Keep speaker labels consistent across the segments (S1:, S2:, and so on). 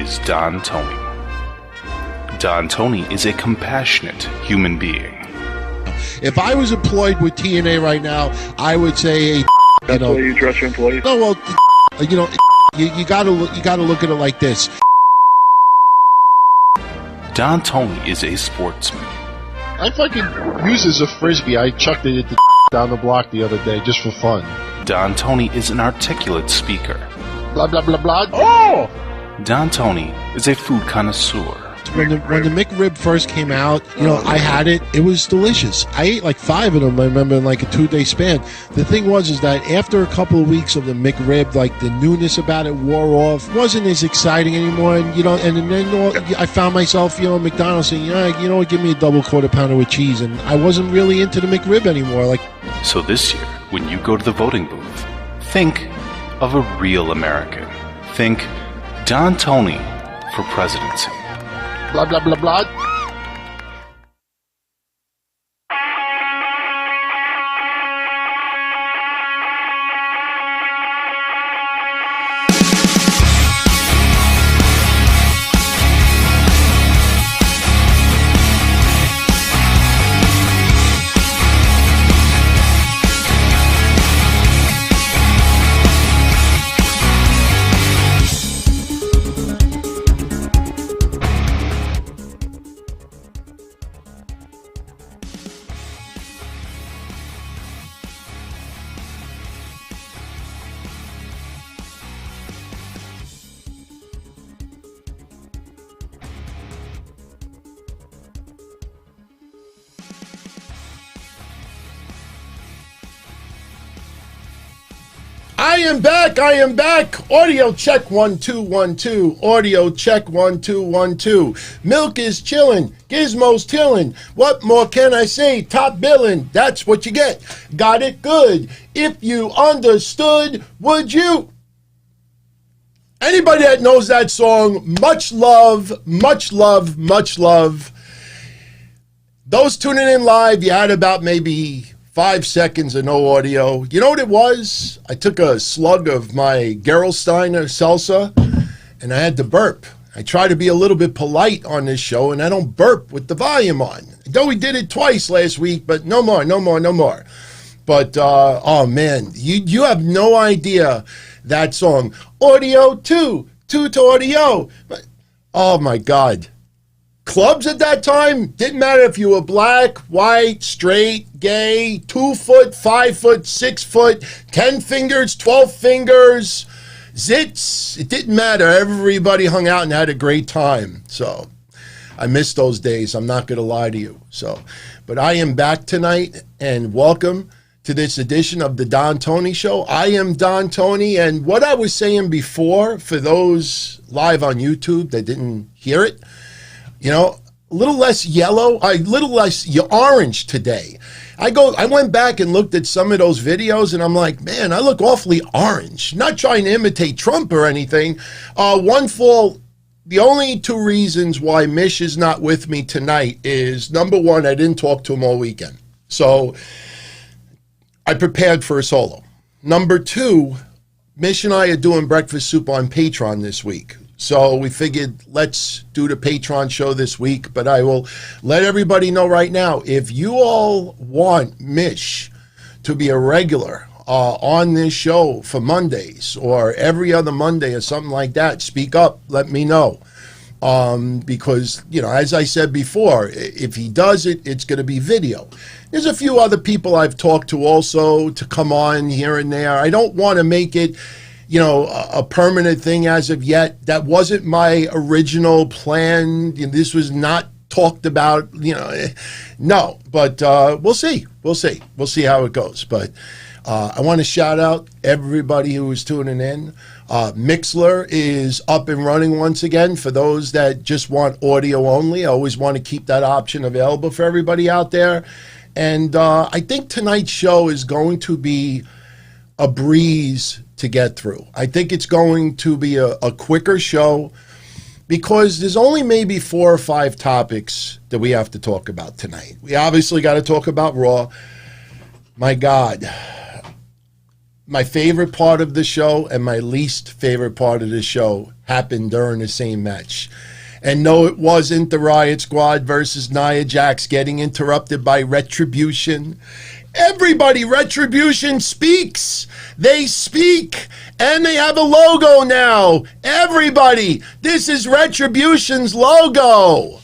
S1: is Don Tony. Don Tony is a compassionate human being.
S2: If I was employed with TNA right now, I would say,
S3: That's the way you dress your employees?
S2: No, well, you gotta look at it like this.
S1: Don Tony is a sportsman.
S2: I fucking use it as a frisbee. I chucked it at the down the block the other day just for fun.
S1: Don Tony is an articulate speaker.
S2: Blah, blah, blah, blah. Oh!
S1: Don Tony is a food connoisseur.
S2: When the McRib first came out, I had it. It was delicious. I ate like 5 of them, I remember, in like a 2-day span. The thing was that after a couple of weeks of the McRib, like the newness about it wore off. It wasn't as exciting anymore. And, and then I found myself, at McDonald's saying, give me a double quarter pounder with cheese. And I wasn't really into the McRib anymore.
S1: So this year, when you go to the voting booth, think of a real American. Think Don Tony for presidency.
S2: Blah, blah, blah, blah. I am back. Audio check 1 2 1 2. Audio check 1 2 1 2. Milk is chillin'. Gizmo's tillin'. What more can I say? Top billin'. That's what you get. Got it good. If you understood, would you? Anybody that knows that song, much love, much love, much love. Those tuning in live, you had about maybe 5 seconds of no audio. You know what it was? I took a slug of my Gerolsteiner salsa, and I had to burp. I try to be a little bit polite on this show, and I don't burp with the volume on. Though we did it twice last week, but no more. But, oh man, you have no idea that song. Audio 2 to audio. Oh my God. Clubs at that time, didn't matter if you were black, white, straight, gay, 2 foot, 5 foot, 6 foot, 10 fingers, 12 fingers, zits. It didn't matter. Everybody hung out and had a great time. So I miss those days. I'm not going to lie to you. But I am back tonight, and welcome to this edition of the Don Tony Show. I am Don Tony, and what I was saying before, for those live on YouTube that didn't hear it, a little less yellow, a little less orange today. I went back and looked at some of those videos, and I'm like, man, I look awfully orange. Not trying to imitate Trump or anything. The only 2 reasons why Mish is not with me tonight is, number 1, I didn't talk to him all weekend. So I prepared for a solo. Number 2, Mish and I are doing Breakfast Soup on Patreon this week. So we figured, let's do the Patreon show this week. But I will let everybody know right now, if you all want Mish to be a regular on this show for Mondays or every other Monday or something like that, speak up, let me know. Because, as I said before, if he does it, it's going to be video. There's a few other people I've talked to also to come on here and there. I don't want to make it a permanent thing as of yet. That wasn't my original plan. This was not talked about, no, but we'll see. We'll see how it goes. But I want to shout out everybody who is tuning in. Mixler is up and running once again. For those that just want audio only, I always want to keep that option available for everybody out there. And I think tonight's show is going to be a breeze to get through. I think it's going to be a quicker show because there's only maybe 4 or 5 topics that we have to talk about tonight. We obviously got to talk about Raw. My God. my favorite part of the show and my least favorite part of the show happened during the same match. And no, it wasn't the Riot Squad versus Nia Jax getting interrupted by Retribution. Everybody, Retribution speaks. They speak. And they have a logo now. Everybody, this is Retribution's logo.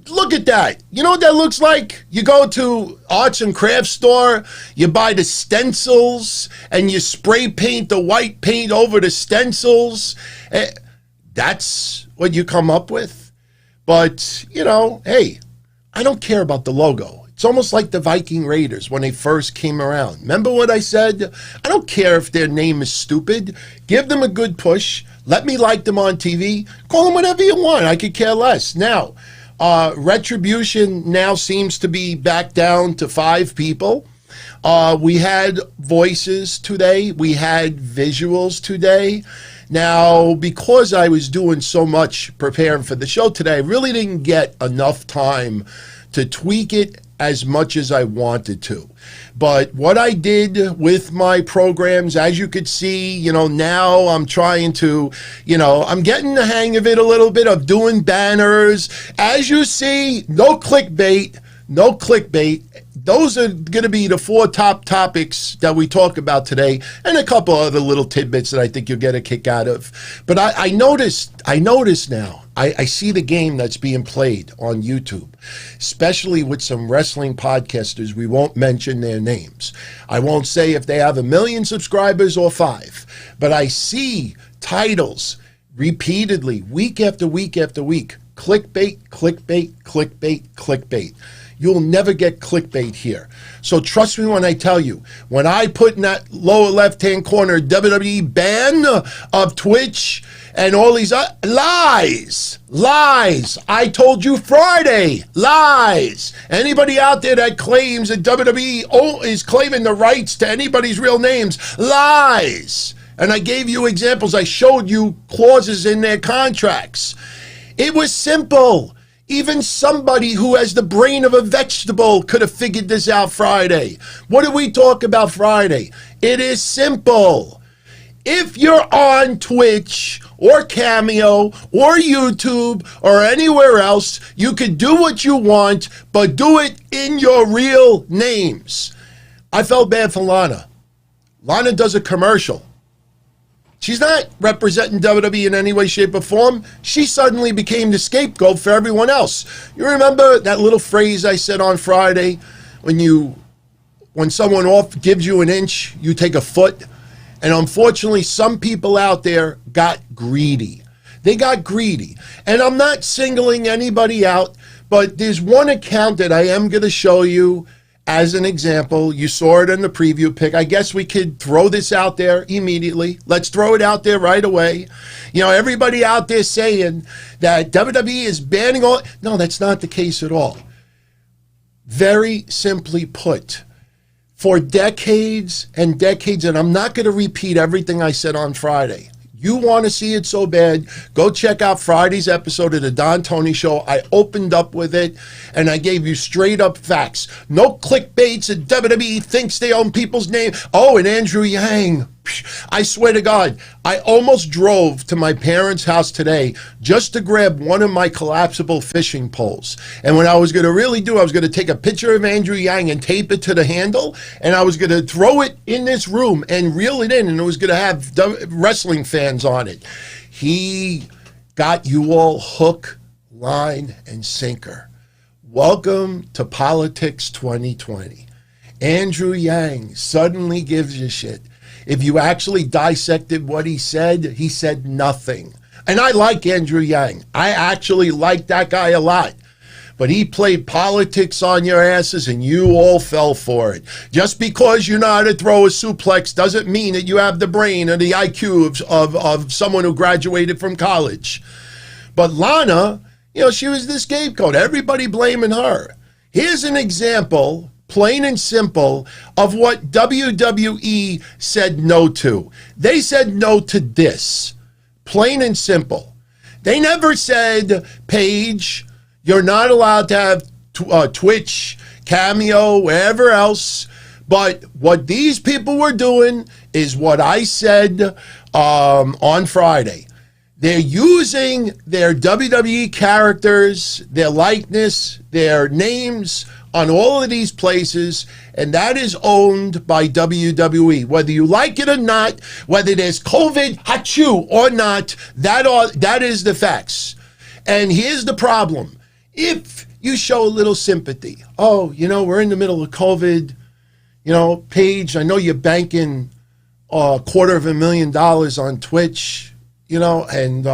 S2: Look at that. You know what that looks like? You go to arts and crafts store, you buy the stencils, and you spray paint the white paint over the stencils. That's what you come up with. But, you know, hey, I don't care about the logo. It's almost like the Viking Raiders when they first came around. Remember what I said? I don't care if their name is stupid. Give them a good push. Let me like them on TV. Call them whatever you want. I could care less. Now, Retribution now seems to be back down to 5 people. We had voices today. We had visuals today. Now, because I was doing so much preparing for the show today, I really didn't get enough time to tweak it as much as I wanted to. But what I did with my programs, as you could see, you know, now I'm trying to, you know, I'm getting the hang of it a little bit of doing banners. As you see, no clickbait, no clickbait. Those are going to be the 4 top topics that we talk about today, and a couple other little tidbits that I think you'll get a kick out of. But I noticed now, I see the game that's being played on YouTube, especially with some wrestling podcasters. We won't mention their names. I won't say if they have 1 million subscribers or 5, but I see titles repeatedly, week after week after week. Clickbait, clickbait, clickbait, clickbait. You'll never get clickbait here. So trust me when I tell you, when I put in that lower left-hand corner WWE ban of Twitch and all these lies, I told you Friday, lies. Anybody out there that claims that WWE is claiming the rights to anybody's real names, lies. And I gave you examples. I showed you clauses in their contracts. It was simple. Even somebody who has the brain of a vegetable could have figured this out Friday. What did we talk about Friday? It is simple. If you're on Twitch or Cameo or YouTube or anywhere else, you can do what you want, but do it in your real names. I felt bad for Lana. Lana does a commercial. She's not representing WWE in any way, shape, or form. She suddenly became the scapegoat for everyone else. You remember that little phrase I said on Friday, when someone gives you an inch, you take a foot? And unfortunately, some people out there got greedy. They got greedy. And I'm not singling anybody out, but there's one account that I am going to show you as an example. You saw it in the preview pic. I guess we could throw this out there immediately. Let's throw it out there right away. You know, everybody out there saying that WWE is banning all. No, that's not the case at all. Very simply put, for decades and decades, and I'm not going to repeat everything I said on Friday. You want to see it so bad, go check out Friday's episode of the Don Tony Show. I opened up with it, and I gave you straight up facts. No clickbaits, and WWE thinks they own people's name. Oh, and Andrew Yang. I swear to God, I almost drove to my parents' house today just to grab one of my collapsible fishing poles. And what I was going to really do, I was going to take a picture of Andrew Yang and tape it to the handle, and I was going to throw it in this room and reel it in, and it was going to have wrestling fans on it. He got you all hook, line, and sinker. Welcome to Politics 2020. Andrew Yang suddenly gives you shit. If you actually dissected what he said nothing. And I like Andrew Yang. I actually like that guy a lot. But he played politics on your asses and you all fell for it. Just because you know how to throw a suplex doesn't mean that you have the brain or the IQ of someone who graduated from college. But Lana, you know, she was the scapegoat. Everybody blaming her. Here's an example, plain and simple, of what WWE said no to. They said no to this, plain and simple. They never said, Paige, you're not allowed to have Twitch, Cameo, wherever else. But what these people were doing is what I said on Friday. They're using their WWE characters, their likeness, their names on all of these places, and that is owned by WWE. Whether you like it or not, whether there's COVID, achoo, or not, that is the facts. And here's the problem. If you show a little sympathy, oh, we're in the middle of COVID, Paige, I know you're banking $250,000 on Twitch, and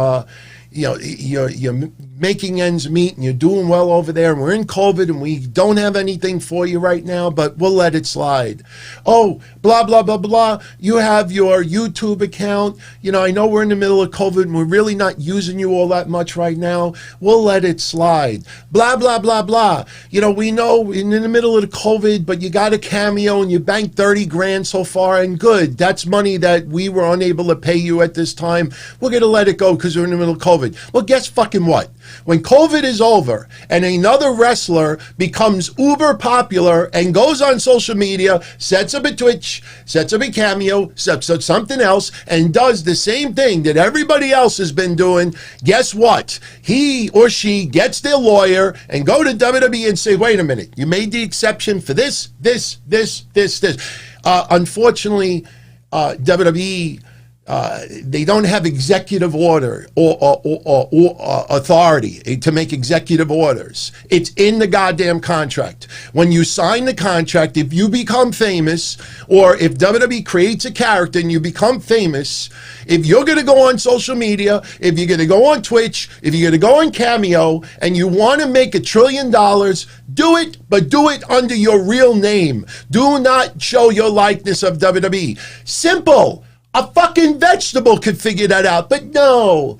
S2: you're making ends meet and you're doing well over there, and we're in COVID and we don't have anything for you right now, but we'll let it slide. Oh, blah, blah, blah, blah. You have your YouTube account. I know we're in the middle of COVID and we're really not using you all that much right now. We'll let it slide. Blah, blah, blah, blah. We know we're in the middle of the COVID, but you got a Cameo and you banked 30 grand so far, and good. That's money that we were unable to pay you at this time. We're going to let it go because we're in the middle of COVID. Well, guess fucking what? When COVID is over and another wrestler becomes uber popular and goes on social media, sets up a Twitch, sets up a Cameo, sets up something else, and does the same thing that everybody else has been doing, guess what? He or she gets their lawyer and go to WWE and say, wait a minute, you made the exception for this. Unfortunately, WWE, they don't have executive order or authority to make executive orders. It's in the goddamn contract. When you sign the contract, if you become famous, or if WWE creates a character and you become famous, if you're going to go on social media, if you're going to go on Twitch, if you're going to go on Cameo, and you want to make $1 trillion, do it, but do it under your real name. Do not show your likeness of WWE. Simple. A fucking vegetable could figure that out, but no.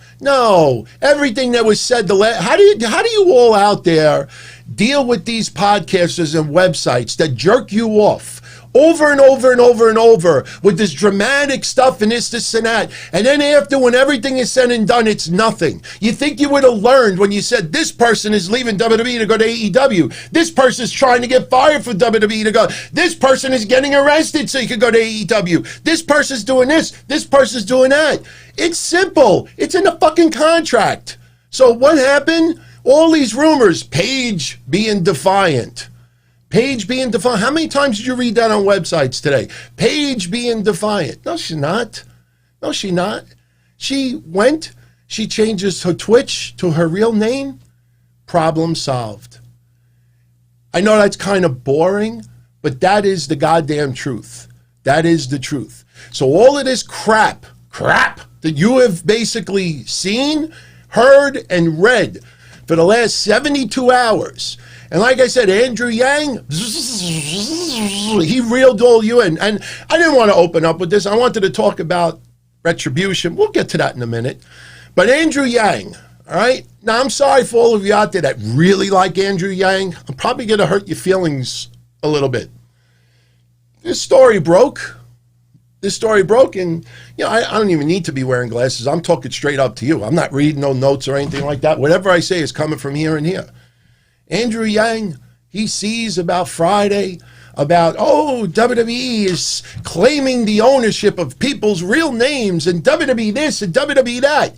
S2: Everything that was said how do you all out there deal with these podcasters and websites that jerk you off over and over and over and over with this dramatic stuff and this and that, and then after, when everything is said and done, it's nothing? You think you would have learned when you said this person is leaving WWE to go to AEW, this person is trying to get fired from WWE to go, this person is getting arrested so you could go to AEW, this person's doing this person's doing that. It's simple. It's in the fucking contract. So what happened? All these rumors, Paige being defiant. Paige being defiant. How many times did you read that on websites today? Paige being defiant. No, she's not. She changes her Twitch to her real name. Problem solved. I know that's kind of boring, but that is the goddamn truth. That is the truth. So all of this crap that you have basically seen, heard, and read for the last 72 hours. And like I said, Andrew Yang, he reeled all you in. And I didn't want to open up with this. I wanted to talk about Retribution. We'll get to that in a minute. But Andrew Yang, all right? Now, I'm sorry for all of you out there that really like Andrew Yang. I'm probably going to hurt your feelings a little bit. This story broke, and I don't even need to be wearing glasses. I'm talking straight up to you. I'm not reading no notes or anything like that. Whatever I say is coming from here and here. Andrew Yang, he sees about Friday about, WWE is claiming the ownership of people's real names, and WWE this and WWE that.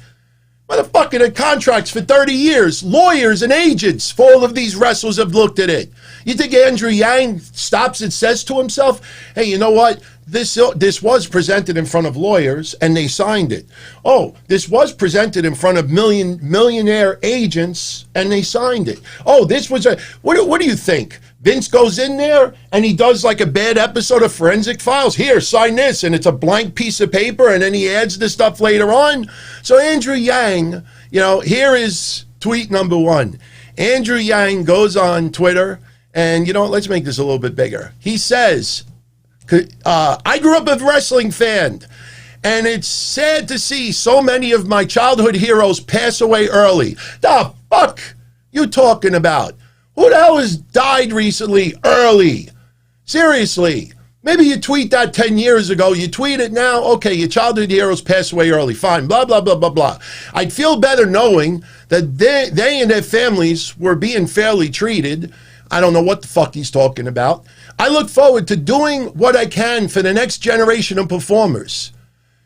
S2: Motherfucker, the contracts for 30 years. Lawyers and agents for all of these wrestlers have looked at it. You think Andrew Yang stops and says to himself, hey, you know what? This was presented in front of lawyers and they signed it. Oh, this was presented in front of millionaire agents and they signed it. Oh, this was what do you think? Vince goes in there and he does like a bad episode of Forensic Files. Here, sign this, and it's a blank piece of paper, and then he adds the stuff later on. So Andrew Yang, here is tweet number one. Andrew Yang goes on Twitter, and let's make this a little bit bigger. He says, I grew up a wrestling fan, and it's sad to see so many of my childhood heroes pass away early. The fuck you talking about? Who the hell has died recently early? Seriously. Maybe you tweet that 10 years ago. You tweet it now. Okay, your childhood heroes pass away early. Fine. Blah, blah, blah, blah, blah. I'd feel better knowing that they and their families were being fairly treated. I don't know what the fuck he's talking about. I look forward to doing what I can for the next generation of performers.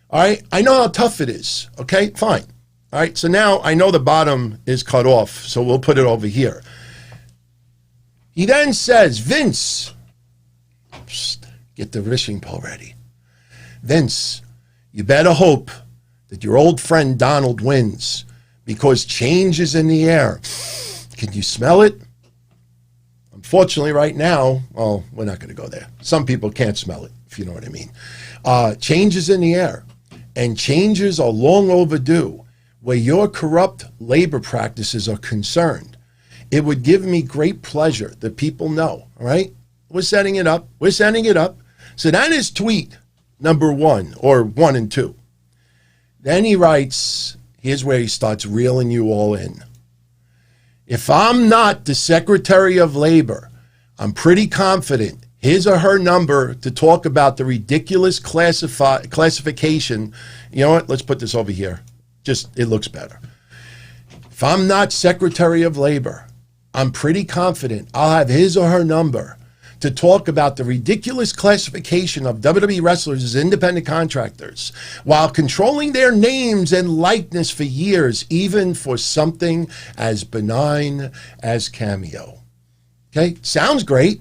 S2: All right? I know how tough it is. Okay? Fine. All right? So now I know the bottom is cut off, so we'll put it over here. He then says, Vince, get the wishing pole ready. Vince, you better hope that your old friend Donald wins because change is in the air. Can you smell it? Unfortunately, right now, well, we're not going to go there. Some people can't smell it, if you know what I mean. Change is in the air, and changes are long overdue where your corrupt labor practices are concerned. It would give me great pleasure that people know, all right? We're setting it up. We're sending it up. So that is tweet number 1, or 1 and 2. Then he writes, here's where he starts reeling you all in. If I'm not the Secretary of Labor, I'm pretty confident his or her number to talk about the ridiculous classification. You know what? Let's put this over here. Just, it looks better. If I'm not Secretary of Labor, I'm pretty confident I'll have his or her number to talk about the ridiculous classification of WWE wrestlers as independent contractors while controlling their names and likeness for years, even for something as benign as Cameo. Okay, sounds great.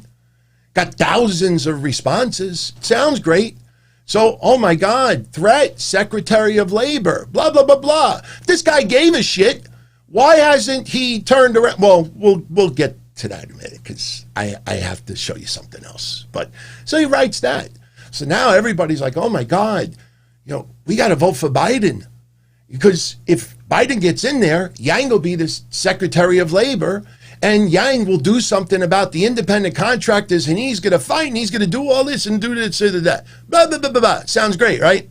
S2: Got thousands of responses. Sounds great. So, oh my God, threat, Secretary of Labor, blah, blah, blah, blah. This guy gave a shit. Why hasn't he turned around? Well, we'll get to that in a minute because I have to show you something else. But so he writes that. So now everybody's like, oh my God, you know, we got to vote for Biden because if Biden gets in there, Yang will be the Secretary of Labor and Yang will do something about the independent contractors and he's going to fight and he's going to do all this and do this and that. Blah, blah, blah, blah, blah. Sounds great, right?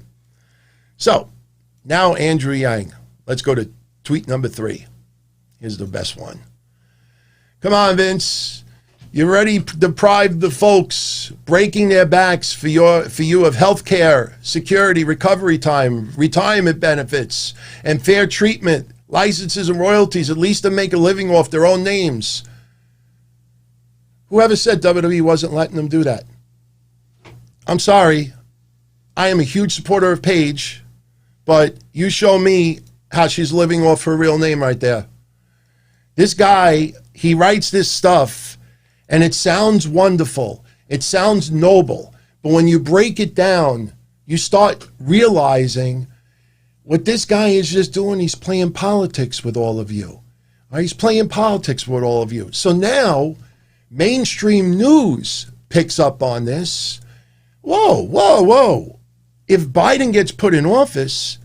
S2: So now Andrew Yang, let's go to tweet number 3. Here's the best one. Come on, Vince. You already deprived the folks breaking their backs for you of health care, security, recovery time, retirement benefits, and fair treatment, licenses and royalties, at least to make a living off their own names. Whoever said WWE wasn't letting them do that? I'm sorry. I am a huge supporter of Paige, but you show me how she's living off her real name right there. This guy, he writes this stuff, and it sounds wonderful. It sounds noble. But when you break it down, you start realizing what this guy is just doing. He's playing politics with all of you. He's playing politics with all of you. So now, mainstream news picks up on this. Whoa, whoa, whoa. If Biden gets put in office,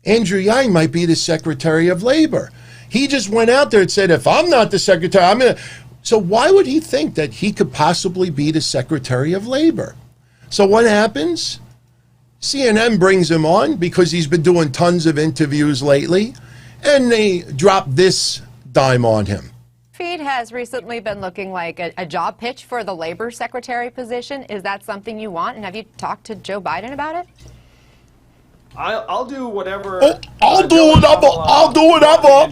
S2: Andrew Yang might be the Secretary of Labor. He just went out there and said, if I'm not the Secretary, I'm going to... So why would he think that he could possibly be the Secretary of Labor? So what happens? CNN brings him on because he's been doing tons of interviews lately, and they drop this dime on him.
S4: Feed has recently been looking like a job pitch for the Labor Secretary position. Is that something you want? And have you talked to Joe Biden about it?
S3: I'll do whatever.
S2: Oh, I'll do whatever. I'll do whatever. I'll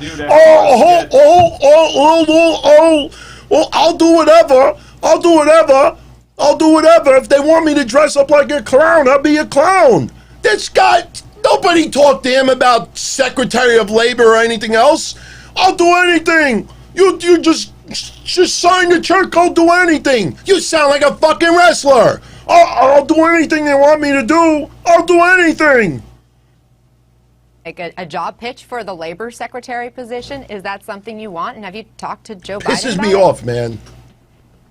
S2: do whatever. I'll do whatever. I'll do whatever. If they want me to dress up like a clown, I'll be a clown. This guy, nobody talked to him about Secretary of Labor or anything else. I'll do anything. You just sign the check. I'll do anything. You sound like a fucking wrestler. I'll do anything they want me to do. I'll do anything.
S4: Like a job pitch for the Labor Secretary position. Is that something you want? And have you talked to Joe Biden about it?
S2: Pisses me off, man.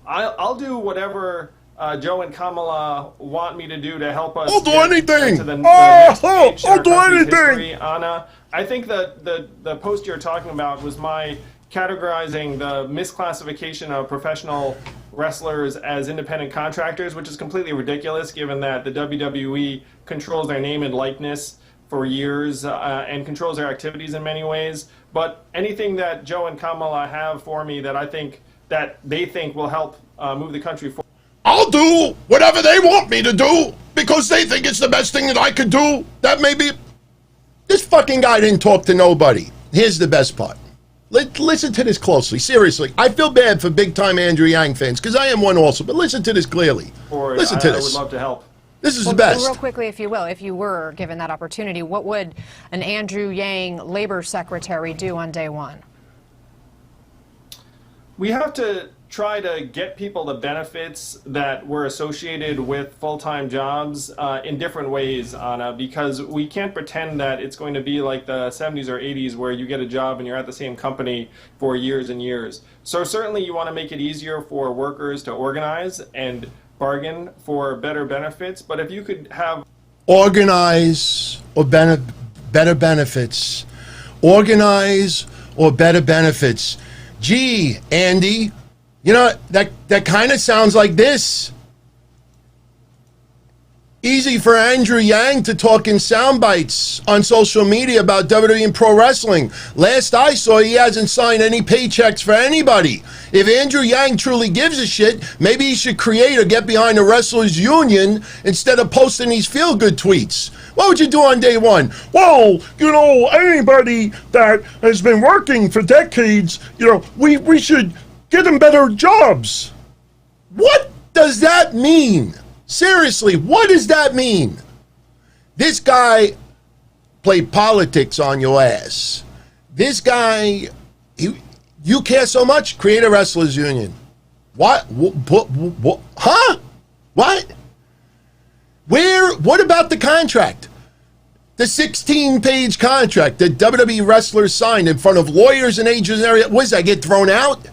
S3: I'll do whatever Joe and Kamala want me to do to help us.
S2: I'll do anything.
S3: I'll do anything. Anna, I think the post you're talking about was my categorizing the misclassification of professional wrestlers as independent contractors, which is completely ridiculous given that the WWE controls their name and likeness for years and controls their activities in many ways. But anything that Joe and Kamala have for me that I think that they think will help move the country forward.
S2: I'll do whatever they want me to do because they think it's the best thing that I could do. That may be... This fucking guy didn't talk to nobody. Here's the best part. Listen to this closely. Seriously, I feel bad for big-time Andrew Yang fans because I am one also. But listen to this clearly. Listen to this.
S3: I would love to help.
S2: This is the best.
S4: Real quickly, if you will, if you were given that opportunity, what would an Andrew Yang labor secretary do on day one?
S3: We have to try to get people the benefits that were associated with full-time jobs in different ways, Anna, because we can't pretend that it's going to be like the 70s or 80s where you get a job and you're at the same company for years and years. So certainly you want to make it easier for workers to organize and bargain for better benefits, but if you could have...
S2: Organize or better benefits. Organize or better benefits. Gee, Andy, you know, that kind of sounds like this. Easy for Andrew Yang to talk in sound bites on social media about WWE and pro wrestling. Last I saw, he hasn't signed any paychecks for anybody. If Andrew Yang truly gives a shit, maybe he should create or get behind a wrestlers union instead of posting these feel-good tweets. What would you do on day one? Well, you know, anybody that has been working for decades, you know, we should get them better jobs. What does that mean? Seriously, what does that mean? This guy played politics on your ass. This guy, you care so much? Create a wrestlers union. What? Huh? What? What about the contract? The 16-page contract that WWE wrestlers signed in front of lawyers and agents and everything. What does that get thrown out?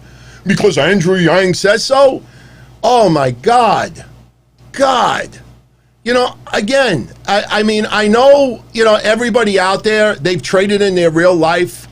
S2: Because Andrew Yang says so? Oh my God. You know, again, I mean, I know, you know, everybody out there, they've traded in their real life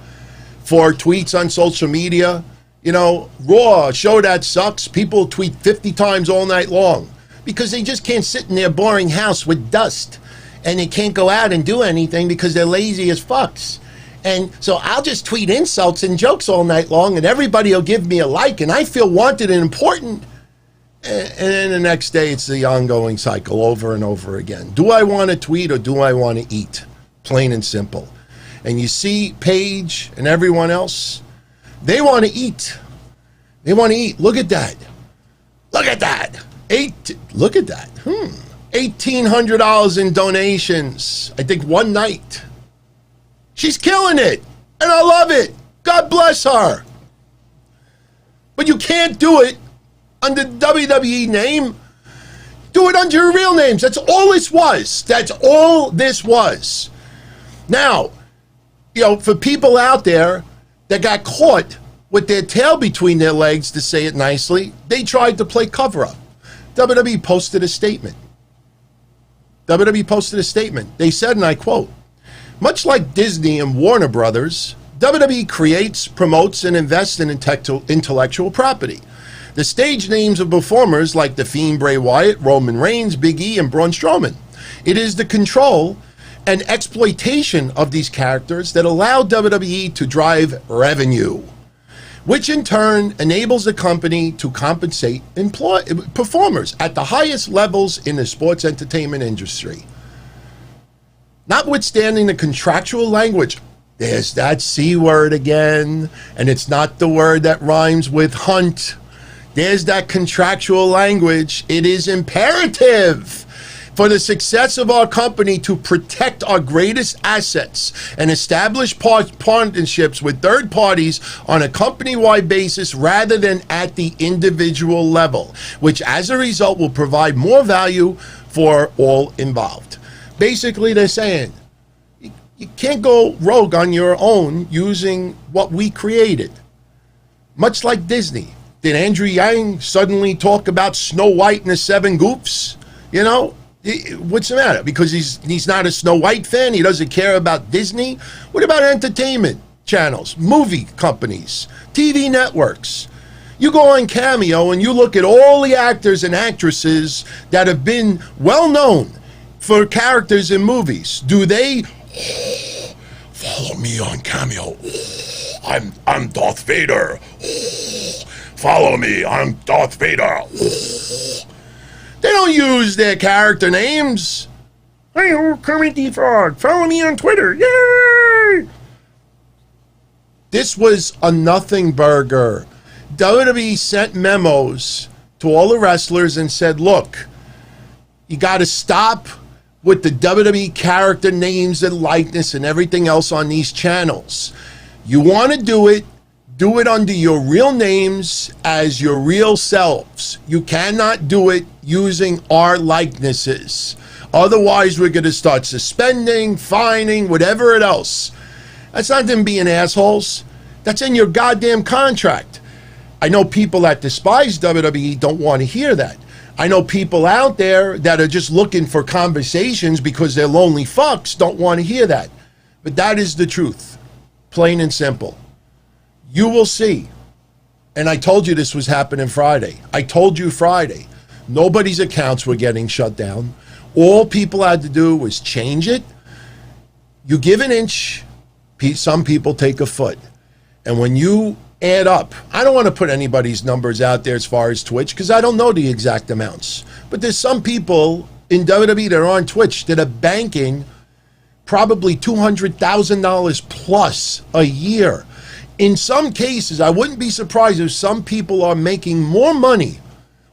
S2: for tweets on social media. You know, Raw, show that sucks. People tweet 50 times all night long because they just can't sit in their boring house with dust and they can't go out and do anything because they're lazy as fucks. And so I'll just tweet insults and jokes all night long and everybody will give me a like and I feel wanted and important. And then the next day, it's the ongoing cycle over and over again. Do I want to tweet or do I want to eat? Plain and simple. And you see Paige and everyone else, they want to eat. They want to eat. Look at that. Look at that. Look at that. $1,800 in donations, I think one night. She's killing it. And I love it. God bless her. But you can't do it under the WWE name. Do it under your real names. That's all this was. That's all this was. Now, you know, for people out there that got caught with their tail between their legs, to say it nicely, they tried to play cover-up. WWE posted a statement. They said, and I quote, much like Disney and Warner Brothers, WWE creates, promotes, and invests in intellectual property. The stage names of performers like The Fiend, Bray Wyatt, Roman Reigns, Big E, and Braun Strowman. It is the control and exploitation of these characters that allow WWE to drive revenue, which in turn enables the company to compensate performers at the highest levels in the sports entertainment industry. Notwithstanding the contractual language, there's that C word again, and it's not the word that rhymes with hunt. There's that contractual language. It is imperative for the success of our company to protect our greatest assets and establish partnerships with third parties on a company-wide basis rather than at the individual level, which as a result will provide more value for all involved. Basically, they're saying you can't go rogue on your own using what we created. Much like Disney. Did Andrew Yang suddenly talk about Snow White and the Seven Goofs? You know, what's the matter? Because he's not a Snow White fan? He doesn't care about Disney? What about entertainment channels, movie companies, TV networks? You go on Cameo and you look at all the actors and actresses that have been well known for characters in movies. Do they follow me on Cameo? I'm Darth Vader. Follow me, I'm Darth Vader. They don't use their character names. Hey, Kermit the Frog, follow me on Twitter. Yay! This was a nothing burger. WWE sent memos to all the wrestlers and said, look, you got to stop with the WWE character names and likeness and everything else on these channels. You want to do it under your real names as your real selves. You cannot do it using our likenesses. Otherwise, we're going to start suspending, fining, whatever else. That's not them being assholes. That's in your goddamn contract. I know people that despise WWE don't want to hear that. I know people out there that are just looking for conversations because they're lonely fucks don't want to hear that. But that is the truth, plain and simple. You will see. And I told you this was happening Friday. I told you Friday. Nobody's accounts were getting shut down. All people had to do was change it. You give an inch, some people take a foot. And when you add up, I don't want to put anybody's numbers out there as far as Twitch because I don't know the exact amounts. But there's some people in WWE that are on Twitch that are banking probably $200,000 plus a year. In some cases, I wouldn't be surprised if some people are making more money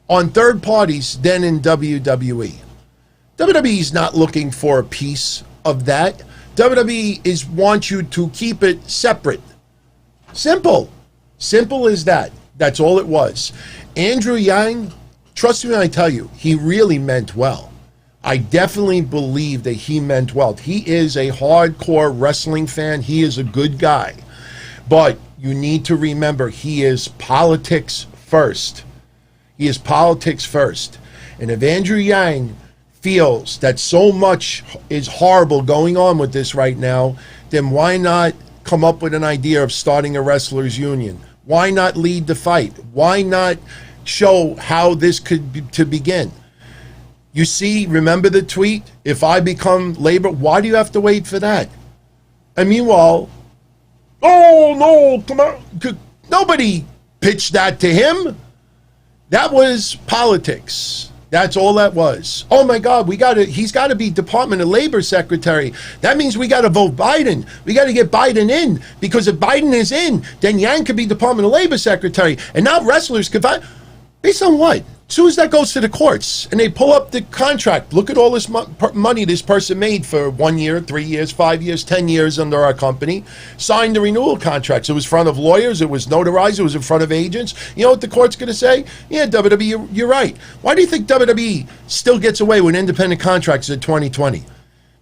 S2: on third parties than in WWE. WWE is not looking for a piece of that. WWE wants you to keep it separate. Simple. Simple as that. That's all it was. Andrew Yang, trust me when I tell you, he really meant well. I definitely believe that he meant well. He is a hardcore wrestling fan. He is a good guy. But you need to remember, he is politics first. He is politics first. And if Andrew Yang feels that so much is horrible going on with this right now, then why not come up with an idea of starting a wrestlers union? Why not lead the fight? Why not show how this could be, to begin? You see, remember the tweet? If I become labor, why do you have to wait for that? And meanwhile, oh no, come on. Nobody pitched that to him. That was politics. That's all that was. Oh my God, he's got to be Department of Labor Secretary. That means we got to vote Biden. We got to get Biden in, because if Biden is in, then Yang could be Department of Labor Secretary. And now wrestlers could fight. Based on what? As soon as that goes to the courts and they pull up the contract, look at all this money this person made for 1 year, 3 years, 5 years, 10 years under our company, signed the renewal contracts. It was in front of lawyers. It was notarized. It was in front of agents. You know what the court's going to say? Yeah, WWE, you're right. Why do you think WWE still gets away with independent contracts in 2020?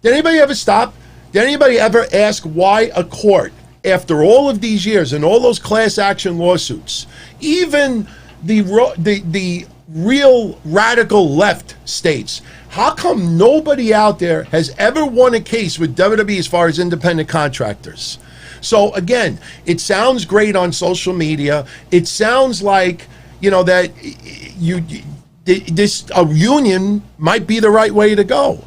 S2: Did anybody ever stop? Did anybody ever ask why a court, after all of these years and all those class action lawsuits, even the real radical left states, how come nobody out there has ever won a case with WWE as far as independent contractors? So again, it sounds great on social media. It sounds like, you know, that a union might be the right way to go.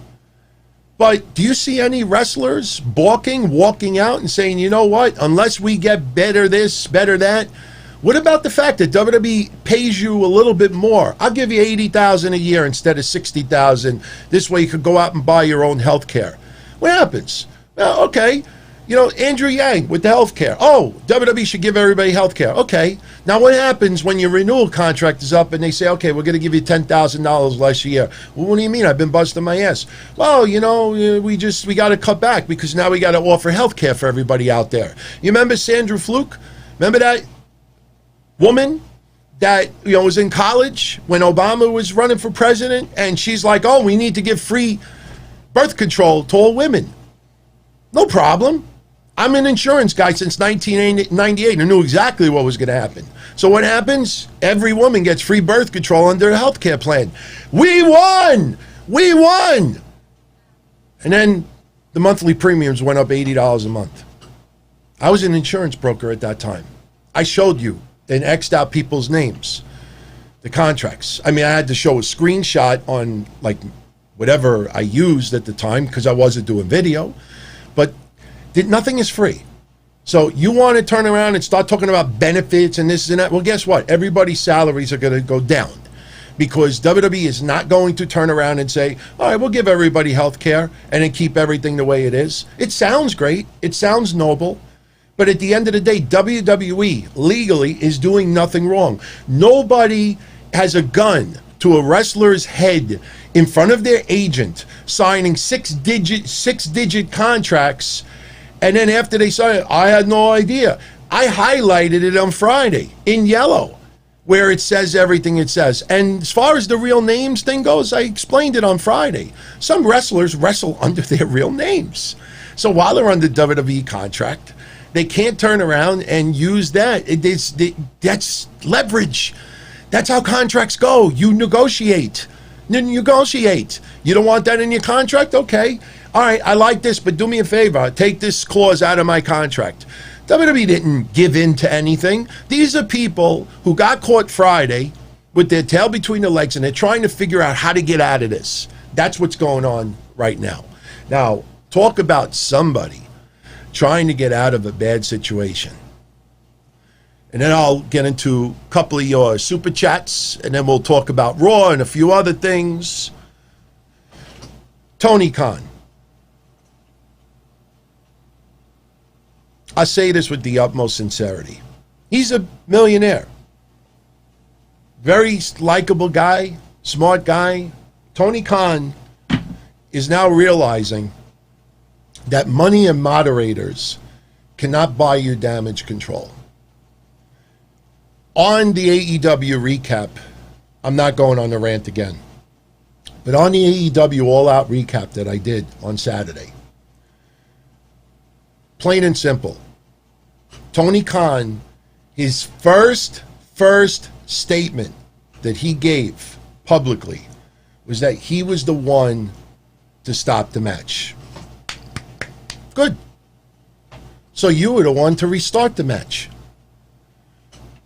S2: But do you see any wrestlers balking, walking out and saying, you know what, unless we get better this, better that? What about the fact that WWE pays you a little bit more? I'll give you $80,000 a year instead of $60,000. This way you could go out and buy your own health care. What happens? Well, okay, you know, Andrew Yang with the health care. Oh, WWE should give everybody health care. Okay. Now what happens when your renewal contract is up and they say, okay, we're going to give you $10,000 less a year? Well, what do you mean? I've been busting my ass. Well, you know, we got to cut back because now we got to offer health care for everybody out there. You remember Sandra Fluke? Remember that woman that, you know, was in college when Obama was running for president, and she's like, oh, we need to give free birth control to all women. No problem. I'm an insurance guy since 1998 and knew exactly what was going to happen. So what happens? Every woman gets free birth control under a health care plan. We won! We won! And then the monthly premiums went up $80 a month. I was an insurance broker at that time. I showed you and X'd out people's names, the contracts. I mean, I had to show a screenshot on like whatever I used at the time because I wasn't doing video, but nothing is free. So you want to turn around and start talking about benefits and this and that. Well, guess what? Everybody's salaries are going to go down because WWE is not going to turn around and say, all right, we'll give everybody health care and then keep everything the way it is. It sounds great. It sounds noble. But at the end of the day, WWE legally is doing nothing wrong. Nobody has a gun to a wrestler's head in front of their agent signing six-digit contracts, and then after they sign it, I had no idea. I highlighted it on Friday in yellow where it says everything it says. And as far as the real names thing goes, I explained it on Friday. Some wrestlers wrestle under their real names. So while they're under WWE contract, they can't turn around and use that. That's leverage. That's how contracts go. You negotiate. You negotiate. You don't want that in your contract? Okay. All right, I like this, but do me a favor. Take this clause out of my contract. WWE didn't give in to anything. These are people who got caught Friday with their tail between their legs, and they're trying to figure out how to get out of this. That's what's going on right now. Now, talk about somebody trying to get out of a bad situation. And then I'll get into a couple of your super chats, and then we'll talk about Raw and a few other things. Tony Khan. I say this with the utmost sincerity. He's a millionaire. Very likable guy, smart guy. Tony Khan is now realizing that money and moderators cannot buy you damage control. On the AEW recap, I'm not going on the rant again, but on the AEW All-Out recap that I did on Saturday, plain and simple, Tony Khan, his first statement that he gave publicly was that he was the one to stop the match. Good. So you were the one to restart the match.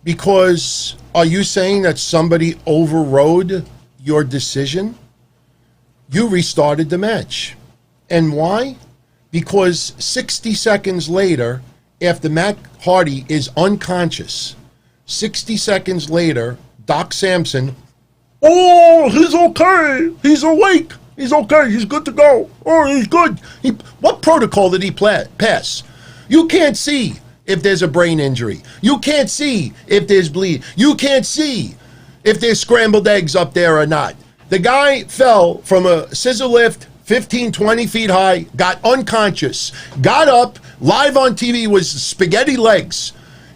S2: Because are you saying that somebody overrode your decision? You restarted the match. And why? Because 60 seconds later, after Matt Hardy is unconscious, 60 seconds later, Doc Samson, oh, he's okay. He's awake. He's okay. He's good to go. Oh, he's good. What protocol did he pass? You can't see if there's a brain injury. You can't see if there's bleed. You can't see if there's scrambled eggs up there or not. The guy fell from a scissor lift 15, 20 feet high, got unconscious, got up, live on TV was spaghetti legs,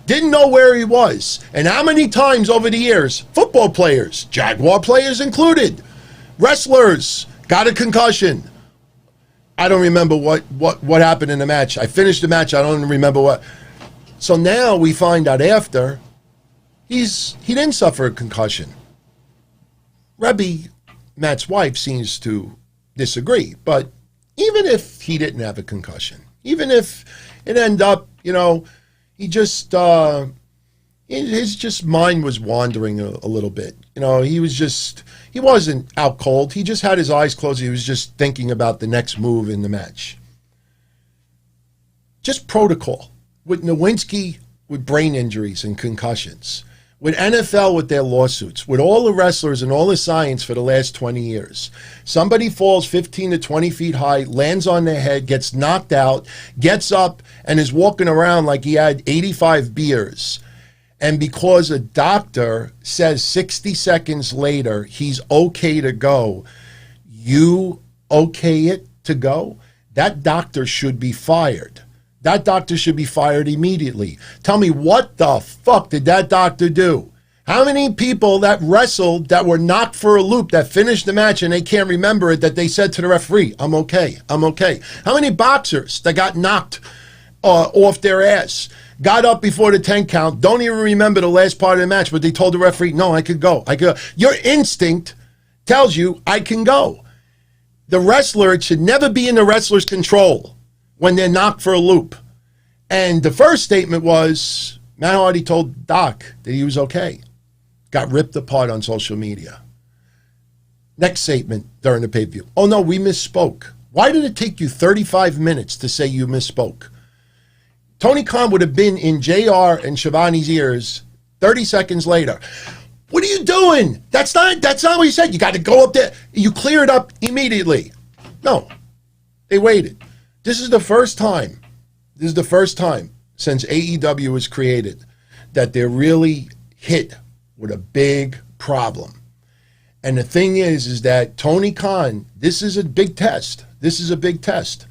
S2: didn't know where he was. And how many times over the years, football players, Jaguar players included, wrestlers, got a concussion. I don't remember what happened in the match. I finished the match, I don't remember what. So now we find out after, he didn't suffer a concussion. Rebby, Matt's wife, seems to disagree. But even if he didn't have a concussion, even if it ended up, he just, his mind was wandering a little bit. He wasn't out cold. He just had his eyes closed. He was just thinking about the next move in the match. Just protocol. With Nowinski with brain injuries and concussions, with NFL with their lawsuits, with all the wrestlers and all the science for the last 20 years. Somebody falls 15 to 20 feet high, lands on their head, gets knocked out, gets up, and is walking around like he had 85 beers. And because a doctor says 60 seconds later he's okay to go, you okay it to go? That doctor should be fired. That doctor should be fired immediately. Tell me, what the fuck did that doctor do? How many people that wrestled that were knocked for a loop that finished the match and they can't remember it, that they said to the referee, I'm okay, I'm okay? How many boxers that got knocked off their ass, got up before the 10 count, don't even remember the last part of the match, but they told the referee, no, I could go. Your instinct tells you I can go. The wrestler, it should never be in the wrestler's control when they're knocked for a loop. And the first statement was, Matt Hardy told Doc that he was okay. Got ripped apart on social media. Next statement during the pay-per-view. Oh no, we misspoke. Why did it take you 35 minutes to say you misspoke? Tony Khan would have been in JR and Shivani's ears 30 seconds later. What are you doing? That's not what he said. You got to go up there. You clear it up immediately. No, they waited. This is the first time since AEW was created that they're really hit with a big problem. And the thing is that Tony Khan, this is a big test. This is a big test.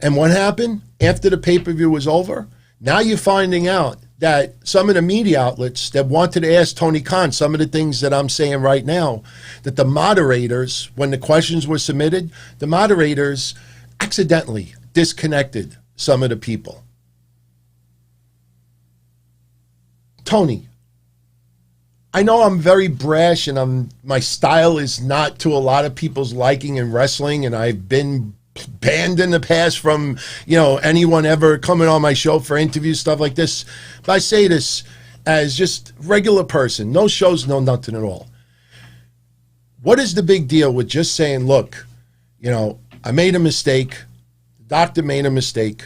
S2: And what happened after the pay-per-view was over? Now you're finding out that some of the media outlets that wanted to ask Tony Khan some of the things that I'm saying right now, that the moderators, when the questions were submitted, the moderators accidentally disconnected some of the people. Tony, I know I'm very brash and my style is not to a lot of people's liking in wrestling, and I've been banned in the past from, anyone ever coming on my show for interviews, stuff like this. But I say this as just regular person, no shows, no nothing at all. What is the big deal with just saying, look, I made a mistake, the doctor made a mistake,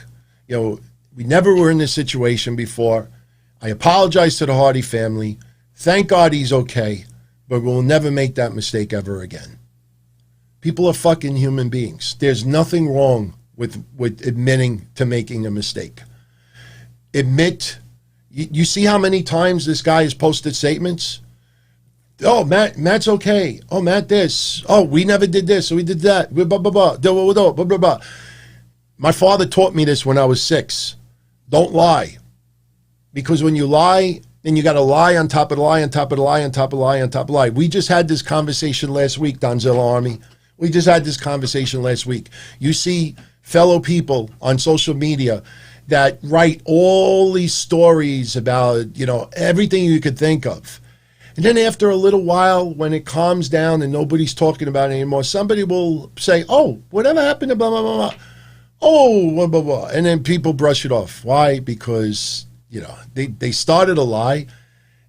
S2: we never were in this situation before. I apologize to the Hardy family. Thank God he's okay, but we'll never make that mistake ever again. People are fucking human beings. There's nothing wrong with admitting to making a mistake. Admit. You see how many times this guy has posted statements? Oh, Matt's okay. Oh, Matt this. Oh, we never did this, so we did that. Blah, blah, blah, blah, blah, blah, blah, blah. My father taught me this when I was 6. Don't lie. Because when you lie, then you got to lie on top of the lie, on top of the lie, on top of the lie, on top of the lie. We just had this conversation last week, Donzilla Army. We just had this conversation last week. You see fellow people on social media that write all these stories about, everything you could think of. And then after a little while, when it calms down and nobody's talking about it anymore, somebody will say, oh, whatever happened to blah, blah, blah, blah. Oh, blah, blah, blah. And then people brush it off. Why? Because they started a lie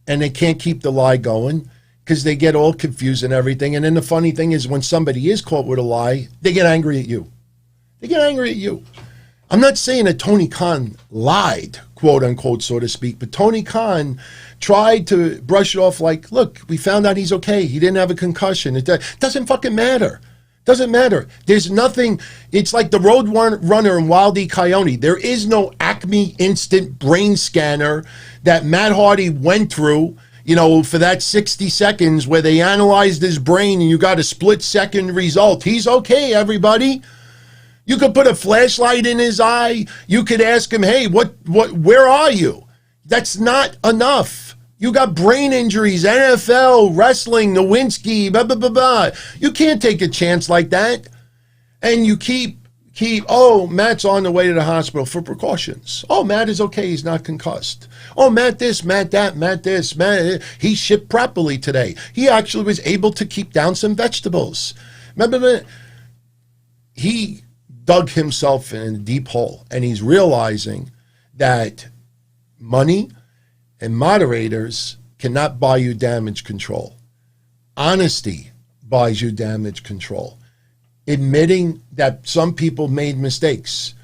S2: and they can't keep the lie going because they get all confused and everything. And then the funny thing is when somebody is caught with a lie, they get angry at you. They get angry at you. I'm not saying that Tony Khan lied, quote unquote, so to speak, but Tony Khan tried to brush it off like, look, we found out he's okay. He didn't have a concussion. It doesn't fucking matter. Doesn't matter. There's nothing. It's like the Road Runner and Wild E. Coyote. There is no Acme instant brain scanner that Matt Hardy went through, for that 60 seconds where they analyzed his brain and you got a split-second result. He's okay, everybody. You could put a flashlight in his eye. You could ask him, hey, where are you? That's not enough. You got brain injuries, NFL, wrestling, Nowinski, blah, blah, blah, blah. You can't take a chance like that. And you keep, oh, Matt's on the way to the hospital for precautions. Oh, Matt is okay. He's not concussed. Oh, Matt this, Matt that, Matt this, Matt. He shipped properly today. He actually was able to keep down some vegetables. Remember, he dug himself in a deep hole, and he's realizing that money and moderators cannot buy you damage control. Honesty buys you damage control. Admitting that some people made mistakes,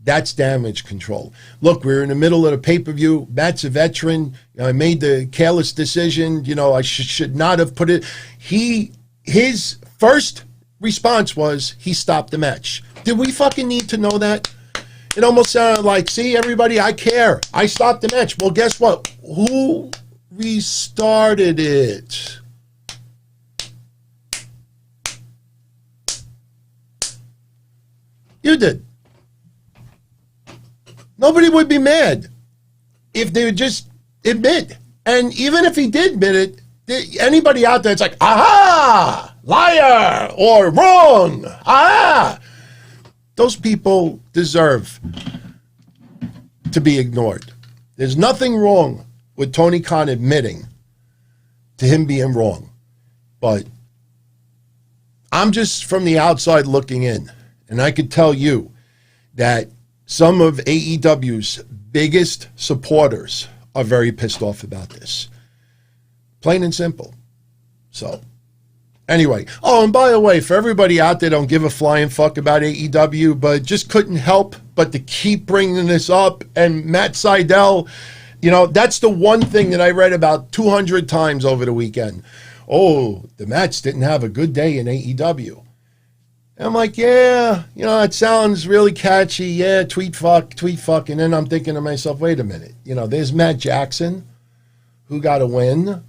S2: that's damage control. Look, we're in the middle of the pay-per-view. Matt's a veteran. I made the careless decision. I should not have put it. His first response was he stopped the match. Did we fucking need to know that? It almost sounded like, see, everybody, I care. I stopped the match. Well, guess what? Who restarted it? You did. Nobody would be mad if they would just admit. And even if he did admit it, anybody out there, it's like, aha, liar, or wrong, aha. Those people deserve to be ignored. There's nothing wrong with Tony Khan admitting to him being wrong. But I'm just from the outside looking in, and I could tell you that some of AEW's biggest supporters are very pissed off about this. Plain and simple. So, anyway. Oh, and by the way, for everybody out there, don't give a flying fuck about AEW, but just couldn't help but to keep bringing this up. And Matt Sydal, that's the one thing that I read about 200 times over the weekend. Oh, the Mats didn't have a good day in AEW. And I'm like, yeah, it sounds really catchy. Yeah, tweet fuck. And then I'm thinking to myself, wait a minute. There's Matt Jackson, who got a win.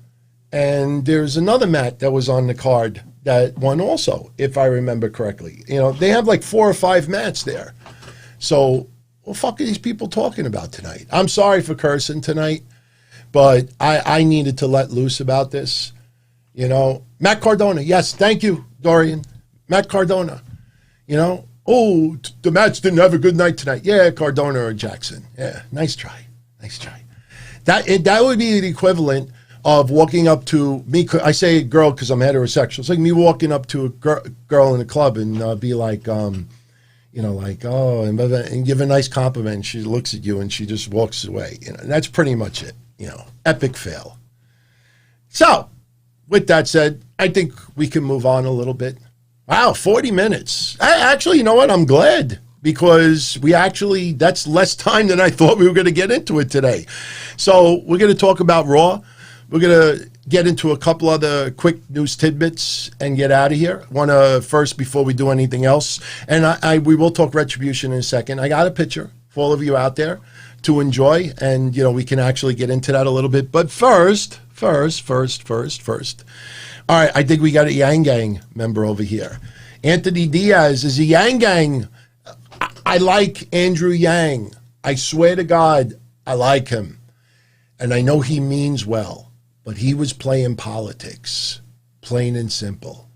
S2: And there's another Matt that was on the card that won also, if I remember correctly. They have like 4 or 5 Matts there. So what the fuck are these people talking about tonight? I'm sorry for cursing tonight, but I needed to let loose about this. Matt Cardona. Yes, thank you, Dorian. Matt Cardona. The Matts didn't have a good night tonight. Yeah, Cardona or Jackson. Yeah, nice try. That would be the equivalent of walking up to me. I say girl because I'm heterosexual. It's like me walking up to a girl in a club and be like, and give a nice compliment. And she looks at you and she just walks away. And that's pretty much it. Epic fail. So, with that said, I think we can move on a little bit. Wow, 40 minutes. Actually, you know what? I'm glad because that's less time than I thought we were going to get into it today. So, we're going to talk about Raw. We're going to get into a couple other quick news tidbits and get out of here. Want to first, before we do anything else, and we will talk Retribution in a second. I got a picture for all of you out there to enjoy, and we can actually get into that a little bit. But first. All right, I think we got a Yang Gang member over here. Anthony Diaz is a Yang Gang. I like Andrew Yang. I swear to God, I like him. And I know he means well. But he was playing politics, plain and simple.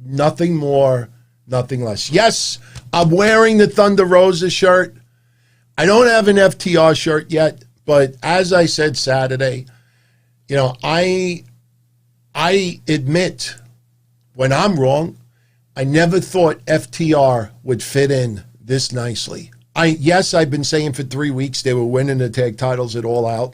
S2: Nothing more, nothing less. Yes, I'm wearing the Thunder Rosa shirt. I don't have an FTR shirt yet, but as I said Saturday, I admit when I'm wrong. I never thought FTR would fit in this nicely. I've been saying for 3 weeks they were winning the tag titles at All Out.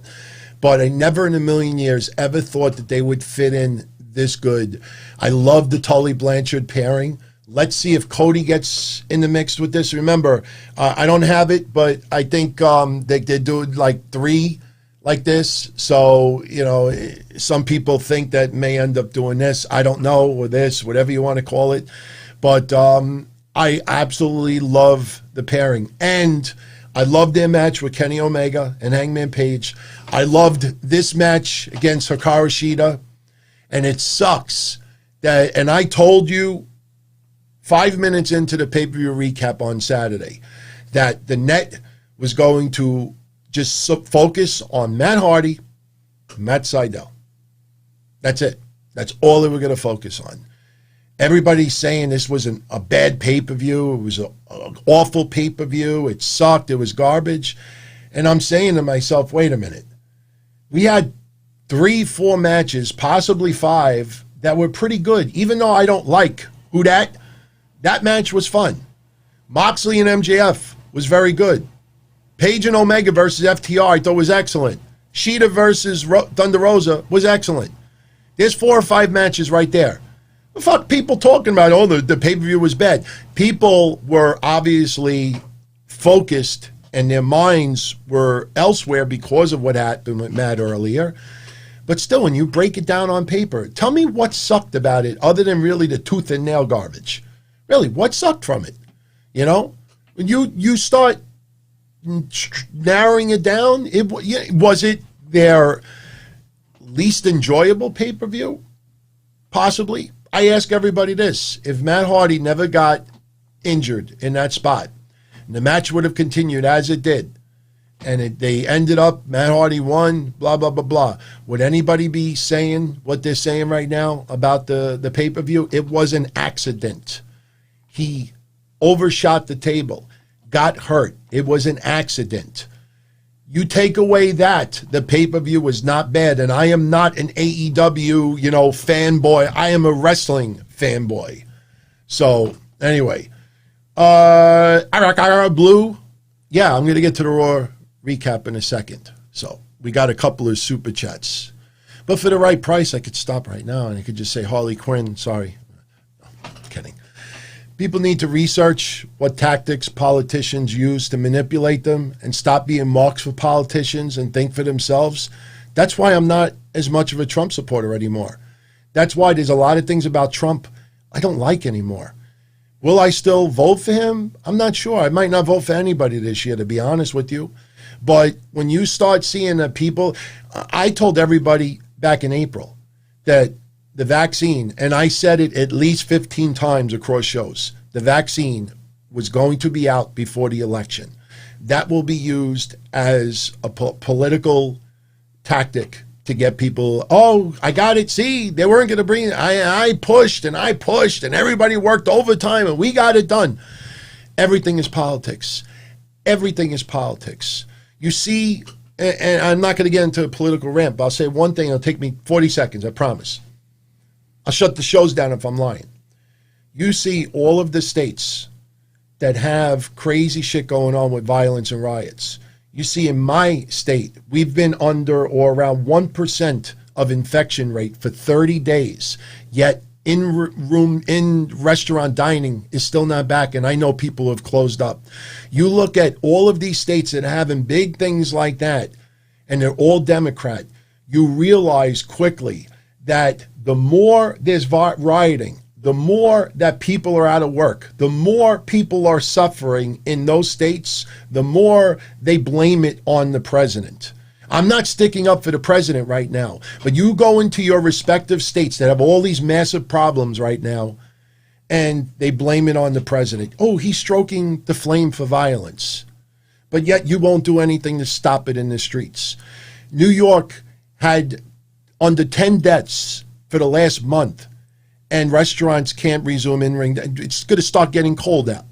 S2: But I never in a million years ever thought that they would fit in this good. I love the Tully Blanchard pairing. Let's see if Cody gets in the mix with this. Remember, I don't have it, but I think they do like 3 like this. So, some people think that may end up doing this. I don't know, or this, whatever you want to call it. But I absolutely love the pairing. And I loved their match with Kenny Omega and Hangman Page. I loved this match against Hikaru Shida. And it sucks that, and I told you 5 minutes into the pay-per-view recap on Saturday that the net was going to just focus on Matt Hardy, Matt Sydal. That's it. That's all they were going to focus on. Everybody's saying this was a bad pay-per-view. It was an awful pay-per-view. It sucked. It was garbage. And I'm saying to myself, wait a minute. We had 3-4 matches, possibly 5, that were pretty good. Even though I don't like that match was fun. Moxley and MJF was very good. Paige and Omega versus FTR I thought was excellent. Shida versus Thunder Rosa was excellent. There's 4 or 5 matches right there. The fuck people talking about, the pay-per-view was bad. People were obviously focused and their minds were elsewhere because of what happened with Matt earlier. But still, when you break it down on paper, tell me what sucked about it other than really the tooth and nail garbage. Really, what sucked from it? When you start narrowing it down, was it their least enjoyable pay-per-view? Possibly. I ask everybody this. If Matt Hardy never got injured in that spot, and the match would have continued as it did, and they ended up, Matt Hardy won, blah, blah, blah, blah. Would anybody be saying what they're saying right now about the pay-per-view? It was an accident. He overshot the table, got hurt. It was an accident. You take away that, the pay-per-view was not bad, and I am not an AEW, fanboy. I am a wrestling fanboy. So, anyway. Blue. Yeah, I'm going to get to the Raw recap in a second. So, we got a couple of super chats. But for the right price, I could stop right now, and I could just say Harley Quinn. Sorry. No, kidding. People need to research what tactics politicians use to manipulate them and stop being marks for politicians and think for themselves. That's why I'm not as much of a Trump supporter anymore. That's why there's a lot of things about Trump I don't like anymore. Will I still vote for him? I'm not sure. I might not vote for anybody this year, to be honest with you. But when you start seeing the people, I told everybody back in April that the vaccine, and I said it at least 15 times across shows, the vaccine was going to be out before the election. That will be used as a political tactic to get people, oh, I got it. See, they weren't going to bring it. I pushed and everybody worked overtime and we got it done. Everything is politics. Everything is politics. You see, and I'm not going to get into a political rant, but I'll say one thing. It'll take me 40 seconds, I promise. I'll shut the shows down if I'm lying. You see all of the states that have crazy shit going on with violence and riots. You see in my state, we've been under or around 1% of infection rate for 30 days, yet in restaurant dining is still not back, and I know people have closed up. You look at all of these states that are having big things like that, and they're all Democrat, you realize quickly that the more there's rioting, the more that people are out of work, the more people are suffering in those states, the more they blame it on the president. I'm not sticking up for the president right now, but you go into your respective states that have all these massive problems right now, and they blame it on the president. Oh, he's stroking the flame for violence. But yet you won't do anything to stop it in the streets. New York had under 10 deaths for the last month, and restaurants can't resume in-ring. It's going to start getting cold out.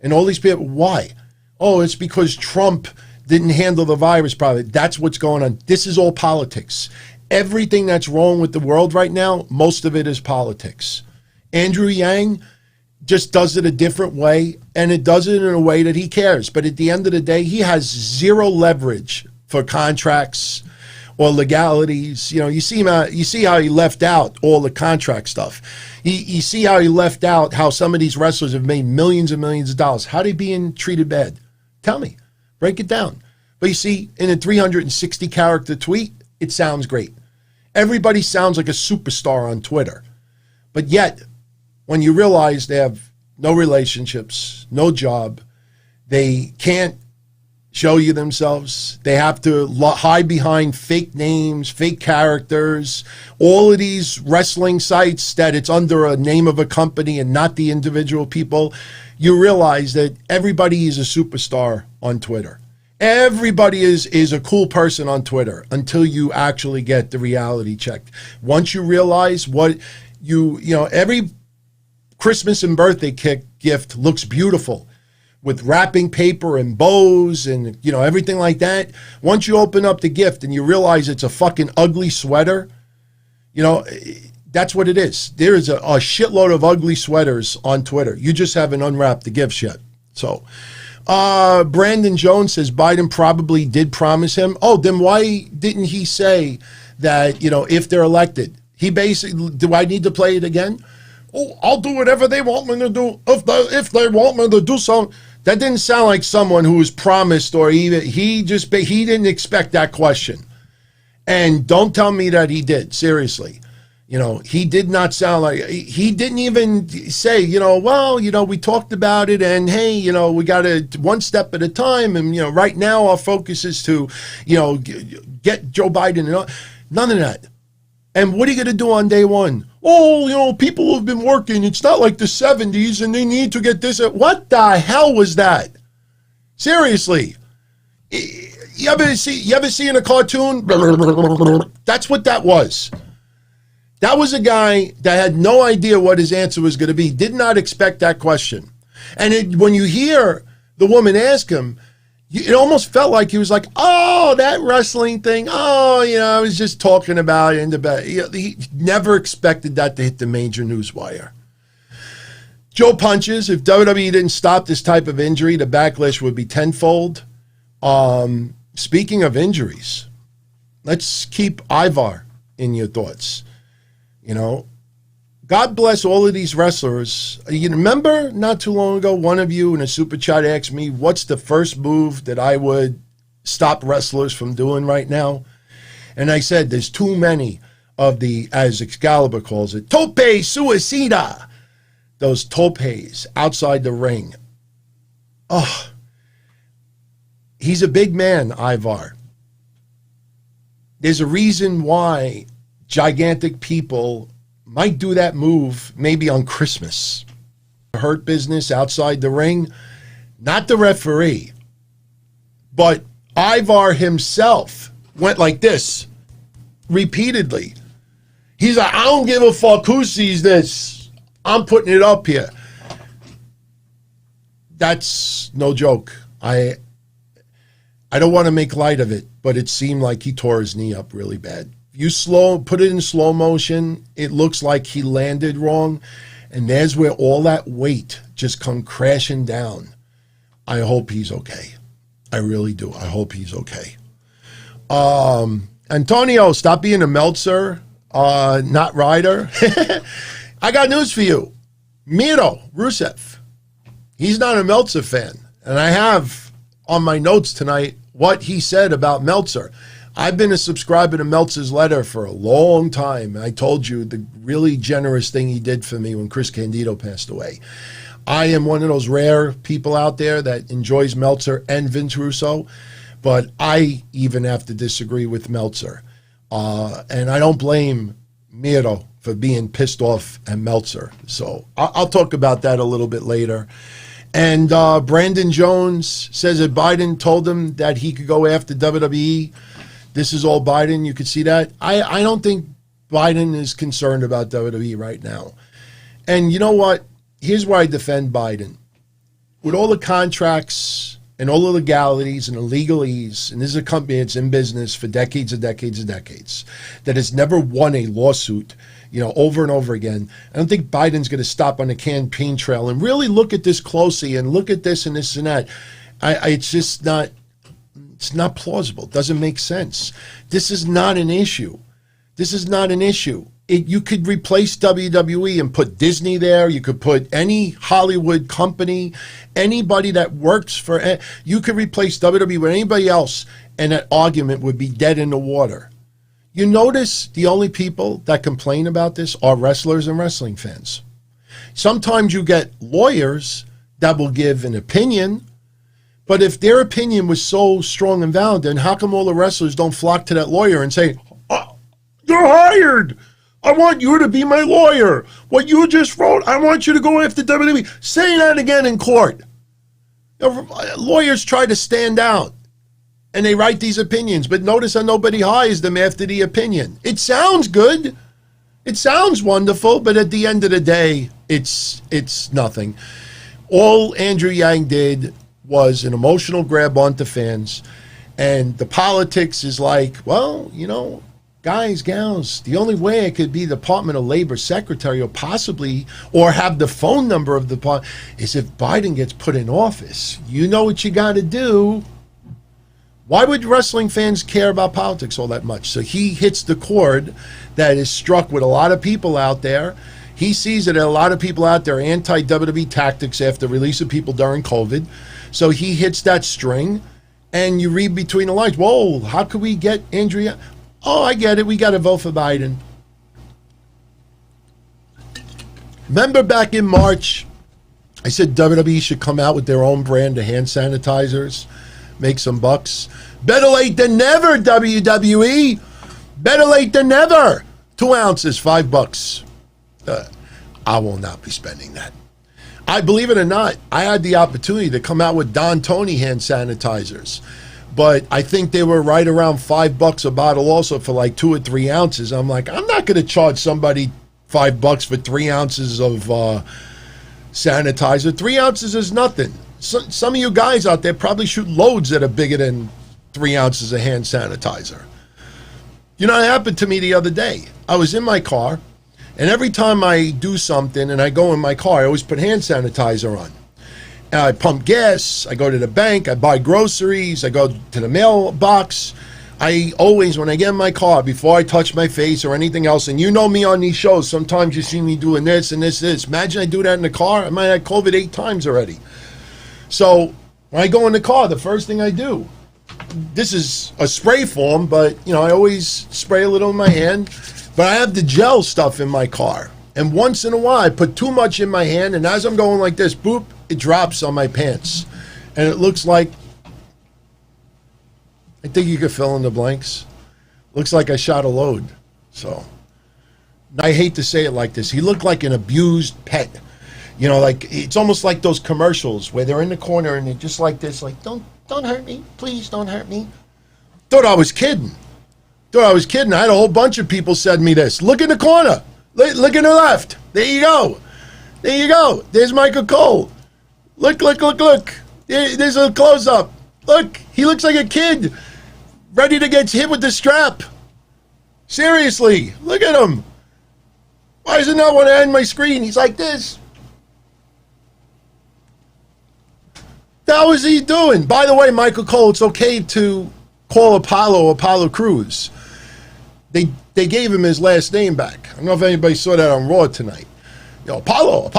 S2: And all these people, why? Oh, it's because Trump didn't handle the virus properly. That's what's going on. This is all politics. Everything that's wrong with the world right now, most of it is politics. Andrew Yang just does it a different way, and it does it in a way that he cares. But at the end of the day, he has zero leverage for contracts or legalities. You know, you see how he left out all the contract stuff. You see how he left out how some of these wrestlers have made millions and millions of dollars. How are they being treated bad? Tell me. Break it down. But you see, in a 360-character tweet, it sounds great. Everybody sounds like a superstar on Twitter. But yet, when you realize they have no relationships, no job, they can't show you themselves, they have to hide behind fake names, fake characters, all of these wrestling sites that it's under a name of a company and not the individual people, you realize that everybody is a superstar on Twitter. Everybody is a cool person on Twitter until you actually get the reality checked. Once you realize what you know, every Christmas and birthday gift looks beautiful with wrapping paper and bows and, you know, everything like that. Once you open up the gift and you realize it's a fucking ugly sweater, you know, that's what it is. There is a shitload of ugly sweaters on Twitter. You just haven't unwrapped the gifts yet. So, Brandon Jones says Biden probably did promise him. Oh, then why didn't he say that, you know, if they're elected? He basically, do I need to play it again? Oh, I'll do whatever they want me to do. If they want me to do something. That didn't sound like someone who was promised, or even he didn't expect that question. And don't tell me that he did. Seriously. You know, he did not sound like, he didn't even say, you know, well, you know, we talked about it and hey, you know, we got to one step at a time. And, you know, right now our focus is to, you know, get Joe Biden and all. None of that. And what are you going to do on day one? Oh, you know, people have been working. It's not like the 70s and they need to get this. What the hell was that? Seriously. You ever see in a cartoon? That's what that was. That was a guy that had no idea what his answer was going to be, did not expect that question. And when you hear the woman ask him, it almost felt like he was like, oh, that wrestling thing. Oh, you know, I was just talking about it. He never expected that to hit the major news wire. Joe punches. If WWE didn't stop this type of injury, the backlash would be tenfold. Speaking of injuries, let's keep Ivar in your thoughts. You know, God bless all of these wrestlers. You remember not too long ago, one of you in a super chat asked me, what's the first move that I would stop wrestlers from doing right now? And I said, there's too many of the, as Excalibur calls it, tope suicida. those topes outside the ring. Oh, he's a big man, Ivar. There's a reason why gigantic people might do that move maybe on Christmas. Hurt business outside the ring, not the referee, but Ivar himself went like this repeatedly. He's like, I don't give a fuck who sees this. I'm putting it up here. That's no joke. I don't want to make light of it, but it seemed like he tore his knee up really bad. You put it in slow motion, it looks like he landed wrong, and there's where all that weight just come crashing down. I hope he's okay. I really do. I hope he's okay. Antonio, stop being a Meltzer, not Ryder. I got news for you. Miro, Rusev, he's not a Meltzer fan. And I have on my notes tonight what he said about Meltzer. I've been a subscriber to Meltzer's letter for a long time. I told you the really generous thing he did for me when Chris Candido passed away. I am one of those rare people out there that enjoys Meltzer and Vince Russo, but I even have to disagree with Meltzer. And I don't blame Miro for being pissed off at Meltzer. So I'll talk about that a little bit later. And Brandon Jones says that Biden told him that he could go after WWE. This is all Biden. You could see that. I don't think Biden is concerned about WWE right now. And you know what? Here's why I defend Biden. With all the contracts and all the legalities and the legalese, and this is a company that's in business for decades and decades and decades, that has never won a lawsuit, over and over again. I don't think Biden's going to stop on the campaign trail and really look at this closely and look at this and this and that. It's just not, it's not plausible. It doesn't make sense. This is not an issue. This is not an issue. You could replace WWE and put Disney there. You could put any Hollywood company, anybody that works for, you could replace WWE with anybody else, and that argument would be dead in the water. You notice the only people that complain about this are wrestlers and wrestling fans. Sometimes you get lawyers that will give an opinion, but if their opinion was so strong and valid, then how come all the wrestlers don't flock to that lawyer and say, oh, you're hired. I want you to be my lawyer. What you just wrote, I want you to go after WWE. Say that again in court. Lawyers try to stand out, and they write these opinions, but notice how nobody hires them after the opinion. It sounds good. It sounds wonderful, but at the end of the day, it's nothing. All Andrew Yang did was an emotional grab onto fans, and the politics is like, well, guys, gals, the only way I could be Department of Labor secretary or have the phone number of the department is if Biden gets put in office. You know what you got to do. Why would wrestling fans care about politics all that much? So he hits the chord that is struck with a lot of people out there. He sees that a lot of people out there are anti-WWE tactics after the release of people during COVID. So he hits that string, and you read between the lines. Whoa, how could we get Andrea? Oh, I get it. We got to vote for Biden. Remember back in March, I said WWE should come out with their own brand of hand sanitizers, make some bucks. Better late than never, WWE. Better late than never. 2 ounces, $5. I will not be spending that. I believe it or not, I had the opportunity to come out with Don Tony hand sanitizers. But I think they were right around $5 a bottle also for like 2 or 3 ounces. I'm like, I'm not going to charge somebody $5 for 3 ounces of sanitizer. 3 ounces is nothing. Some of you guys out there probably shoot loads that are bigger than 3 ounces of hand sanitizer. It happened to me the other day. I was in my car, and every time I do something and I go in my car, I always put hand sanitizer on. I pump gas, I go to the bank, I buy groceries, I go to the mailbox. I always, when I get in my car, before I touch my face or anything else, and you know me on these shows, sometimes you see me doing this and this. Imagine I do that in the car. I might have COVID 8 times already. So when I go in the car, the first thing I do, this is a spray form, but I always spray a little in my hand. But I have the gel stuff in my car. And once in a while, I put too much in my hand, and as I'm going like this, boop, it drops on my pants. And it looks like, I think you could fill in the blanks. Looks like I shot a load. So, I hate to say it like this. He looked like an abused pet. You know, like, it's almost like those commercials where they're in the corner and they're just like this, like, don't hurt me. Please don't hurt me. Thought I was kidding. I had a whole bunch of people said me this. Look in the corner. Look in the left. There you go. There's Michael Cole. Look. There's a close-up. Look, he looks like a kid ready to get hit with the strap. Seriously, look at him. Why does it not want to end my screen? He's like this. How is he doing? By the way, Michael Cole, it's okay to call Apollo Crews. They gave him his last name back. I don't know if anybody saw that on Raw tonight. You know, Apollo.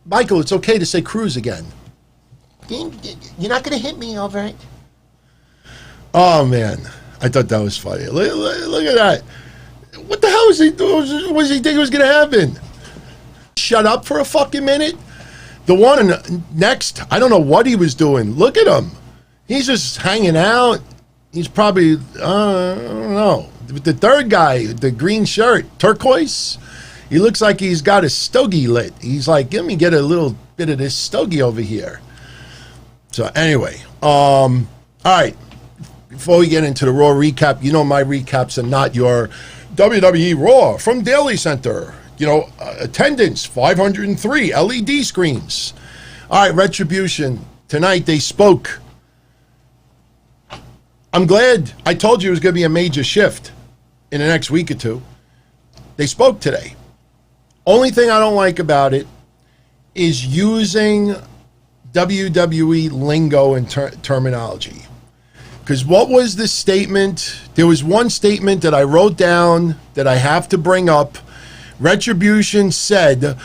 S2: Michael, it's okay to say Crews again. You're not going to hit me, all right? Oh, man. I thought that was funny. Look at that. What the hell was he doing? What did he think was going to happen? Shut up for a fucking minute. The one next, I don't know what he was doing. Look at him. He's just hanging out. He's probably, I don't know. The third guy, the green shirt, turquoise, he looks like he's got a stogie lit. He's like, let me get a little bit of this stogie over here. So anyway, all right. Before we get into the Raw recap, you know my recaps are not your WWE Raw from Daily Center. You know, attendance, 503, LED screens. All right, Retribution. Tonight they spoke. I'm glad. I told you it was going to be a major shift in the next week or two. They spoke today. Only thing I don't like about it is using WWE lingo and terminology. Because what was the statement? There was one statement that I wrote down that I have to bring up. Retribution said,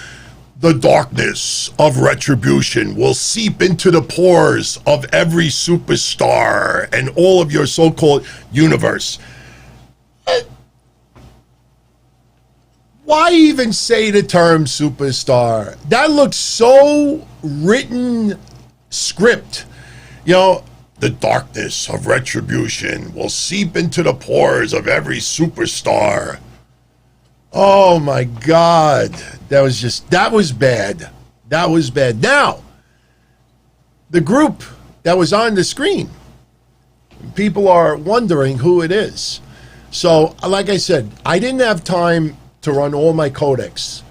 S2: the darkness of Retribution will seep into the pores of every superstar and all of your so-called universe. Why even say the term superstar? That looks so written script. You know, the darkness of Retribution will seep into the pores of every superstar. Oh my God. That was bad. Now, the group that was on the screen, people are wondering who it is. So, like I said, I didn't have time to run all my codecs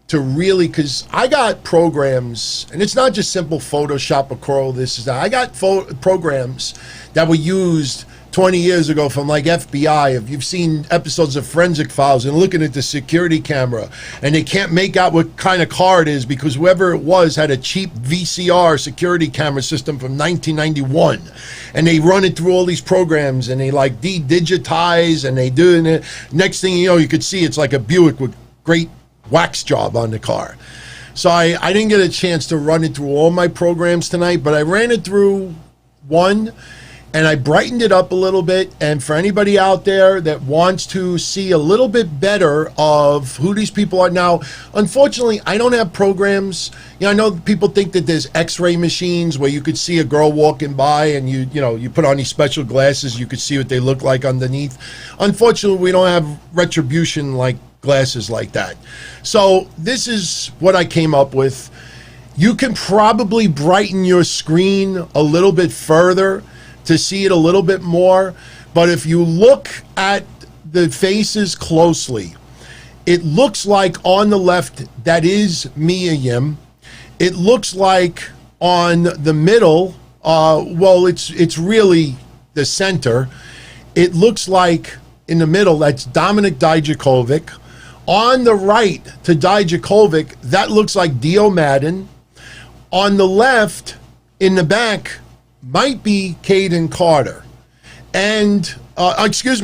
S2: to really, because I got programs, and it's not just simple Photoshop or Corel, this is that. I got programs that were used 20 years ago from like FBI. If you've seen episodes of Forensic Files and looking at the security camera and they can't make out what kind of car it is because whoever it was had a cheap VCR security camera system from 1991, and they run it through all these programs and they like de-digitize and they do it. Next thing you know, you could see it's like a Buick with great wax job on the car. So I didn't get a chance to run it through all my programs tonight, but I ran it through one and I brightened it up a little bit. And for anybody out there that wants to see a little bit better of who these people are now, unfortunately, I don't have programs. You know, I know people think that there's X-ray machines where you could see a girl walking by and you put on these special glasses, you could see what they look like underneath. Unfortunately, we don't have Retribution like glasses like that. So this is what I came up with. You can probably brighten your screen a little bit further to see it a little bit more, but if you look at the faces closely, it looks like on the left that is Mia Yim. It looks like on the middle, it's really the center. It looks like in the middle that's Dominik Dijakovic. On the right to Dijakovic, that looks like Dio Madden. On the left, in the back, might be Caden Carter. And, Caden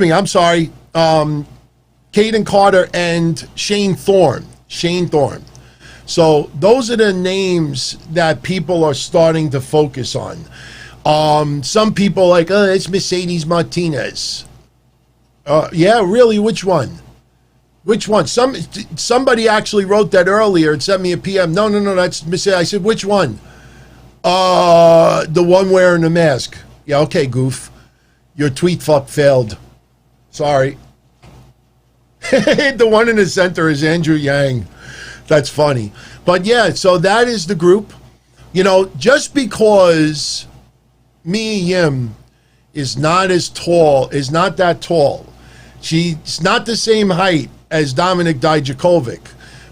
S2: Carter and Shane Thorne. So those are the names that people are starting to focus on. Some people like, it's Mercedes Martinez. Yeah, really, which one? Which one? Somebody actually wrote that earlier and sent me a PM. No, that's Miss. I said, which one? The one wearing the mask. Yeah, okay, goof. Your tweet fuck failed. Sorry. The one in the center is Andrew Yang. That's funny. But yeah, so that is the group. You know, just because Mia Yim is not that tall. She's not the same height as Dominik Dijakovic.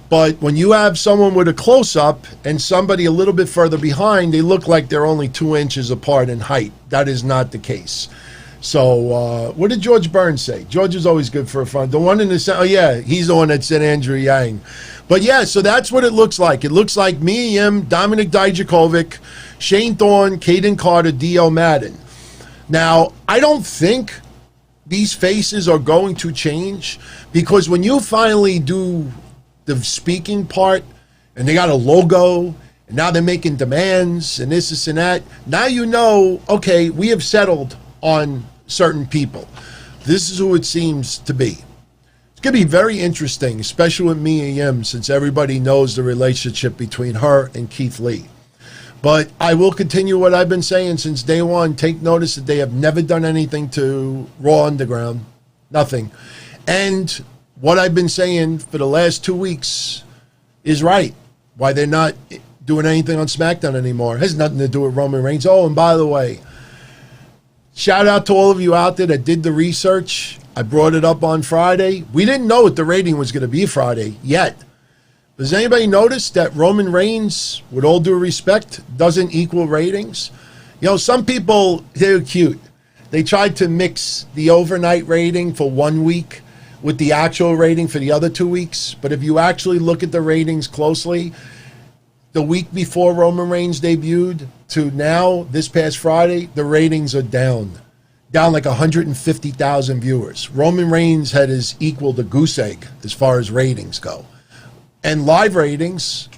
S2: But when you have someone with a close-up and somebody a little bit further behind, they look like they're only 2 inches apart in height. That is not the case. So what did George Burns say? George is always good for a fun. The one in the center, oh yeah, he's the one that said Andrew Yang. But yeah, so that's what it looks like. It looks like Mia Yim, Dominik Dijakovic, Shane Thorne, Caden Carter, Dio Madden. Now, I don't think these faces are going to change, because when you finally do the speaking part and they got a logo and now they're making demands and this and that, now you know, okay, we have settled on certain people. This is who it seems to be. It's going to be very interesting, especially with Mia Yim, since everybody knows the relationship between her and Keith Lee. But I will continue what I've been saying since day one. Take notice that they have never done anything to Raw Underground. Nothing. And what I've been saying for the last 2 weeks is right. Why they're not doing anything on SmackDown anymore. It has nothing to do with Roman Reigns. Oh, and by the way, shout out to all of you out there that did the research. I brought it up on Friday. We didn't know what the rating was going to be Friday yet. Does anybody notice that Roman Reigns, with all due respect, doesn't equal ratings? You know, some people, they're cute. They tried to mix the overnight rating for 1 week with the actual rating for the other 2 weeks. But if you actually look at the ratings closely, the week before Roman Reigns debuted to now, this past Friday, the ratings are down. Down like 150,000 viewers. Roman Reigns had his equal to goose egg as far as ratings go. And live ratings,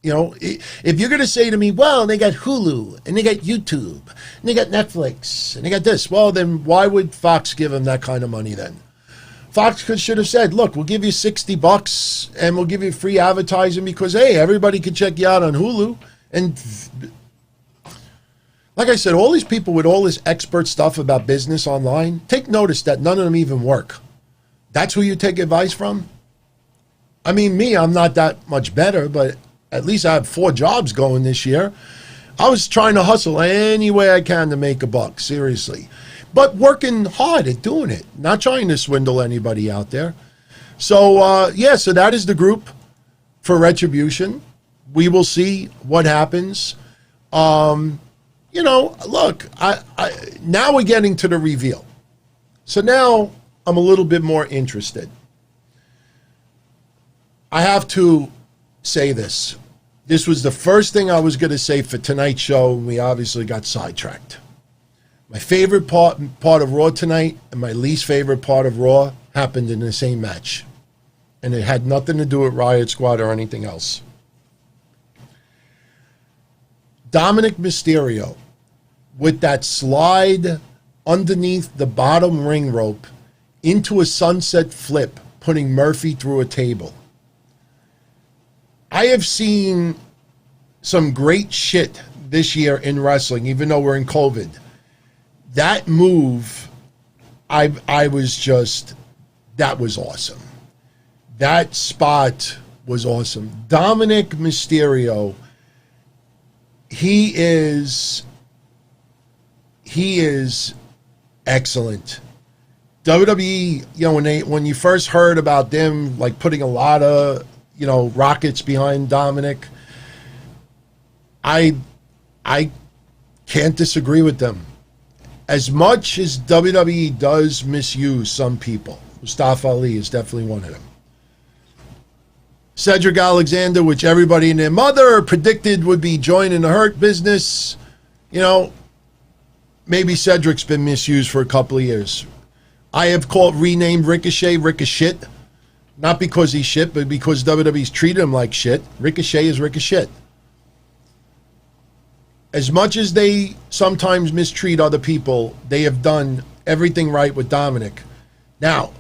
S2: you know, if you're going to say to me, well, they got Hulu, and they got YouTube, and they got Netflix, and they got this, well, then why would Fox give them that kind of money then? Fox should have said, look, we'll give you $60 and we'll give you free advertising because, hey, everybody can check you out on Hulu. And like I said, all these people with all this expert stuff about business online, take notice that none of them even work. That's who you take advice from? I mean, me, I'm not that much better, but at least I have 4 jobs going this year. I was trying to hustle any way I can to make a buck, seriously. But working hard at doing it, not trying to swindle anybody out there. So, yeah, so that is the group for Retribution. We will see what happens. You know, look, now we're getting to the reveal. So now I'm a little bit more interested. I have to say this. This was the first thing I was going to say for tonight's show, and we obviously got sidetracked. My favorite part of Raw tonight and my least favorite part of Raw happened in the same match. And it had nothing to do with Riot Squad or anything else. Dominik Mysterio, with that slide underneath the bottom ring rope into a sunset flip, putting Murphy through a table. I have seen some great shit this year in wrestling, even though we're in COVID. That move, I was just, that was awesome. That spot was awesome. Dominik Mysterio, he is excellent. WWE, you know, when you first heard about them, like putting a lot of, you know, rockets behind Dominik, I can't disagree with them. As much as WWE does misuse some people, Mustafa Ali is definitely one of them. Cedric Alexander, which everybody and their mother predicted would be joining the Hurt Business, you know, maybe Cedric's been misused for a couple of years. I have renamed Ricochet Ricochet, not because he's shit, but because WWE's treated him like shit. Ricochet is Ricochet. As much as they sometimes mistreat other people, they have done everything right with Dominik. Now,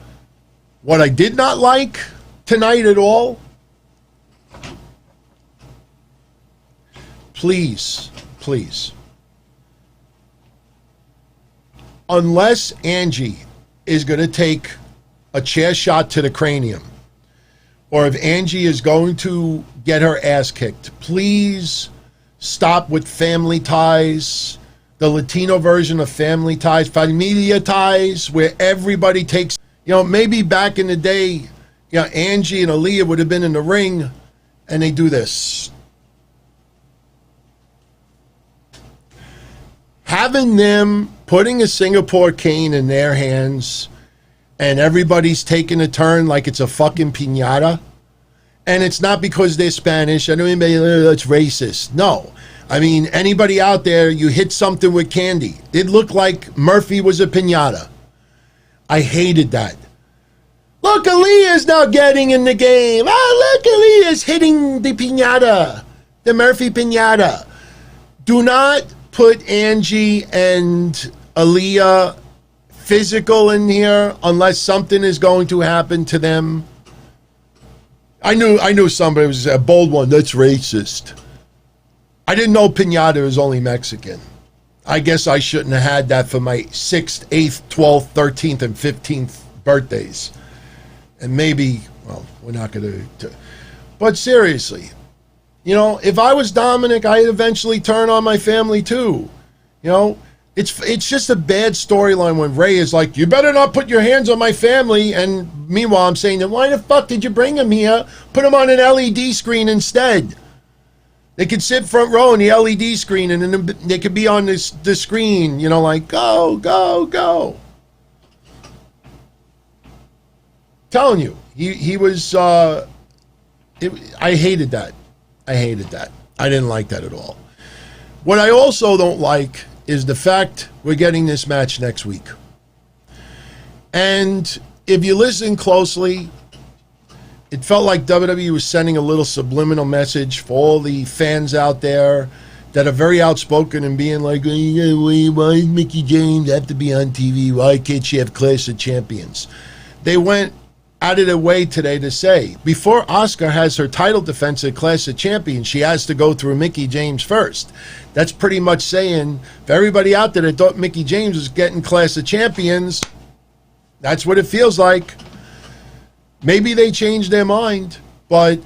S2: What I did not like tonight at all, please, unless Angie is going to take a chair shot to the cranium, or if Angie is going to get her ass kicked, please stop with Family Ties, the Latino version of Family Ties, Familia Ties, where everybody takes, maybe back in the day, Angie and Aaliyah would have been in the ring and they do this. Having them putting a Singapore cane in their hands and everybody's taking a turn like it's a fucking piñata. And it's not because they're Spanish. I know anybody, that's racist. No. I mean, anybody out there, you hit something with candy. It looked like Murphy was a piñata. I hated that. Look, Aaliyah's now getting in the game. Oh, look, Aaliyah's hitting the piñata. The Murphy piñata. Do not put Angie and Aaliyah physical in here unless something is going to happen to them. I knew somebody was a bold one. That's racist. I didn't know piñata is only Mexican. I guess I shouldn't have had that for my 6th, 8th, 12th, 13th, and 15th birthdays. And maybe, well, we're not going to. But seriously, if I was Dominic, I'd eventually turn on my family too. It's just a bad storyline when Ray is like, you better not put your hands on my family. And meanwhile, I'm saying, then why the fuck did you bring him here? Put him on an LED screen instead. They could sit front row in the LED screen and then they could be on the screen, like, go, go, go. Telling you, he was, I hated that. I didn't like that at all. What I also don't like is the fact we're getting this match next week. And if you listen closely, it felt like WWE was sending a little subliminal message for all the fans out there that are very outspoken and being like, why does Mickie James have to be on TV? Why can't she have Clash of Champions? They went out of their way today to say, before Asuka has her title defense at Clash of Champions, she has to go through Mickie James first. That's pretty much saying, for everybody out there that thought Mickie James was getting Clash of Champions, that's what it feels like. Maybe they changed their mind, but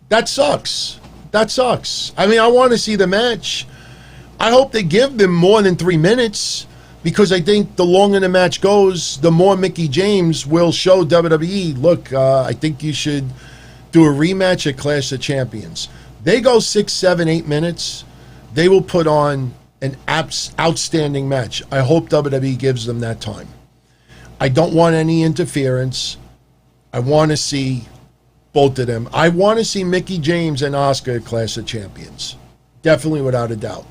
S2: that sucks. That sucks. I mean, I want to see the match. I hope they give them more than 3 minutes, because I think the longer the match goes, the more Mickie James will show WWE, look, I think you should do a rematch at Clash of Champions. They go 6, 7, 8 minutes. They will put on an outstanding match. I hope WWE gives them that time. I don't want any interference. I want to see both of them. I want to see Mickie James and Asuka at Clash of Champions. Definitely, without a doubt.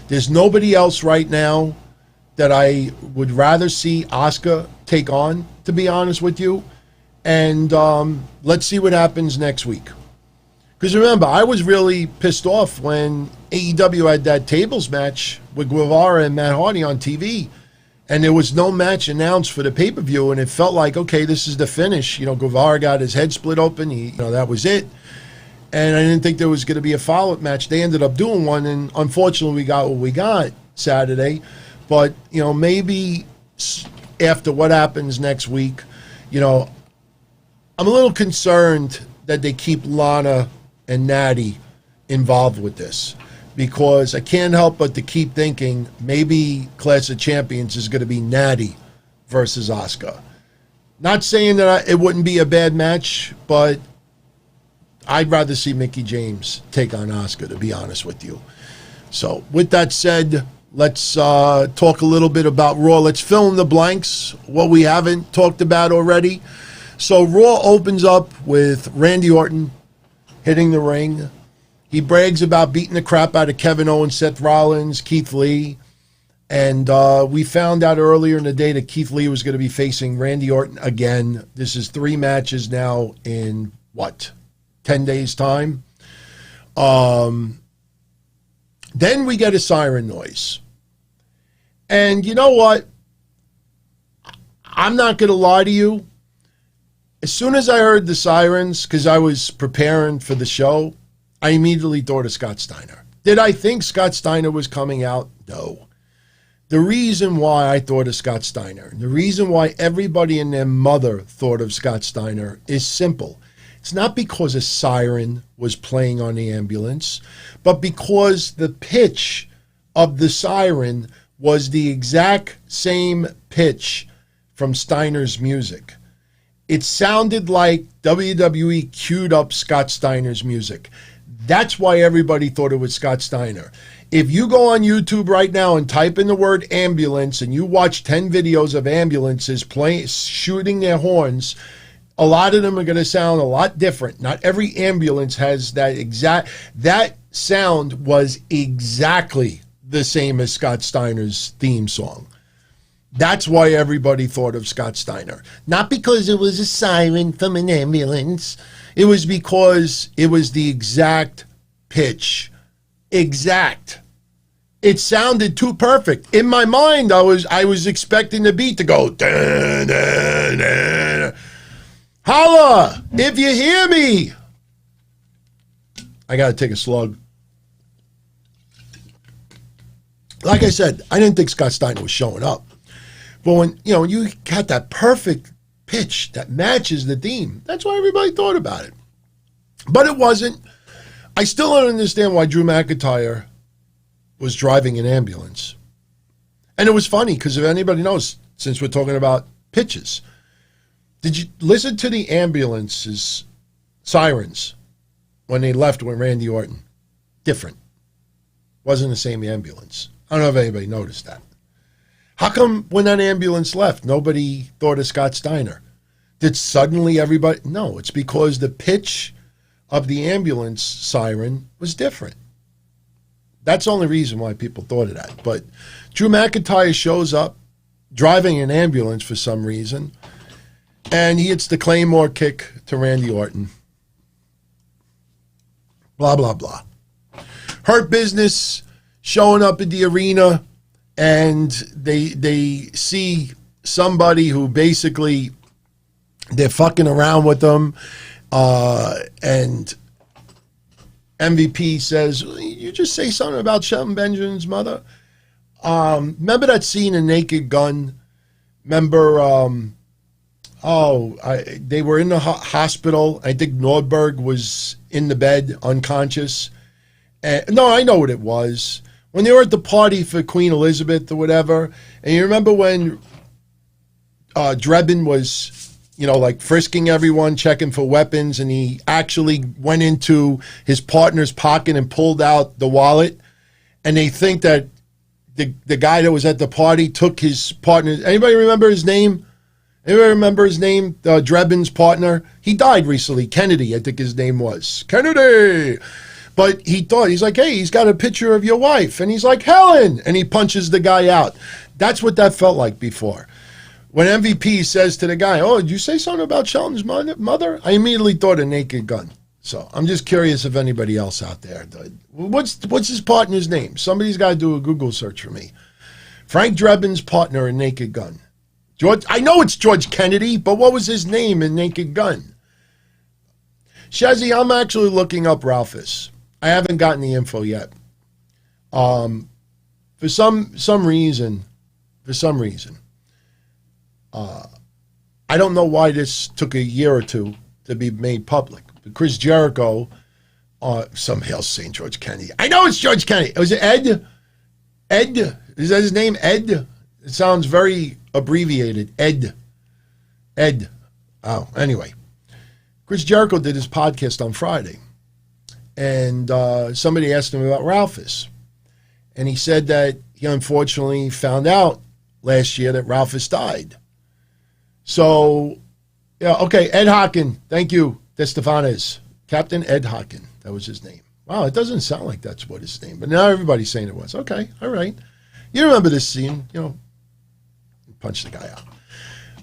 S2: There's nobody else right now that I would rather see Asuka take on, to be honest with you. And let's see what happens next week. Because remember, I was really pissed off when AEW had that tables match with Guevara and Matt Hardy on TV. And there was no match announced for the pay-per-view, and it felt like, okay, this is the finish. Guevara got his head split open. That was it. And I didn't think there was going to be a follow-up match. They ended up doing one, and unfortunately, we got what we got Saturday. But, maybe after what happens next week, I'm a little concerned that they keep Lana and Natty involved with this. Because I can't help but to keep thinking maybe Clash of Champions is going to be Natty versus Asuka. Not saying that it wouldn't be a bad match, but I'd rather see Mickie James take on Asuka, to be honest with you. So with that said, let's talk a little bit about Raw. Let's fill in the blanks, what we haven't talked about already. So Raw opens up with Randy Orton hitting the ring. He brags about beating the crap out of Kevin Owens, Seth Rollins, Keith Lee. And we found out earlier in the day that Keith Lee was going to be facing Randy Orton again. This is 3 matches now in, 10 days' time? Then we get a siren noise. And you know what? I'm not going to lie to you. As soon as I heard the sirens, because I was preparing for the show, I immediately thought of Scott Steiner. Did I think Scott Steiner was coming out? No. The reason why I thought of Scott Steiner, the reason why everybody and their mother thought of Scott Steiner is simple. It's not because a siren was playing on the ambulance, but because the pitch of the siren was the exact same pitch from Steiner's music. It sounded like WWE queued up Scott Steiner's music. That's why everybody thought it was Scott Steiner. If you go on YouTube right now and type in the word ambulance and you watch 10 videos of ambulances shooting their horns, a lot of them are going to sound a lot different. Not every ambulance has that sound was exactly the same as Scott Steiner's theme song. That's why everybody thought of Scott Steiner. Not because it was a siren from an ambulance. It was because it was the exact pitch. Exact. It sounded too perfect. In my mind, I was expecting the beat to go, dun, dun, dun. Holla, if you hear me. I got to take a slug. Like I said, I didn't think Scott Steiner was showing up. But when you got that perfect pitch that matches the theme, that's why everybody thought about it. But it wasn't. I still don't understand why Drew McIntyre was driving an ambulance. And it was funny because if anybody knows, since we're talking about pitches, did you listen to the ambulance's sirens when they left with Randy Orton? Different. Wasn't the same ambulance. I don't know if anybody noticed that. How come when that ambulance left, nobody thought of Scott Steiner? Did suddenly everybody? No, it's because the pitch of the ambulance siren was different. That's the only reason why people thought of that. But Drew McIntyre shows up driving an ambulance for some reason, and he hits the Claymore kick to Randy Orton. Blah, blah, blah. Hurt Business showing up at the arena, and they see somebody who basically they're fucking around with them, and MVP says, "You just say something about Shelton Benjamin's mother." Remember that scene in Naked Gun? Remember? They were in the hospital. I think Nordberg was in the bed, unconscious. No, I know what it was. When they were at the party for Queen Elizabeth or whatever, and you remember when Drebin was, like frisking everyone, checking for weapons, and he actually went into his partner's pocket and pulled out the wallet, and they think that the guy that was at the party took his partner. Anybody remember his name? Anybody remember his name? Drebin's partner? He died recently. Kennedy, I think his name was. Kennedy! But he's like, hey, he's got a picture of your wife. And he's like, Helen! And he punches the guy out. That's what that felt like before. When MVP says to the guy, oh, did you say something about Shelton's mother? I immediately thought of Naked Gun. So I'm just curious if anybody else out there. What's his partner's name? Somebody's got to do a Google search for me. Frank Drebin's partner in Naked Gun. I know it's George Kennedy, but what was his name in Naked Gun? Shazzy, I'm actually looking up Ralphus. I haven't gotten the info yet. For some reason, I don't know why this took a year or two to be made public. But Chris Jericho, somebody else saying George Kennedy. I know it's George Kennedy. Was it Ed? Ed? Is that his name? Ed? It sounds very abbreviated. Ed. Oh, anyway. Chris Jericho did his podcast on Friday. And somebody asked him about Ralphus. And he said that he unfortunately found out last year that Ralphus died. So, yeah, okay, Ed Hocken. Thank you, DeStefanes. Captain Ed Hocken. That was his name. Wow, it doesn't sound like that's what his name, but now everybody's saying it was. Okay, all right. You remember this scene, punch the guy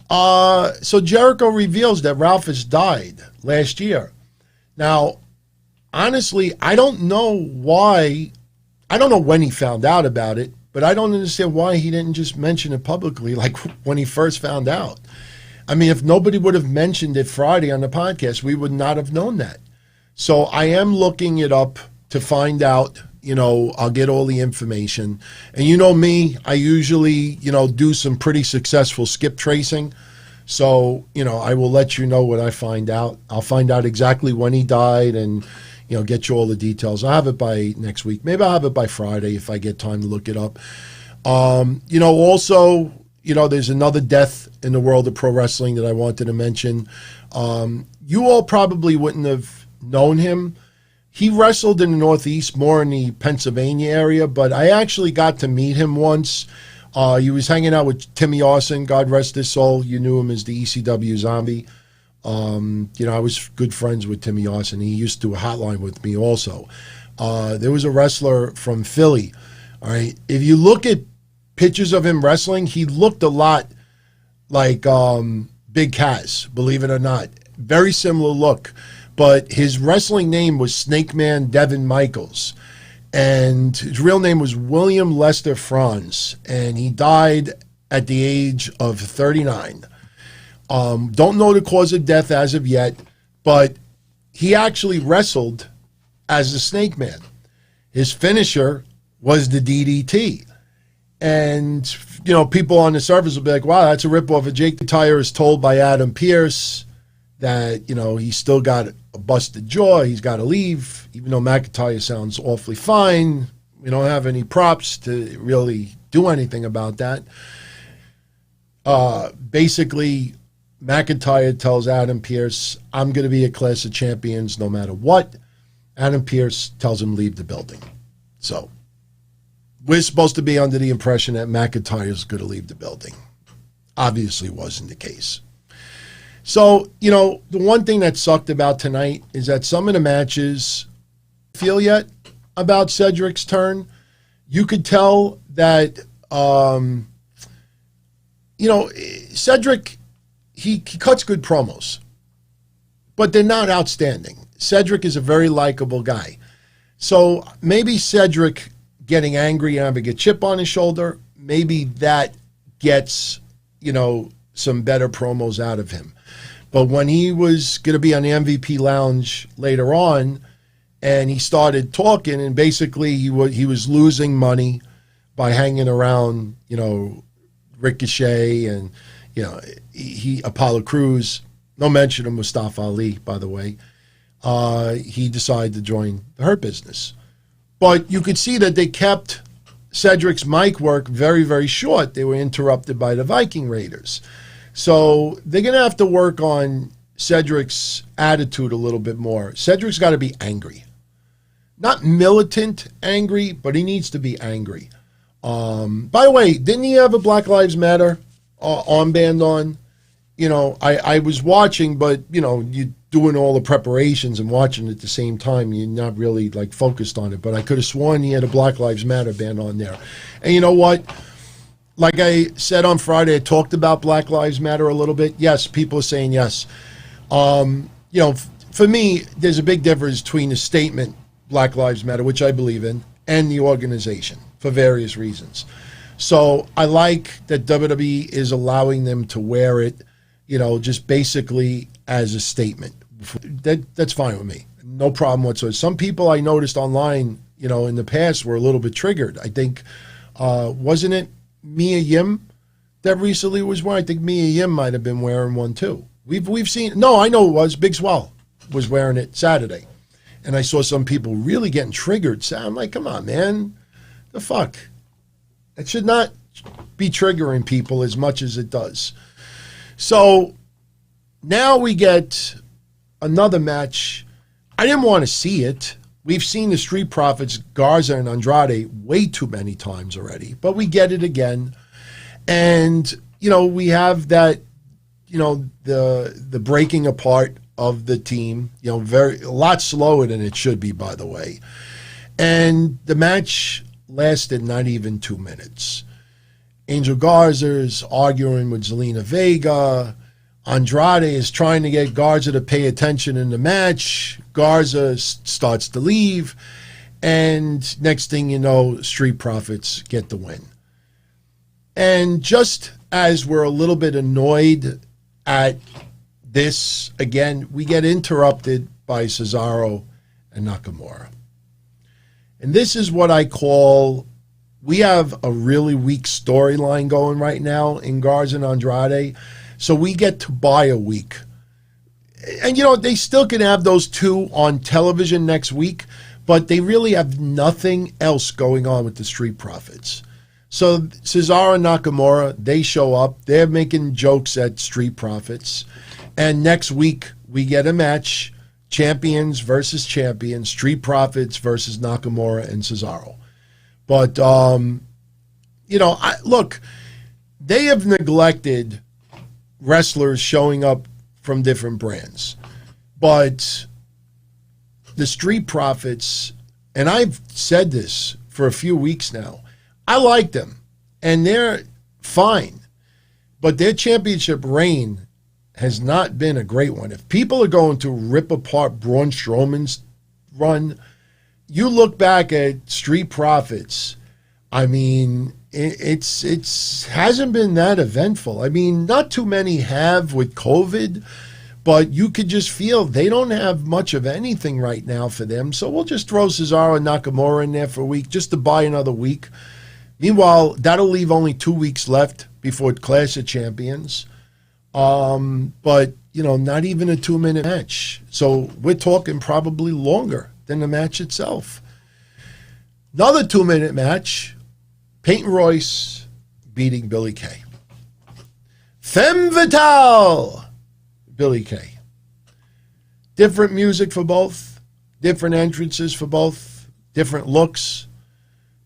S2: out. So Jericho reveals that Ralphus died last year. Now, honestly, I don't know why. I don't know when he found out about it, but I don't understand why he didn't just mention it publicly like when he first found out. I mean, if nobody would have mentioned it Friday on the podcast, we would not have known that. So I am looking it up to find out, I'll get all the information. And you know me, I usually, do some pretty successful skip tracing. So, I will let you know what I find out. I'll find out exactly when he died and, get you all the details. I'll have it by next week. Maybe I'll have it by Friday if I get time to look it up. Also, there's another death in the world of pro wrestling that I wanted to mention. You all probably wouldn't have known him. He wrestled in the Northeast, more in the Pennsylvania area, but I actually got to meet him once. He was hanging out with Timmy Austin, God rest his soul. You knew him as the ECW Zombie. I was good friends with Timmy Austin. He used to do a hotline with me also. There was a wrestler from Philly. All right. If you look at pictures of him wrestling, he looked a lot like Big Cass, believe it or not. Very similar look. But his wrestling name was Snakeman Deven Michaels. And his real name was William Lester Franz. And he died at the age of 39. Don't know the cause of death as of yet, but he actually wrestled as the Snake Man. His finisher was the DDT. And, people on the surface will be like, wow, that's a ripoff of Jake the Tire is told by Adam Pearce that, he's still got a busted jaw. He's got to leave, even though McIntyre sounds awfully fine. We don't have any props to really do anything about that. Basically, McIntyre tells Adam Pearce, I'm going to be a Clash of Champions no matter what. Adam Pearce tells him leave the building. So we're supposed to be under the impression that McIntyre is going to leave the building. Obviously wasn't the case. So, the one thing that sucked about tonight is that some of the matches feel yet about Cedric's turn. You could tell that, Cedric, he cuts good promos, but they're not outstanding. Cedric is a very likable guy. So maybe Cedric getting angry and having a chip on his shoulder, maybe that gets, some better promos out of him. But when he was going to be on the MVP lounge later on, and he started talking, and basically he was losing money by hanging around, Ricochet and, Apollo Crews, no mention of Mustafa Ali, by the way. He decided to join the Hurt Business. But you could see that they kept Cedric's mic work very, very short. They were interrupted by the Viking Raiders. So they're going to have to work on Cedric's attitude a little bit more. Cedric's got to be angry. Not militant angry, but he needs to be angry. By the way, didn't he have a Black Lives Matter armband on? I was watching, but, you doing all the preparations and watching at the same time, you're not really, focused on it. But I could have sworn he had a Black Lives Matter band on there. And you know what? Like I said on Friday, I talked about Black Lives Matter a little bit. Yes, people are saying yes. For me, there's a big difference between the statement, Black Lives Matter, which I believe in, and the organization for various reasons. So I like that WWE is allowing them to wear it, just basically as a statement. That's fine with me. No problem whatsoever. Some people I noticed online, in the past were a little bit triggered. I think, wasn't it Mia Yim that recently was wearing? I think Mia Yim might have been wearing one too. We've seen, no, I know it was. Big Swell was wearing it Saturday. And I saw some people really getting triggered. So I'm like, come on, man. The fuck? It should not be triggering people as much as it does. So now we get another match. I didn't want to see it. We've seen the Street Profits, Garza and Andrade, way too many times already. But we get it again. And, we have that, the breaking apart of the team, a lot slower than it should be, by the way. And the match lasted not even 2 minutes. Angel Garza is arguing with Zelina Vega. Andrade is trying to get Garza to pay attention in the match. Garza starts to leave. And next thing you know, Street Profits get the win. And just as we're a little bit annoyed at this, again, we get interrupted by Cesaro and Nakamura. And this is what I call, we have a really weak storyline going right now in Garza and Andrade, so we get to buy a week. And, you know, they still can have those two on television next week, but they really have nothing else going on with the Street Profits. So Cesaro and Nakamura, they show up. They're making jokes at Street Profits. And next week, we get a match, champions versus champions, Street Profits versus Nakamura and Cesaro. But, you know, look, they have neglected wrestlers showing up from different brands. But the Street Profits, and I've said this for a few weeks now, I like them, and they're fine. But their championship reign has not been a great one. If people are going to rip apart Braun Strowman's run, you look back at Street Profits, I mean, it's hasn't been that eventful. I mean, not too many have with COVID, but you could just feel they don't have much of anything right now for them. So we'll just throw Cesaro and Nakamura in there for a week just to buy another week. Meanwhile, that'll leave only 2 weeks left before Clash of Champions. But, you know, not even a 2-minute match. So we're talking probably longer than the match itself. Another 2-minute match, Peyton Royce beating Billy Kay. Femme Fatale, Billy Kay. Different music for both, different entrances for both, different looks.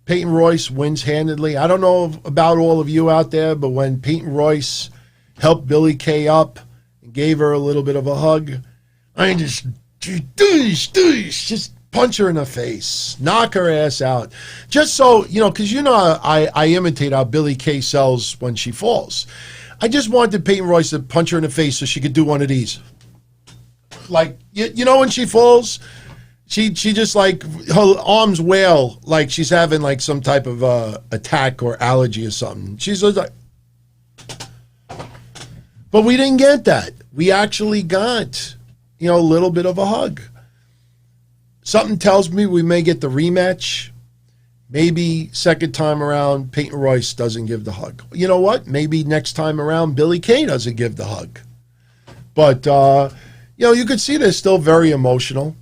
S2: Peyton Royce wins handedly. I don't know about all of you out there, but when Peyton Royce helped Billy Kay up and gave her a little bit of a hug, I just punch her in the face, knock her ass out. Just so, you know, because you know I imitate how Billy Kay sells when she falls. I just wanted Peyton Royce to punch her in the face so she could do one of these. Like, you know when she falls, she just like, her arms wail like she's having like some type of attack or allergy or something. She's like, but we didn't get that. We actually got, you know, a little bit of a hug. Something tells me we may get the rematch. Maybe second time around, Peyton Royce doesn't give the hug. You know what? Maybe next time around, Billy Kay doesn't give the hug. But, you know, you could see they're still very emotional.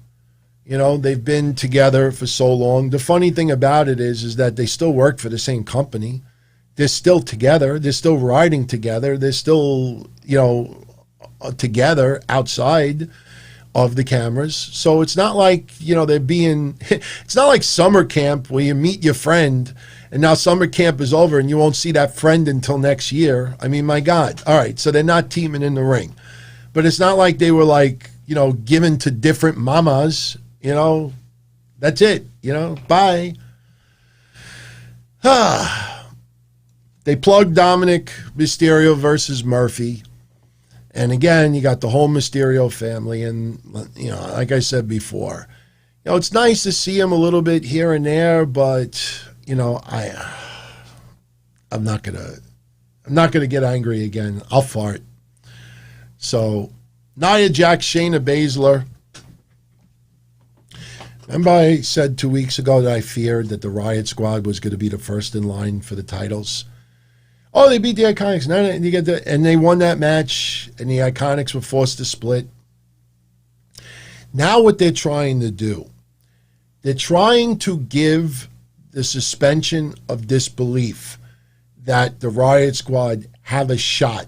S2: You know, they've been together for so long. The funny thing about it is that they still work for the same company. They're still together. They're still riding together. They're still, you know, together outside of the cameras. So it's not like, you know, they're being, it's not like summer camp where you meet your friend and now summer camp is over and you won't see that friend until next year. I mean, my God. All right, so they're not teaming in the ring. But it's not like they were like, you know, given to different mamas, you know. That's it, you know, bye. They plugged Dominic Mysterio versus Murphy. And again, you got the whole Mysterio family. And, you know, like I said before, you know, it's nice to see him a little bit here and there, but, you know, I'm not gonna get angry again. I'll fart. So, Nia Jax, Shayna Baszler. Remember I said 2 weeks ago that I feared that the Riot Squad was going to be the first in line for the titles? Oh, they beat the Iconics. And they won that match, and the Iconics were forced to split. Now what they're trying to do, they're trying to give the suspension of disbelief that the Riot Squad have a shot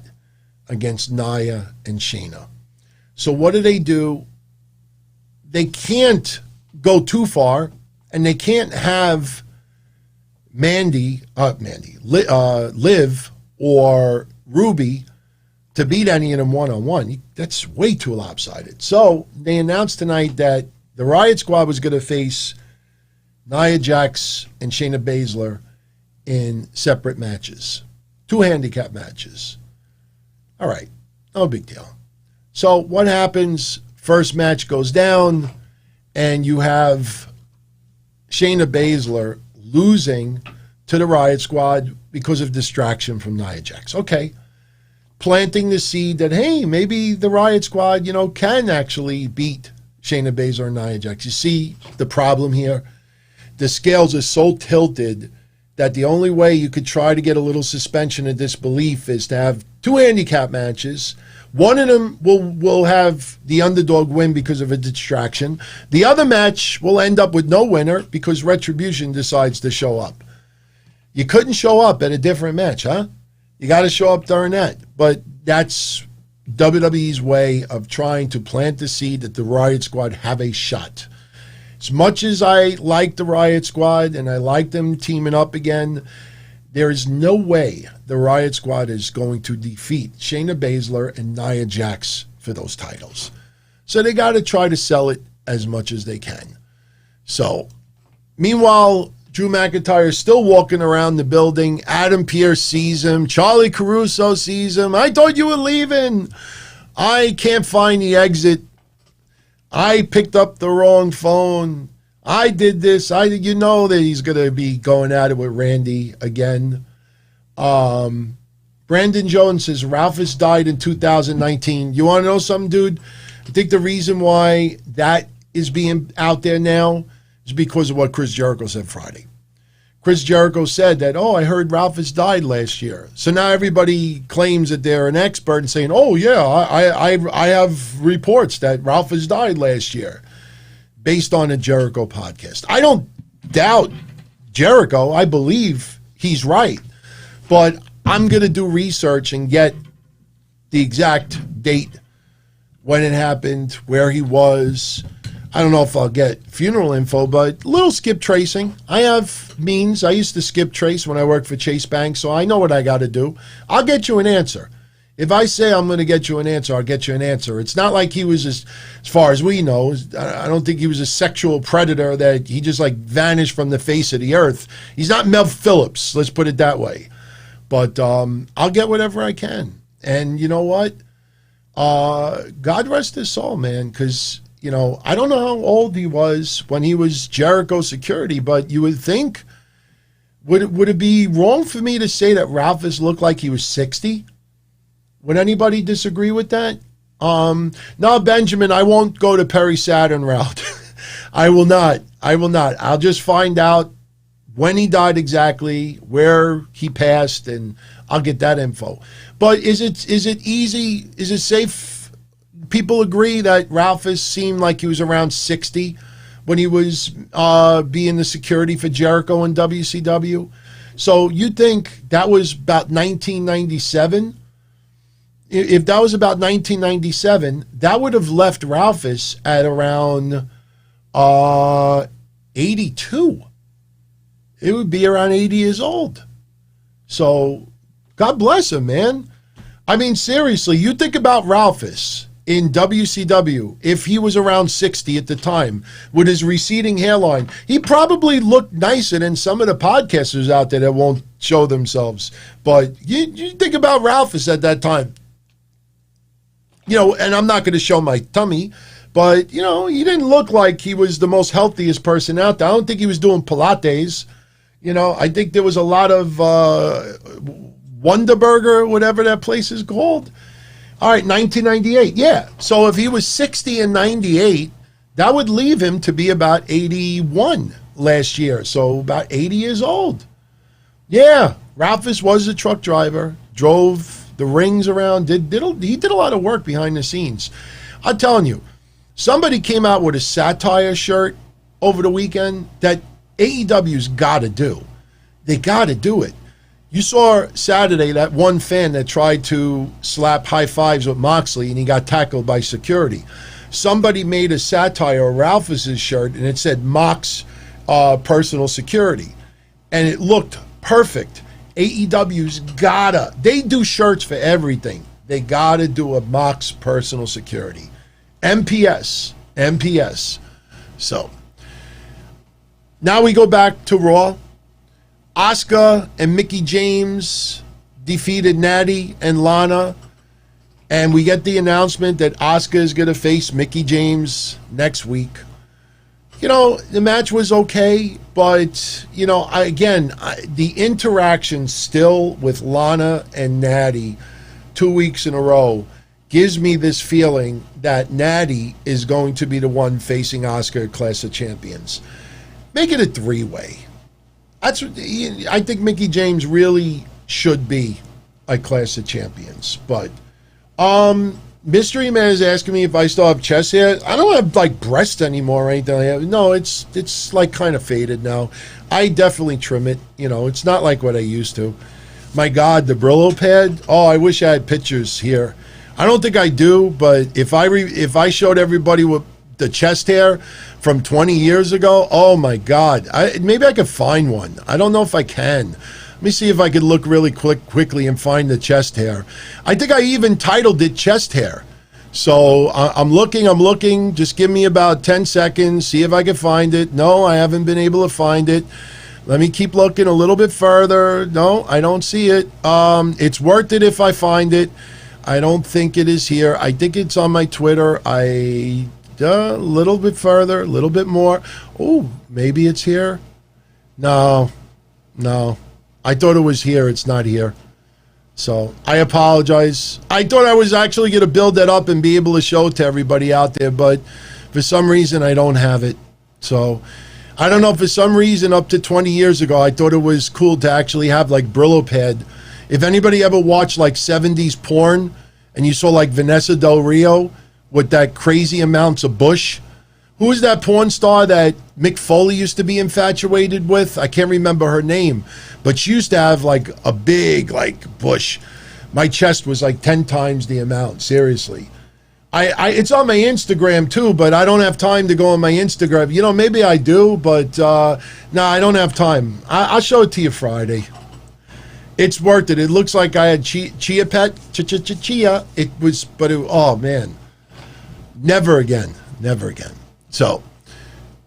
S2: against Nia and Shayna. So what do? They can't go too far, and they can't have Liv or Ruby to beat any of them one-on-one. That's way too lopsided. So they announced tonight that the Riot Squad was going to face Nia Jax and Shayna Baszler in separate matches, 2 handicap matches. All right, no big deal. So what happens? First match goes down, and you have Shayna Baszler losing to the Riot Squad because of distraction from Nia Jax. Okay. planting the seed that, hey, maybe the Riot Squad, can actually beat Shayna Baszler and Nia Jax. You see the problem here? The scales are so tilted that the only way you could try to get a little suspension of disbelief is to have 2 handicap matches. One of them will have the underdog win because of a distraction. The other match will end up with no winner because Retribution decides to show up. You couldn't show up at a different match, huh? You got to show up during that. But that's WWE's way of trying to plant the seed that the Riot Squad have a shot. As much as I like the Riot Squad and I like them teaming up again, there is no way the Riot Squad is going to defeat Shayna Baszler and Nia Jax for those titles. So they got to try to sell it as much as they can. So, meanwhile, Drew McIntyre is still walking around the building. Adam Pearce sees him. Charlie Caruso sees him. I thought you were leaving. I can't find the exit. I picked up the wrong phone. I did this. You know that he's going to be going at it with Randy again. Brandon Jones says, Ralphus died in 2019. You want to know something, dude? I think the reason why that is being out there now is because of what Chris Jericho said Friday. Chris Jericho said that, I heard Ralphus died last year. So now everybody claims that they're an expert and saying, I have reports that Ralphus died last year based on a Jericho podcast. I don't doubt Jericho. I believe he's right. But I'm going to do research and get the exact date, when it happened, where he was. I don't know if I'll get funeral info, but a little skip tracing. I have means. I used to skip trace when I worked for Chase Bank, so I know what I got to do. I'll get you an answer. If I say I'm going to get you an answer, I'll get you an answer. It's not like he was, as far as we know, I don't think he was a sexual predator that he just vanished from the face of the earth. He's not Mel Phillips, let's put it that way. But I'll get whatever I can. And you know what? God rest his soul, man, because, I don't know how old he was when he was Jericho security, but you would think, would it be wrong for me to say that Ralphus looked like he was 60? Would anybody disagree with that? No, Benjamin, I won't go to Perry Saturn route. I will not. I'll just find out when he died exactly, where he passed, and I'll get that info. But is it easy? Is it safe? People agree that Ralphus seemed like he was around 60 when he was being the security for Jericho in WCW. So you think that was about 1997? If that was about 1997, that would have left Ralphus at around 82. It would be around 80 years old. So God bless him, man. I mean, seriously, you think about Ralphus in WCW, if he was around 60 at the time, with his receding hairline, he probably looked nicer than some of the podcasters out there that won't show themselves. But you think about Ralphus at that time. And I'm not going to show my tummy, but, he didn't look like he was the most healthiest person out there. I don't think he was doing Pilates. I think there was a lot of Wonderburger, whatever that place is called. All right, 1998, yeah. So if he was 60 and 98, that would leave him to be about 81 last year. So about 80 years old. Yeah, Ralphus was a truck driver, drove the rings around, he did a lot of work behind the scenes. I'm telling you, somebody came out with a satire shirt over the weekend that AEW's got to do. They got to do it. You saw Saturday that one fan that tried to slap high fives with Moxley and he got tackled by security. Somebody made a satire of Ralphus's shirt and it said Mox personal security. And it looked perfect. AEW's gotta. They do shirts for everything. They gotta do a Mox personal security. MPS. So, now we go back to Raw. Asuka and Mickie James defeated Natty and Lana. And we get the announcement that Asuka is going to face Mickie James next week. The match was okay, but, the interaction still with Lana and Natty 2 weeks in a row gives me this feeling that Natty is going to be the one facing Asuka at Clash of Champions. Make it a 3-way. That's what, I think Mickie James really should be a Clash of Champions. But Mystery Man is asking me if I still have chest hair. I don't have like breasts anymore or anything like that. No, it's like kind of faded now. I definitely trim it. You know, it's not like what I used to. My God, the Brillo pad. Oh, I wish I had pictures here. I don't think I do, but if I showed everybody what the chest hair from 20 years ago, oh my God, maybe I could find one. I don't know if I can. Let me see if I could look really quickly and find the chest hair. I think I even titled it chest hair. So I'm looking. Just give me about 10 seconds, see if I can find it. No, I haven't been able to find it. Let me keep looking a little bit further. No, I don't see it. It's worth it if I find it. I don't think it is here. I think it's on my Twitter. A little bit further, a little bit more. Oh, maybe it's here. No. I thought it was here. It's not here. So I apologize. I thought I was actually going to build that up and be able to show it to everybody out there, but for some reason I don't have it. So I don't know, for some reason up to 20 years ago, I thought it was cool to actually have like Brillo pad. If anybody ever watched like 70s porn and you saw like Vanessa Del Rio with that crazy amounts of bush, who was that porn star that Mick Foley used to be infatuated with? I can't remember her name, but she used to have like a big like bush. My chest was like 10 times the amount, seriously. It's on my Instagram too, but I don't have time to go on my Instagram. You know, maybe I do, but no, I don't have time. I'll show it to you Friday. It's worth it. It looks like I had chia pet, chia. It was, but oh man, never again. So,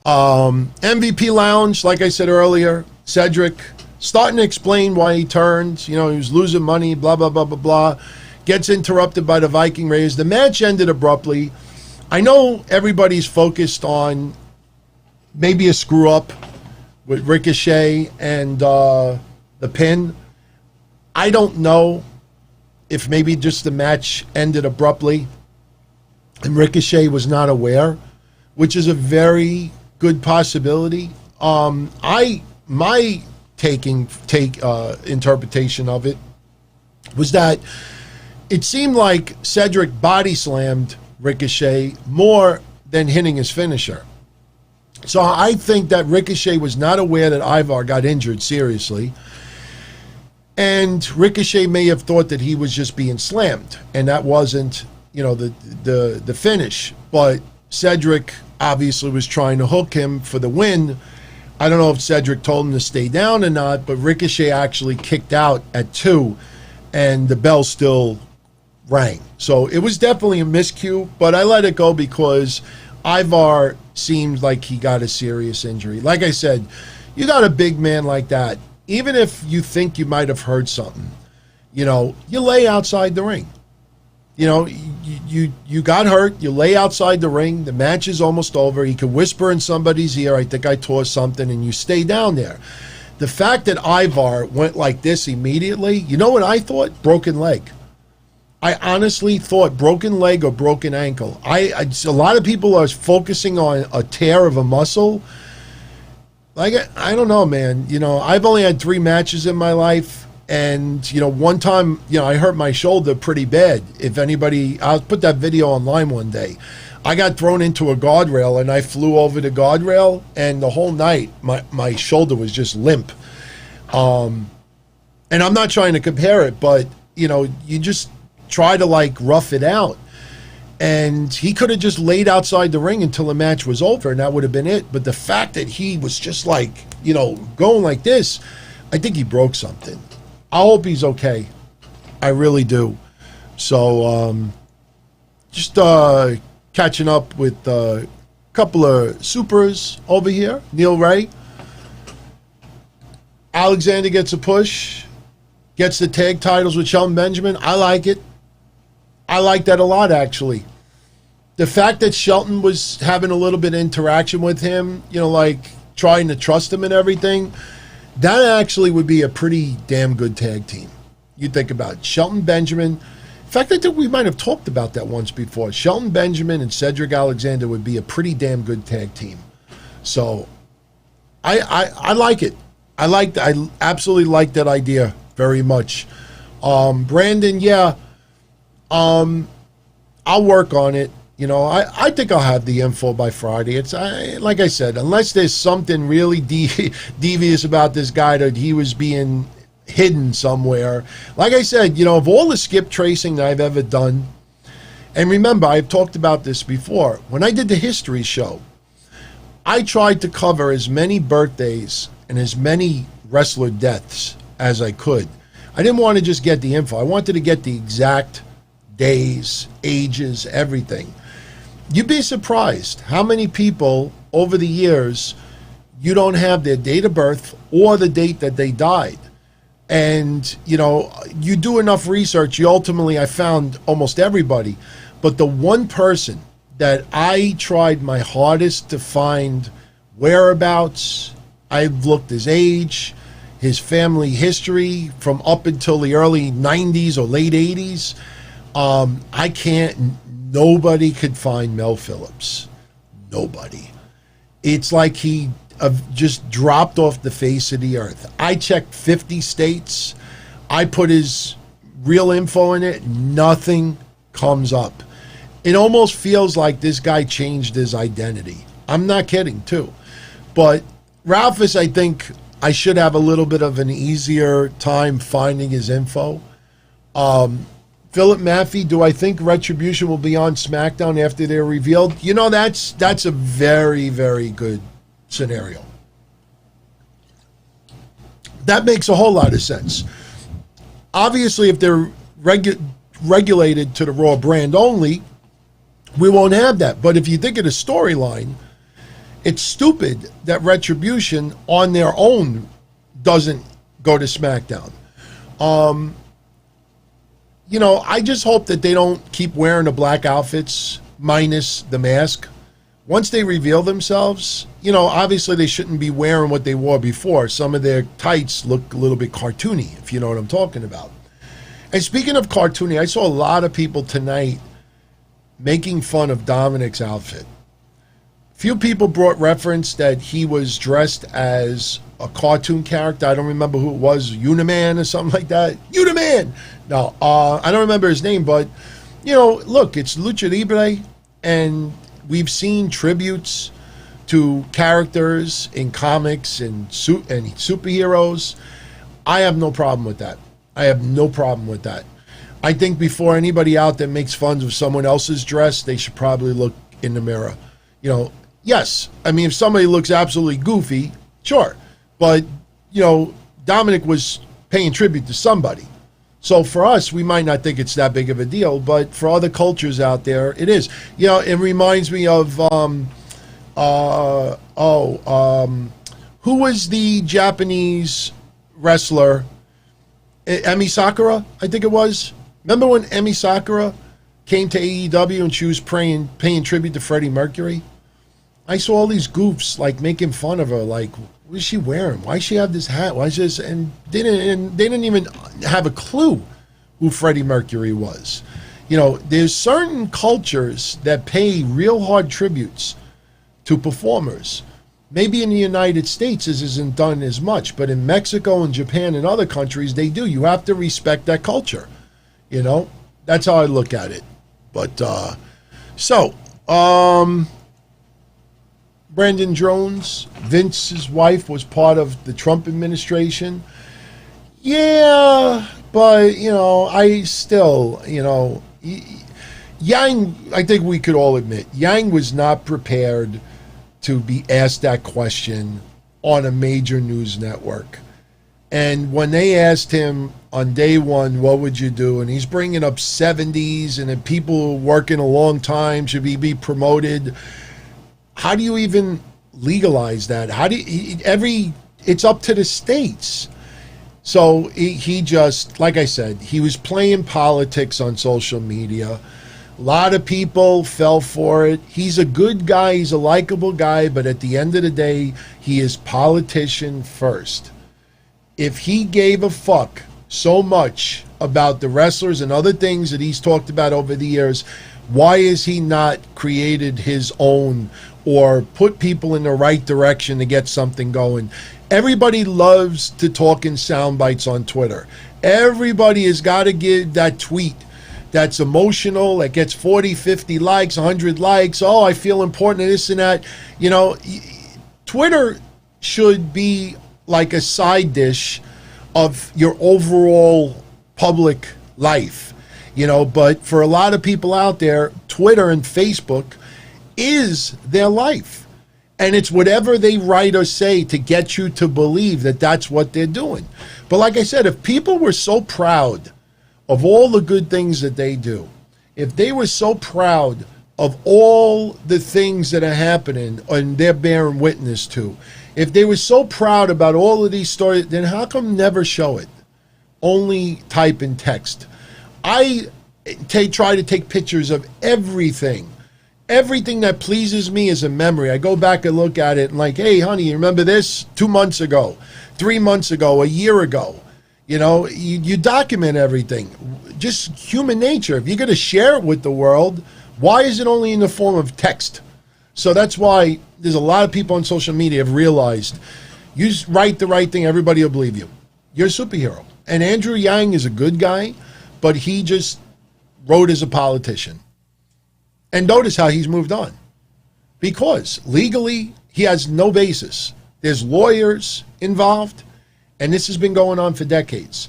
S2: MVP Lounge, like I said earlier, Cedric starting to explain why he turned. You know, he was losing money, blah, blah, blah, blah, blah. Gets interrupted by the Viking Raiders. The match ended abruptly. I know everybody's focused on maybe a screw up with Ricochet and the pin. I don't know if maybe just the match ended abruptly and Ricochet was not aware, which is a very good possibility. My interpretation of it was that it seemed like Cedric body slammed Ricochet more than hitting his finisher. So I think that Ricochet was not aware that Ivar got injured seriously. And Ricochet may have thought that he was just being slammed, and that wasn't, you know, the finish. But Cedric obviously was trying to hook him for the win. I don't know if Cedric told him to stay down or not, but Ricochet actually kicked out at 2, and the bell still rang. So it was definitely a miscue, but I let it go because Ivar seemed like he got a serious injury. Like I said, you got a big man like that, even if you think you might have heard something, you know, you lay outside the ring. You know, you got hurt, you lay outside the ring, the match is almost over, he could whisper in somebody's ear, I think I tore something, and you stay down there. The fact that Ivar went like this immediately, you know what I thought? Broken leg. I honestly thought broken leg or broken ankle. A lot of people are focusing on a tear of a muscle. Like, I don't know, man. You know, I've only had 3 matches in my life. And, you know, one time, you know, I hurt my shoulder pretty bad. If anybody, I'll put that video online one day. I got thrown into a guardrail and I flew over the guardrail. And the whole night, my shoulder was just limp. And I'm not trying to compare it, but, you know, you just try to, like, rough it out. And he could have just laid outside the ring until the match was over, and that would have been it. But the fact that he was just, like, you know, going like this, I think he broke something. I hope he's okay. I really do. So, just catching up with a couple of supers over here. Neil Ray. Alexander gets a push. Gets the tag titles with Shelton Benjamin. I like it. I like that a lot, actually. The fact that Shelton was having a little bit of interaction with him, you know, like trying to trust him and everything, that actually would be a pretty damn good tag team. You think about it. Shelton Benjamin In fact, I think we might have talked about that once before. Shelton Benjamin and Cedric Alexander would be a pretty damn good tag team. So I like it. I absolutely like that idea very much. Brandon, yeah, I'll work on it. You know, I think I'll have the info by Friday. It's like I said, unless there's something really devious about this guy that he was being hidden somewhere. Like I said, you know, of all the skip tracing that I've ever done, and remember, I've talked about this before. When I did the history show, I tried to cover as many birthdays and as many wrestler deaths as I could. I didn't want to just get the info. I wanted to get the exact days, ages, everything. You'd be surprised how many people over the years you don't have their date of birth or the date that they died. And, you know, you do enough research, I found almost everybody. But the one person that I tried my hardest to find whereabouts, I've looked his age, his family history from up until the early 90s or late 80s. Nobody could find Mel Phillips. Nobody. It's like he just dropped off the face of the earth. I checked 50 states. I put his real info in it. Nothing comes up. It almost feels like this guy changed his identity. I'm not kidding, too. But Ralphus, I think I should have a little bit of an easier time finding his info. Philip Maffey, do I think Retribution will be on SmackDown after they're revealed? You know, that's a very, very good scenario. That makes a whole lot of sense. Obviously, if they're regulated to the Raw brand only, we won't have that. But if you think of the storyline, it's stupid that Retribution on their own doesn't go to SmackDown. You know, I just hope that they don't keep wearing the black outfits minus the mask. Once they reveal themselves, you know, obviously they shouldn't be wearing what they wore before. Some of their tights look a little bit cartoony, if you know what I'm talking about. And speaking of cartoony, I saw a lot of people tonight making fun of Dominic's outfit. Few people brought reference that he was dressed as a cartoon character. I don't remember who it was, Uniman or something like that. Uniman! No, I don't remember his name, but, you know, look, it's Lucha Libre, and we've seen tributes to characters in comics and superheroes. I have no problem with that. I think before anybody out there makes fun of someone else's dress, they should probably look in the mirror. You know, yes, I mean, if somebody looks absolutely goofy, sure. But, you know, Dominic was paying tribute to somebody. So for us, we might not think it's that big of a deal, but for other cultures out there, it is. You know, it reminds me of, who was the Japanese wrestler? Emi Sakura, I think it was. Remember when Emi Sakura came to AEW and she was paying tribute to Freddie Mercury? I saw all these goofs like making fun of her, like, what is she wearing? Why does she have this hat? Why is this? And they didn't even have a clue who Freddie Mercury was. You know, there's certain cultures that pay real hard tributes to performers. Maybe in the United States this isn't done as much, but in Mexico and Japan and other countries, they do. You have to respect that culture. You know, that's how I look at it. But, Brandon Jones, Vince's wife, was part of the Trump administration. Yeah, but, you know, I still, you know, Yang, I think we could all admit, Yang was not prepared to be asked that question on a major news network. And when they asked him on day one, what would you do? And he's bringing up 70s and then people working a long time, should he be promoted? How do you even legalize that? How do you, it's up to the states. So he just, like I said, he was playing politics on social media. A lot of people fell for it. He's a good guy. He's a likable guy. But at the end of the day, he is politician first. If he gave a fuck so much about the wrestlers and other things that he's talked about over the years, why is he not created his own or put people in the right direction to get something going? Everybody loves to talk in sound bites on Twitter. Everybody has got to give that tweet that's emotional, that gets 40, 50 likes, 100 likes. Oh, I feel important, and this and that. You know, Twitter should be like a side dish of your overall public life, you know, but for a lot of people out there, Twitter and Facebook is their life. And it's whatever they write or say to get you to believe that that's what they're doing. But like I said, if people were so proud of all the good things that they do, if they were so proud of all the things that are happening and they're bearing witness to, if they were so proud about all of these stories, then how come never show it? Only type in text. I try to take pictures of everything. Everything that pleases me is a memory. I go back and look at it and like, hey, honey, you remember this 2 months ago, 3 months ago, a year ago? You know, you document everything. Just human nature. If you're going to share it with the world, why is it only in the form of text? So that's why there's a lot of people on social media have realized, you just write the right thing, everybody will believe you. You're a superhero. And Andrew Yang is a good guy, but he just wrote as a politician. And notice how he's moved on. Because legally, he has no basis. There's lawyers involved, and this has been going on for decades.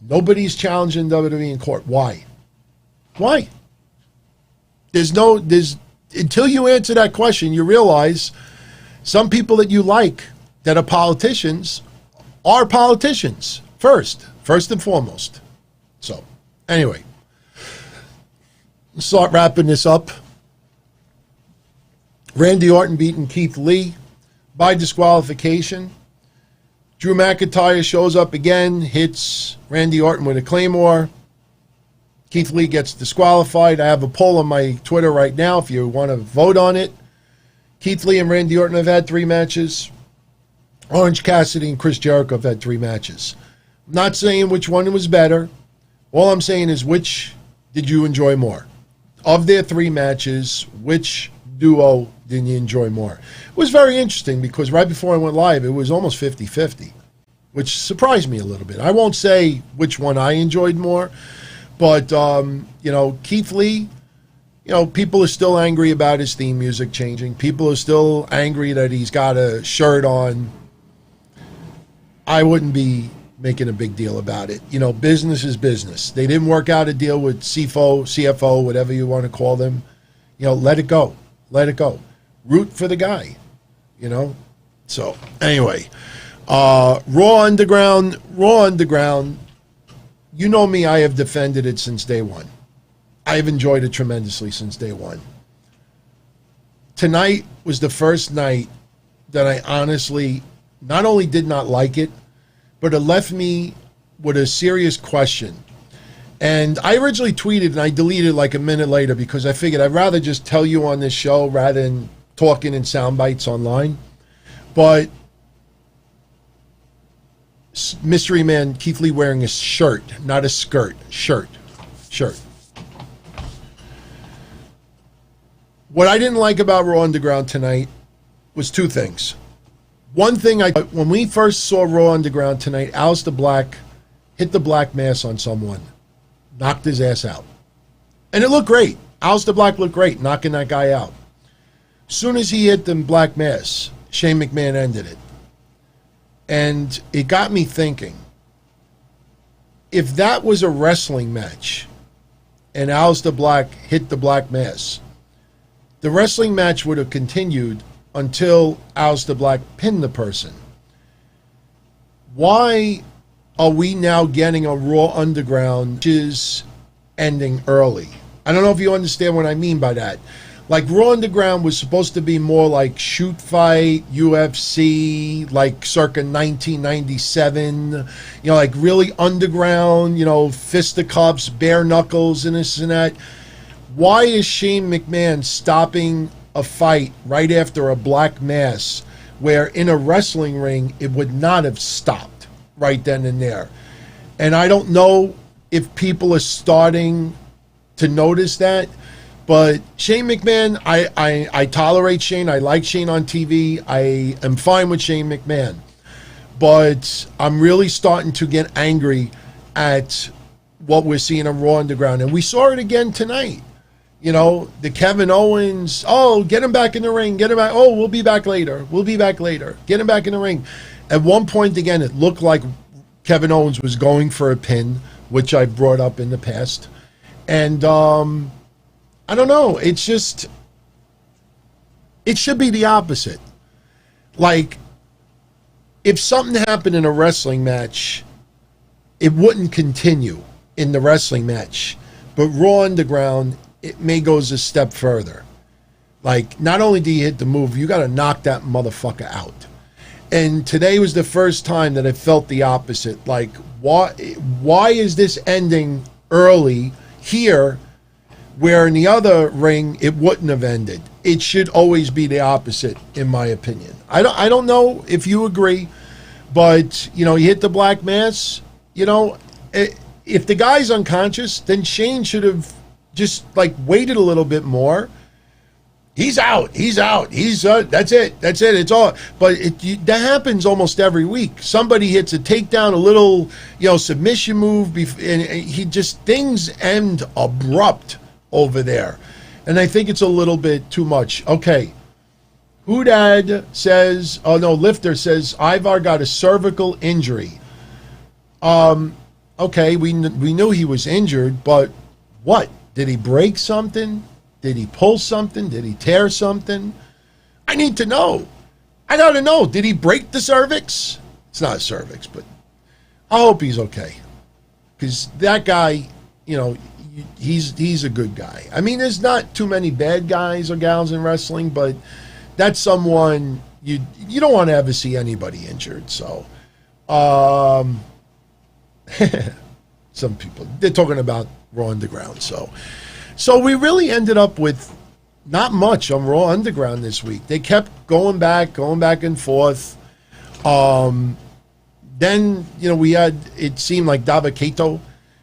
S2: Nobody's challenging WWE in court. Why? Why? Until you answer that question, you realize some people that you like that are politicians first and foremost. So, anyway. Start wrapping this up. Randy Orton beating Keith Lee by disqualification. Drew McIntyre shows up again, hits Randy Orton with a Claymore. Keith Lee gets disqualified. I have a poll on my Twitter right now if you want to vote on it. Keith Lee and Randy Orton have had 3 matches. Orange Cassidy and Chris Jericho have had 3 matches. I'm not saying which one was better. All I'm saying is, which did you enjoy more? Of their 3 matches, which duo did you enjoy more? It was very interesting because right before I went live, it was almost 50-50, which surprised me a little bit. I won't say which one I enjoyed more, but, you know, Keith Lee, you know, people are still angry about his theme music changing. People are still angry that he's got a shirt on. I wouldn't be making a big deal about it. You know, business is business. They didn't work out a deal with CFO, whatever you want to call them. You know, let it go. Let it go. Root for the guy, you know. So, anyway, Raw Underground, you know me, I have defended it since day one. I have enjoyed it tremendously since day one. Tonight was the first night that I honestly not only did not like it, but it left me with a serious question. And I originally tweeted and I deleted like a minute later because I figured I'd rather just tell you on this show rather than talking in sound bites online. But Mystery Man Keith Lee wearing a shirt, not a skirt, shirt. What I didn't like about Raw Underground tonight was 2 things. One thing, when we first saw Raw Underground tonight, Aleister Black hit the black mass on someone, knocked his ass out. And it looked great. Aleister Black looked great, knocking that guy out. As soon as he hit the black mass, Shane McMahon ended it. And it got me thinking, if that was a wrestling match and Aleister Black hit the black mass, the wrestling match would have continued until Aleister Black pinned the person. Why are we now getting a Raw Underground which is ending early? I don't know if you understand what I mean by that. Like, Raw Underground was supposed to be more like shoot fight, UFC, like circa 1997, you know, like really underground, you know, fisticuffs, bare knuckles, and this and that. Why is Shane McMahon stopping a fight right after a black mass where in a wrestling ring it would not have stopped right then and there? And I don't know if people are starting to notice that. But Shane McMahon, I tolerate Shane. I like Shane on TV. I am fine with Shane McMahon. But I'm really starting to get angry at what we're seeing on Raw Underground. And we saw it again tonight. You know, the Kevin Owens, oh, get him back in the ring. Get him back. Oh, we'll be back later. We'll be back later. Get him back in the ring. At one point, again, it looked like Kevin Owens was going for a pin, which I brought up in the past. And I don't know. It's just, it should be the opposite. Like, if something happened in a wrestling match, it wouldn't continue in the wrestling match. But Raw Underground, it may goes a step further. Like, not only do you hit the move, you got to knock that motherfucker out. And today was the first time that I felt the opposite. Like, why is this ending early here, where in the other ring it wouldn't have ended? It should always be the opposite, in my opinion. I don't know if you agree, but you know, you hit the black mass. You know, if the guy's unconscious, then Shane should have just like waited a little bit more. He's out. He's out. He's that's it. That's it. It's all. But that happens almost every week. Somebody hits a takedown, a little, you know, submission move, and he just, things end abrupt over there. And I think it's a little bit too much. Okay. Hoodad says, oh no, Lifter says, Ivar got a cervical injury. Okay, we knew he was injured, but what? Did he break something? Did he pull something? Did he tear something? I need to know. I gotta know. Did he break the cervix? It's not a cervix, but I hope he's okay. Because that guy, you know, he's a good guy. I mean, there's not too many bad guys or gals in wrestling, but that's someone you don't want to ever see anybody injured. So, some people, they're talking about Raw Underground. So we really ended up with not much on Raw Underground this week. They kept going back and forth. Then, you know, we had, it seemed like Dabba-Kato,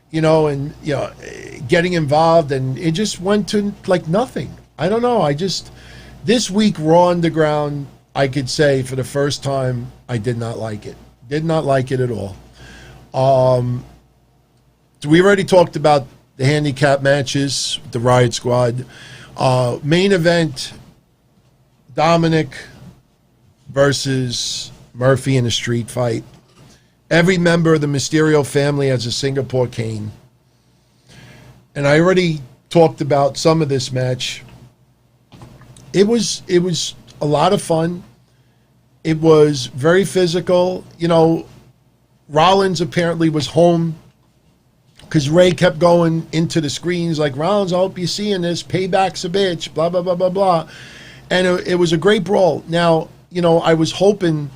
S2: you know, and, you know, getting involved, and it just went to like nothing. I don't know. This week, Raw Underground, I could say for the first time, I did not like it. Did not like it at all. So we already talked about the handicap matches, the Riot Squad. Main event, Dominic versus Murphy in a street fight. Every member of the Mysterio family has a Singapore cane. And I already talked about some of this match. It was a lot of fun. It was very physical. You know, Rollins apparently was home because Ray kept going into the screens like, Rollins, I hope you're seeing this. Payback's a bitch, blah, blah, blah, blah, blah. And it was a great brawl. Now, you know, I was hoping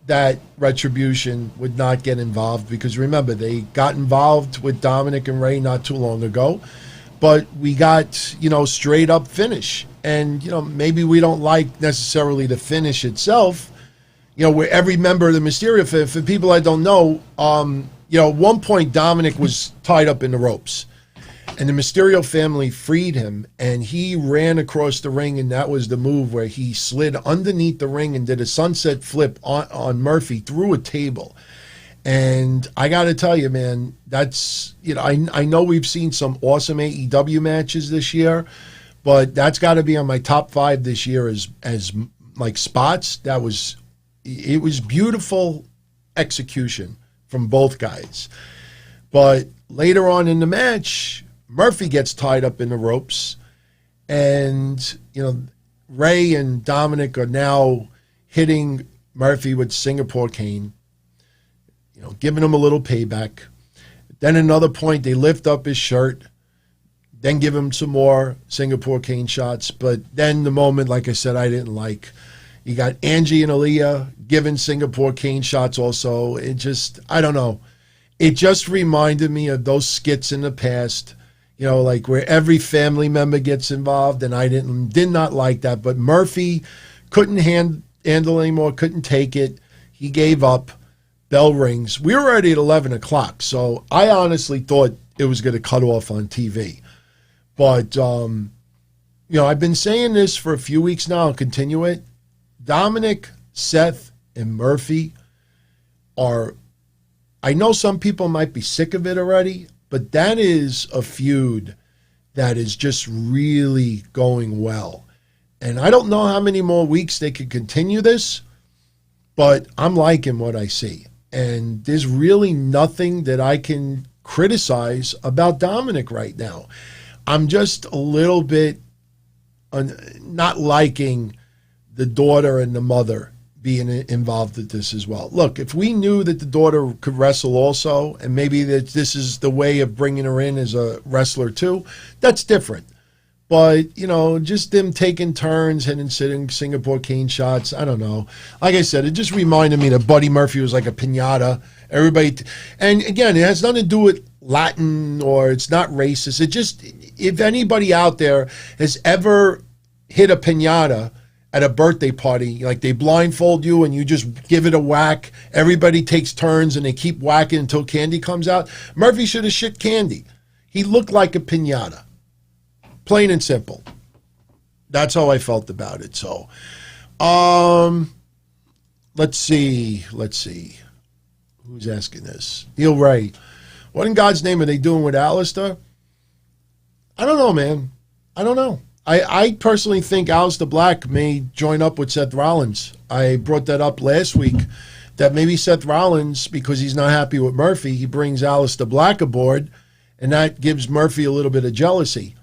S2: that Retribution would not get involved because, remember, they got involved with Dominic and Ray not too long ago. But we got, you know, straight up finish. And, you know, maybe we don't like necessarily the finish itself, you know, where every member of the Mysterio, for people I don't know, you know, at one point Dominic was tied up in the ropes. And the Mysterio family freed him, and he ran across the ring, and that was the move where he slid underneath the ring and did a sunset flip on Murphy through a table. And I got to tell you, man, that's, you know, I know we've seen some awesome AEW matches this year, but that's got to be on my top 5 this year as like spots. It was beautiful execution from both guys. But later on in the match, Murphy gets tied up in the ropes, and, you know, Ray and Dominic are now hitting Murphy with Singapore cane, you know, giving him a little payback. Then another point, they lift up his shirt, then give him some more Singapore cane shots. But then the moment, like I said, I didn't like. You got Angie and Aaliyah giving Singapore cane shots also. It just, I don't know. It just reminded me of those skits in the past, you know, like where every family member gets involved, and I did not like that. But Murphy couldn't handle anymore, couldn't take it. He gave up. Bell rings. We were already at 11 o'clock, so I honestly thought it was going to cut off on TV. But, you know, I've been saying this for a few weeks now. I'll continue it. Dominic, Seth, and Murphy are, I know some people might be sick of it already, but that is a feud that is just really going well. And I don't know how many more weeks they could continue this, but I'm liking what I see. And there's really nothing that I can criticize about Dominic right now. I'm just a little bit not liking the daughter and the mother being involved with this as well. Look, if we knew that the daughter could wrestle also, and maybe that this is the way of bringing her in as a wrestler too, that's different. But, you know, just them taking turns, hitting Singapore cane shots, I don't know. Like I said, it just reminded me that Buddy Murphy was like a piñata. Everybody, and again, it has nothing to do with Latin or it's not racist. It just, if anybody out there has ever hit a piñata at a birthday party, like they blindfold you and you just give it a whack, everybody takes turns and they keep whacking until candy comes out. Murphy should have shit candy. He looked like a piñata. Plain and simple. That's how I felt about it. So, let's see. Who's asking this? Neil Ray. What in God's name are they doing with Alistair? I don't know, man. I don't know. I personally think Alistair Black may join up with Seth Rollins. I brought that up last week, that maybe Seth Rollins, because he's not happy with Murphy, he brings Alistair Black aboard, and that gives Murphy a little bit of jealousy.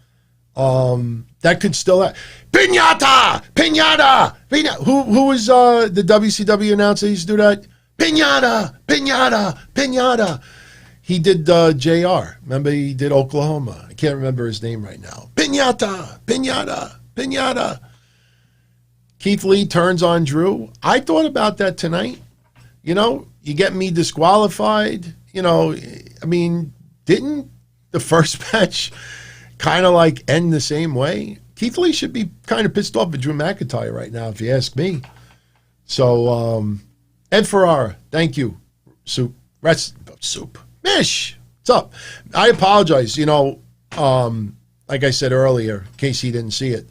S2: That could still Piñata! Who was the WCW announcer that used to do that? Piñata! He did JR. Remember, he did Oklahoma. I can't remember his name right now. Piñata. Keith Lee turns on Drew. I thought about that tonight. You know, you get me disqualified. You know, I mean, didn't the first match kind of like end the same way? Keith Lee should be kind of pissed off at Drew McIntyre right now, if you ask me. So, Ed Ferrara, thank you. Soup. Mish, what's up? I apologize. You know, like I said earlier, in case he didn't see it,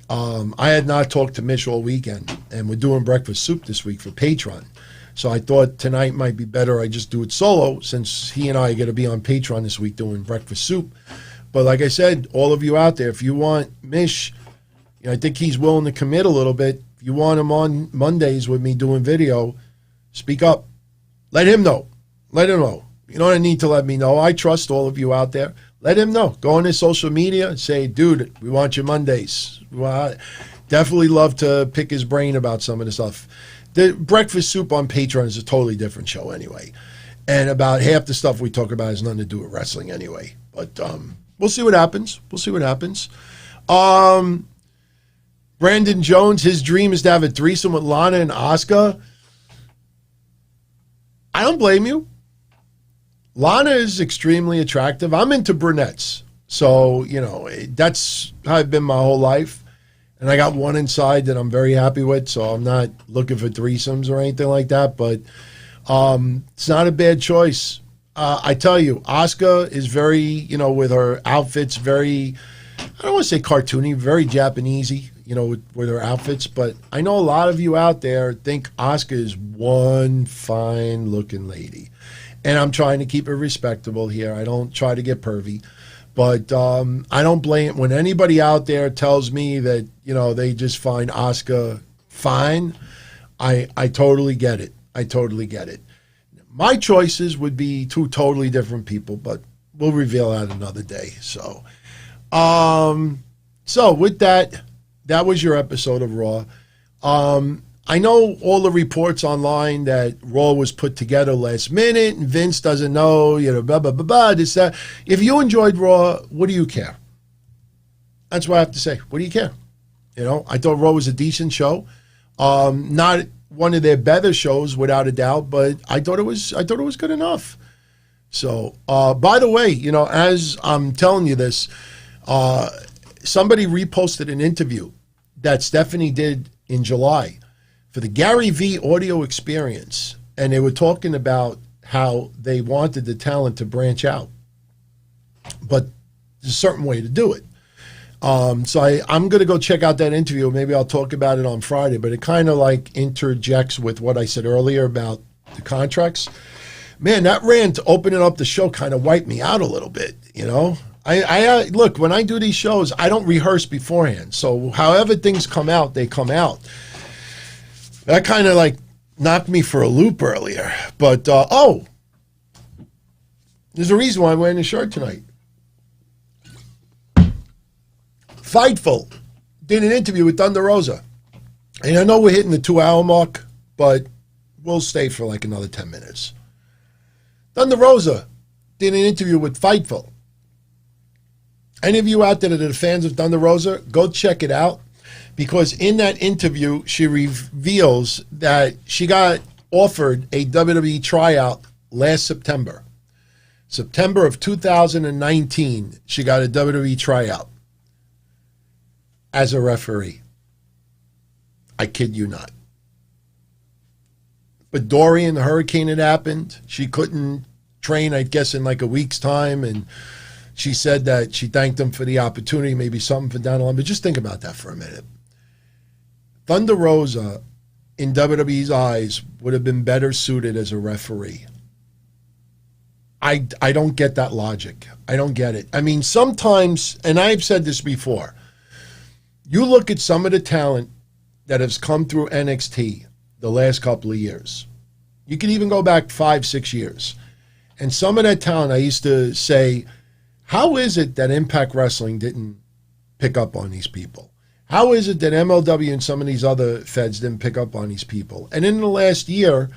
S2: I had not talked to Mish all weekend, and we're doing breakfast soup this week for Patreon. So I thought tonight might be better I just do it solo, since he and I are going to be on Patreon this week doing breakfast soup. But like I said, all of you out there, if you want Mish, you know, I think he's willing to commit a little bit. If you want him on Mondays with me doing video, speak up. Let him know. You don't need to let me know. I trust all of you out there. Let him know. Go on his social media and say, dude, we want you Mondays. Well, definitely love to pick his brain about some of the stuff. The breakfast soup on Patreon is a totally different show anyway. And about half the stuff we talk about has nothing to do with wrestling anyway. But we'll see what happens. Brandon Jones, his dream is to have a threesome with Lana and Asuka. I don't blame you. Lana is extremely attractive. I'm into brunettes. So, you know, that's how I've been my whole life. And I got one inside that I'm very happy with, so I'm not looking for threesomes or anything like that. But it's not a bad choice. I tell you, Asuka is very, you know, with her outfits, very, I don't want to say cartoony, very Japanesey, you know, with her outfits. But I know a lot of you out there think Asuka is one fine looking lady. And I'm trying to keep it respectable here. I don't try to get pervy. But I don't blame when anybody out there tells me that, you know, they just find Asuka fine. I totally get it. My choices would be two totally different people, but we'll reveal that another day. So with that was your episode of Raw. I know all the reports online that Raw was put together last minute and Vince doesn't know, you know, blah, blah, blah, blah, this, that. If you enjoyed Raw, what do you care? That's what I have to say. What do you care? You know, I thought Raw was a decent show. Not one of their better shows, without a doubt, but I thought it was good enough. So, by the way, you know, as I'm telling you this, somebody reposted an interview that Stephanie did in July for the Gary V audio experience. And they were talking about how they wanted the talent to branch out. but there's a certain way to do it. So I'm going to go check out that interview. Maybe I'll talk about it on Friday, but it kind of like interjects with what I said earlier about the contracts. Man, that rant opening up the show kind of wiped me out a little bit, you know? I look, when I do these shows, I don't rehearse beforehand. So however things come out, they come out. That kind of like knocked me for a loop earlier. But, there's a reason why I'm wearing this shirt tonight. Fightful did an interview with Thunder Rosa. And I know we're hitting the 2-hour mark, but we'll stay for like another 10 minutes. Thunder Rosa did an interview with Fightful. Any of you out there that are fans of Thunder Rosa, go check it out. Because in that interview, she reveals that she got offered a WWE tryout last September. September of 2019, she got a WWE tryout as a referee. I kid you not. But Dorian, the hurricane had happened. She couldn't train, I guess, in like a week's time. And she said that she thanked them for the opportunity, maybe something for down the line. But just think about that for a minute. Thunder Rosa, in WWE's eyes, would have been better suited as a referee. I don't get that logic. I don't get it. I mean, sometimes, and I've said this before, you look at some of the talent that has come through NXT the last couple of years. You can even go back 5-6 years. And some of that talent, I used to say, how is it that Impact Wrestling didn't pick up on these people? How is it that MLW and some of these other feds didn't pick up on these people? And in the last year,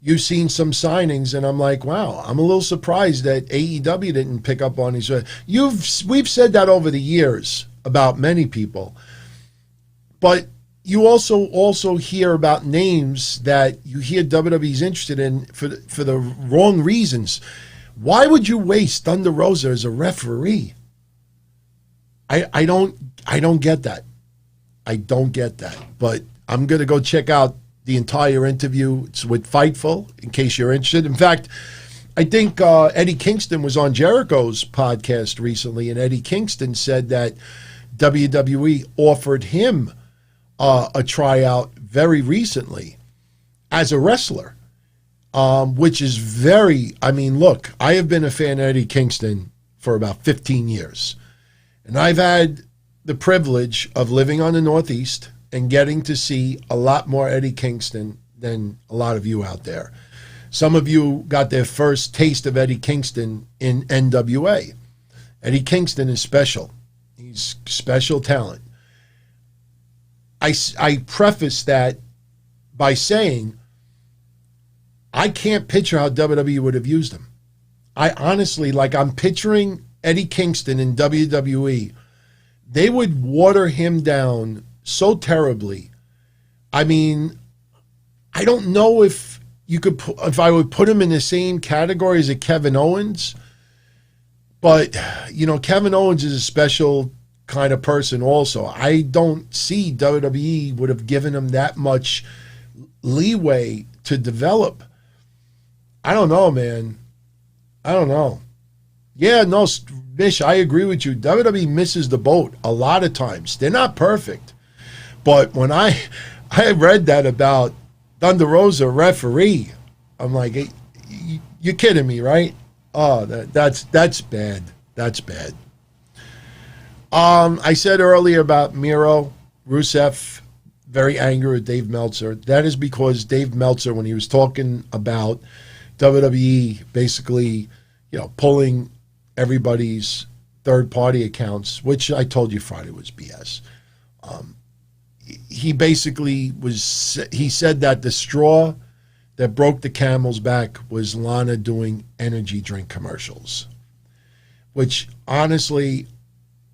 S2: you've seen some signings, and I'm like, wow, I'm a little surprised that AEW didn't pick up on these. We've said that over the years about many people. But you also hear about names that you hear WWE's interested in for the wrong reasons. Why would you waste Thunder Rosa as a referee? I don't get that. I don't get that. But I'm going to go check out the entire interview. It's with Fightful, in case you're interested. In fact, I think Eddie Kingston was on Jericho's podcast recently, and Eddie Kingston said that WWE offered him a tryout very recently as a wrestler, which is very, I mean, look, I have been a fan of Eddie Kingston for about 15 years. And I've had the privilege of living on the Northeast and getting to see a lot more Eddie Kingston than a lot of you out there. Some of you got their first taste of Eddie Kingston in NWA. Eddie Kingston is special. He's special talent. I preface that by saying I can't picture how WWE would have used him. I honestly, like, I'm picturing Eddie Kingston in WWE. They would water him down so terribly. I mean, I don't know if I would put him in the same category as a Kevin Owens, but you know, Kevin Owens is a special kind of person also. I don't see WWE would have given him that much leeway to develop. I don't know, man. I don't know. Yeah, no, Mish, I agree with you. WWE misses the boat a lot of times. They're not perfect. But when I read that about Thunder Rosa referee, I'm like, hey, you're kidding me, right? Oh, that's bad. That's bad. I said earlier about Miro, Rusev, very angry with Dave Meltzer. That is because Dave Meltzer, when he was talking about WWE basically, you know, pulling everybody's third-party accounts, which I told you Friday was BS. He basically he said that the straw that broke the camel's back was Lana doing energy drink commercials, which honestly,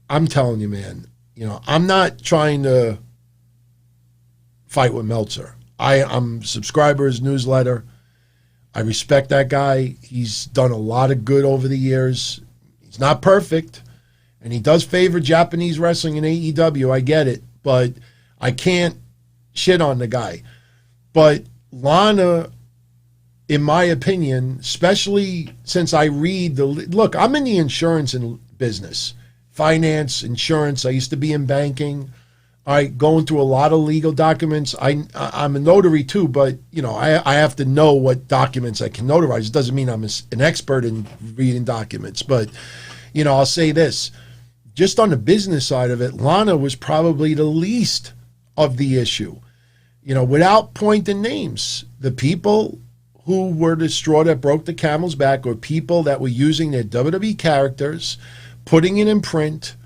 S2: I'm telling you, man, you know, I'm not trying to fight with Meltzer. I'm a subscriber to his newsletter. I respect that guy. He's done a lot of good over the years. He's not perfect, and he does favor Japanese wrestling in AEW. I get it, but I can't shit on the guy. But Lana, in my opinion, especially since I read look, I'm in the insurance and business. Finance, insurance. I used to be in banking. All right, going through a lot of legal documents. I'm a notary too, but I have to know what documents I can notarize. It doesn't mean I'm an expert in reading documents, but I'll say this: just on the business side of it, Lana was probably the least of the issue. Without pointing names, the people who were the straw that broke the camel's back were people that were using their WWE characters, putting it in print.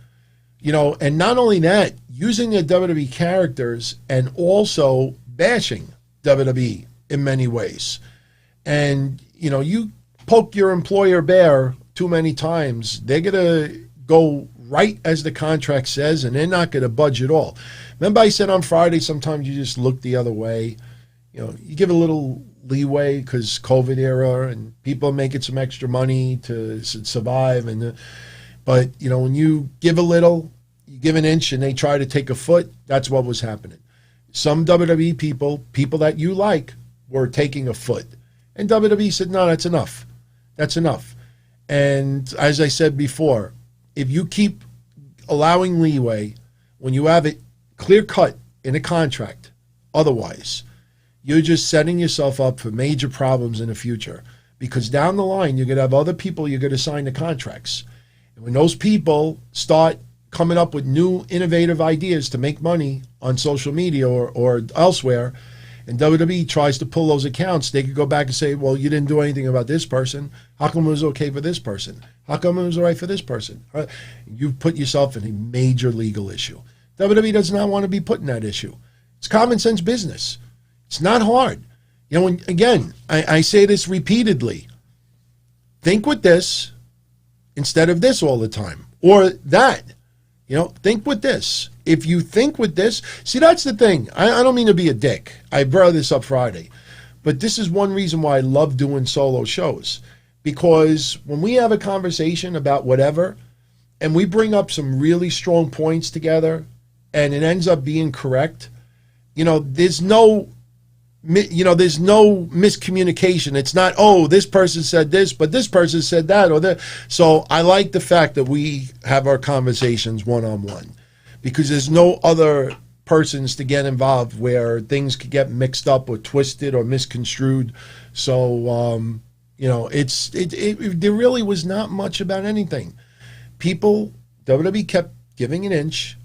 S2: And not only that, using their WWE characters and also bashing WWE in many ways. And, you poke your employer bear too many times, they're going to go right as the contract says, and they're not going to budge at all. Remember I said on Friday, sometimes you just look the other way. You give a little leeway because COVID era and people are making some extra money to survive. But, when you give a little, you give an inch and they try to take a foot, that's what was happening. Some WWE people that you like, were taking a foot. And WWE said, no, that's enough. That's enough. And as I said before, if you keep allowing leeway when you have it clear cut in a contract, otherwise, you're just setting yourself up for major problems in the future. Because down the line, you're going to have other people you're going to sign the contracts. And when those people start coming up with new innovative ideas to make money on social media or elsewhere, and WWE tries to pull those accounts, they could go back and say, well, you didn't do anything about this person. How come it was okay for this person? How come it was all right for this person? You've put yourself in a major legal issue. WWE does not want to be put in that issue. It's common sense business. It's not hard. Again, I say this repeatedly. Think with this instead of this all the time. Or that. Think with this. If you think with this, see, that's the thing. I don't mean to be a dick. I brought this up Friday. But this is one reason why I love doing solo shows. Because when we have a conversation about whatever, and we bring up some really strong points together, and it ends up being correct, there's no miscommunication. It's not, oh, this person said this, but this person said that or that. So I like the fact that we have our conversations one-on-one because there's no other persons to get involved where things could get mixed up or twisted or misconstrued. So, there really was not much about anything. WWE kept giving an inch.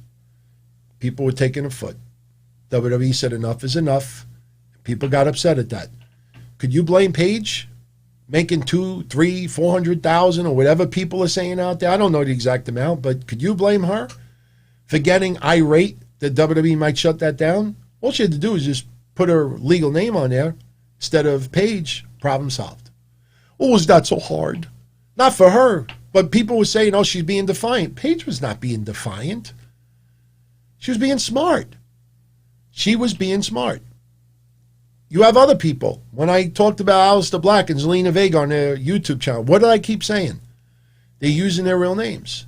S2: People were taking a foot. WWE said enough is enough. People got upset at that. Could you blame Paige making 200,000, 300,000, 400,000 or whatever people are saying out there? I don't know the exact amount, but could you blame her for getting irate that WWE might shut that down? All she had to do is just put her legal name on there instead of Paige. Problem solved. Oh, was that so hard? Not for her, but people were saying, oh, she's being defiant. Paige was not being defiant. She was being smart. She was being smart. You have other people. When I talked about Aleister Black and Zelina Vega on their YouTube channel, what did I keep saying? They're using their real names.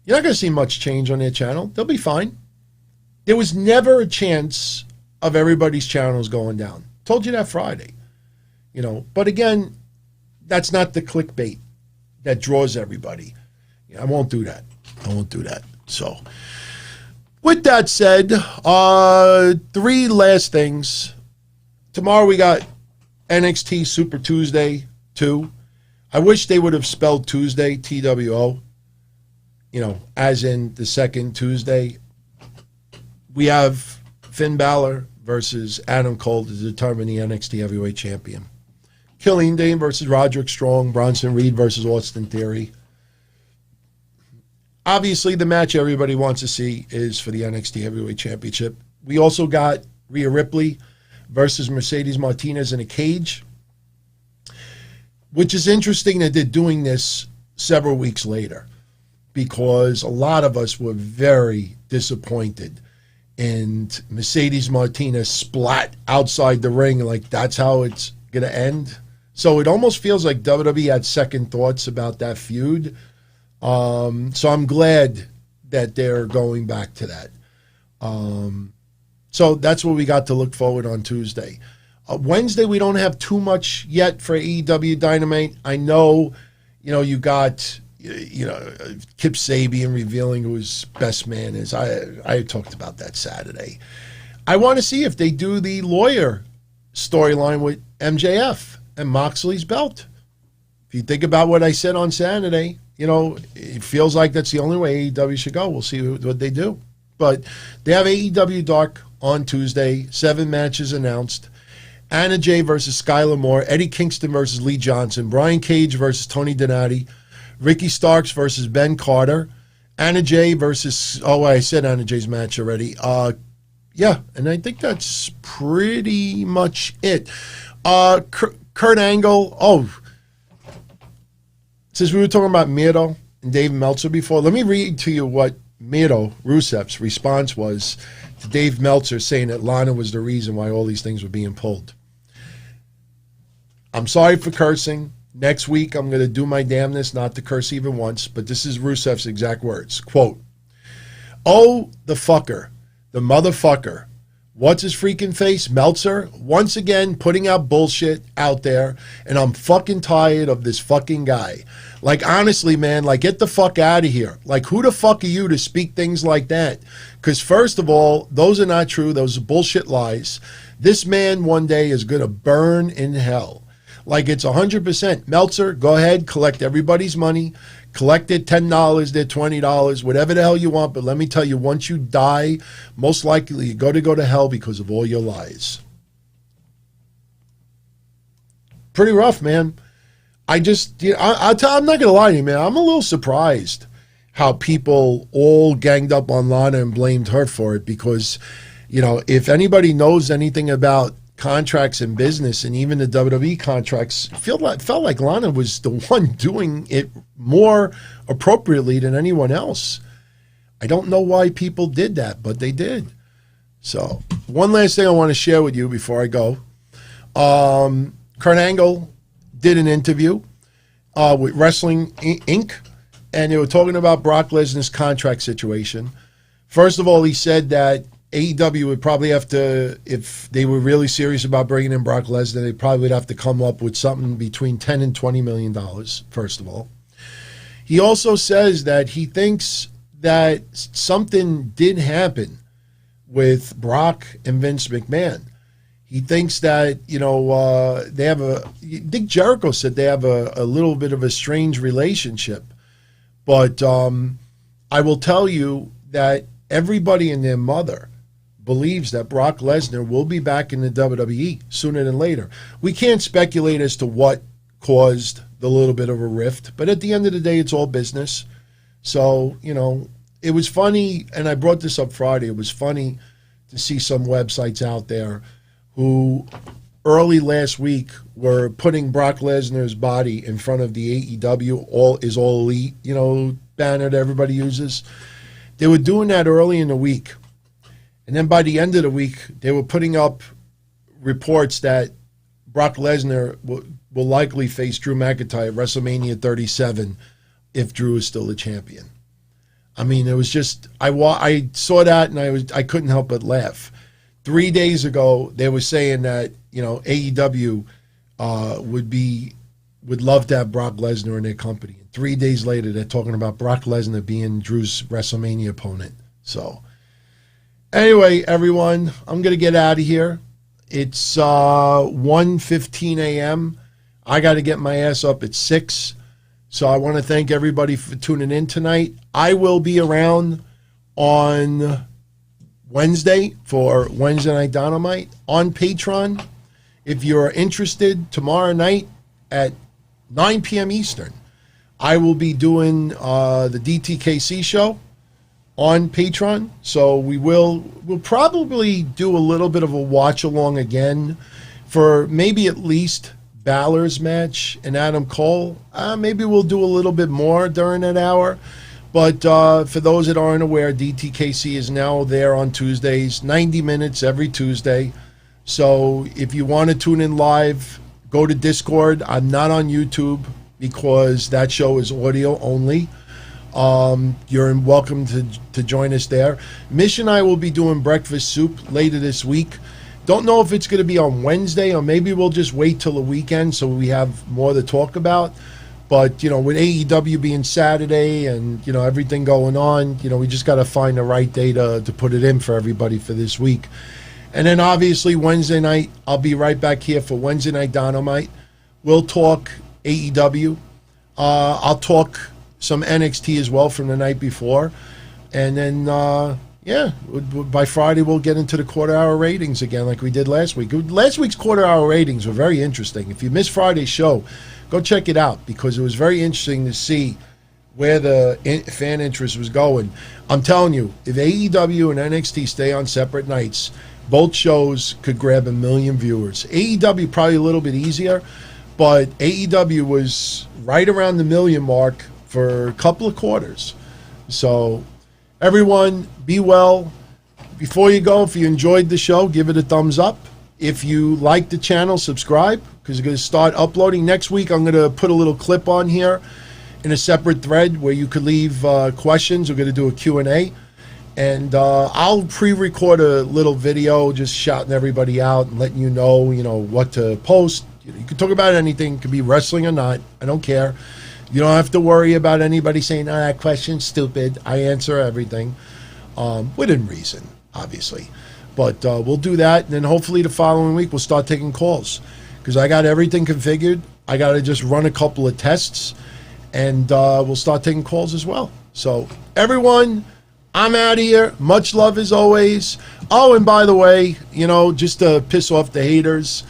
S2: You're not going to see much change on their channel. They'll be fine. There was never a chance of everybody's channels going down. Told you that Friday. But again, that's not the clickbait that draws everybody. I won't do that. So, with that said, 3 last things. Tomorrow we got NXT Super Tuesday 2. I wish they would have spelled Tuesday, TWO, as in the second Tuesday. We have Finn Balor versus Adam Cole to determine the NXT Heavyweight Champion. Killian Dane versus Roderick Strong. Bronson Reed versus Austin Theory. Obviously, the match everybody wants to see is for the NXT Heavyweight Championship. We also got Rhea Ripley versus Mercedes Martinez in a cage, which is interesting that they're doing this several weeks later because a lot of us were very disappointed in Mercedes Martinez splat outside the ring like that's how it's going to end. So it almost feels like WWE had second thoughts about that feud. So I'm glad that they're going back to that. So that's what we got to look forward on Tuesday. Wednesday, we don't have too much yet for AEW Dynamite. I know, you got, Kip Sabian revealing who his best man is. I talked about that Saturday. I want to see if they do the lawyer storyline with MJF and Moxley's belt. If you think about what I said on Saturday, it feels like that's the only way AEW should go. We'll see what they do. But they have AEW Dark on Tuesday, 7 matches announced. Anna Jay versus Skylar Moore, Eddie Kingston versus Lee Johnson, Brian Cage versus Tony Donati, Ricky Starks versus Ben Carter, Anna Jay versus, I said Anna Jay's match already. And I think that's pretty much it. Kurt Angle, since we were talking about Miro and Dave Meltzer before, let me read to you what Miro, Rusev's response was to Dave Meltzer saying that Lana was the reason why all these things were being pulled. I'm sorry for cursing. Next week, I'm going to do my damnness not to curse even once, but this is Rusev's exact words. Quote, "Oh, the fucker, the motherfucker. What's his freaking face? Meltzer, once again putting out bullshit out there, and I'm fucking tired of this fucking guy. Like, honestly, man, get the fuck out of here. Like, who the fuck are you to speak things like that? Because first of all, those are not true. Those are bullshit lies. This man one day is going to burn in hell. Like, it's 100%. Meltzer, go ahead, collect everybody's money. Collect it, $10, their $20, whatever the hell you want. But let me tell you, once you die, most likely you're going to go to hell because of all your lies." Pretty rough, man. I'm not going to lie to you, man. I'm a little surprised how people all ganged up on Lana and blamed her for it because, if anybody knows anything about contracts and business and even the WWE contracts, felt like Lana was the one doing it more appropriately than anyone else. I don't know why people did that, but they did. So one last thing I want to share with you before I go. Kurt Angle did an interview with Wrestling Inc., and they were talking about Brock Lesnar's contract situation. First of all, he said that AEW would probably have to, if they were really serious about bringing in Brock Lesnar, they probably would have to come up with something between $10 and $20 million, first of all. He also says that he thinks that something did happen with Brock and Vince McMahon. He thinks that, they have Dick Jericho said they have a little bit of a strange relationship. But I will tell you that everybody and their mother believes that Brock Lesnar will be back in the WWE sooner than later. We can't speculate as to what caused the little bit of a rift, but at the end of the day, it's all business. So, it was funny, and I brought this up Friday, it was funny to see some websites out there who early last week were putting Brock Lesnar's body in front of the AEW All Elite, banner that everybody uses. They were doing that early in the week. And then by the end of the week, they were putting up reports that Brock Lesnar will likely face Drew McIntyre at WrestleMania 37 if Drew is still the champion. I mean, it was just, I saw that and I couldn't help but laugh. 3 days ago, they were saying that, AEW would love to have Brock Lesnar in their company. 3 days later, they're talking about Brock Lesnar being Drew's WrestleMania opponent. So, anyway, everyone, I'm going to get out of here. It's 1:15 a.m. I got to get my ass up at 6. So I want to thank everybody for tuning in tonight. I will be around on Wednesday for Wednesday Night Dynamite on Patreon. If you're interested, tomorrow night at 9 p.m. Eastern, I will be doing the DTKC show on Patreon. So we'll probably do a little bit of a watch along again for maybe at least Balor's match and Adam Cole. Maybe we'll do a little bit more during that hour. But for those that aren't aware, DTKC is now there on Tuesdays, 90 minutes every Tuesday. So if you want to tune in live, go to Discord. I'm not on YouTube because that show is audio only. You're welcome to join us there. Mish and I will be doing Breakfast Soup later this week. Don't know if it's going to be on Wednesday or maybe we'll just wait till the weekend so we have more to talk about. But, with AEW being Saturday and, everything going on, we just got to find the right day to put it in for everybody for this week. And then obviously Wednesday night, I'll be right back here for Wednesday Night Dynamite. We'll talk AEW. I'll talk some NXT as well from the night before. And then, by Friday we'll get into the quarter-hour ratings again like we did last week. Last week's quarter-hour ratings were very interesting. If you missed Friday's show, go check it out because it was very interesting to see where the fan interest was going. I'm telling you, if AEW and NXT stay on separate nights, both shows could grab 1 million viewers. AEW probably a little bit easier, but AEW was right around the 1 million mark for a couple of quarters. So everyone, be well. Before you go, if you enjoyed the show, give it a thumbs up. If you like the channel, subscribe because we're going to start uploading. Next week, I'm going to put a little clip on here in a separate thread where you could leave questions. We're going to do a Q&A. And I'll pre-record a little video just shouting everybody out and letting you know, what to post. You can talk about anything. It could be wrestling or not. I don't care. You don't have to worry about anybody saying, that question's stupid. I answer everything within reason, obviously. But we'll do that. And then hopefully the following week we'll start taking calls because I got everything configured. I got to just run a couple of tests and we'll start taking calls as well. So everyone, I'm out of here. Much love as always. Oh, and by the way, just to piss off the haters,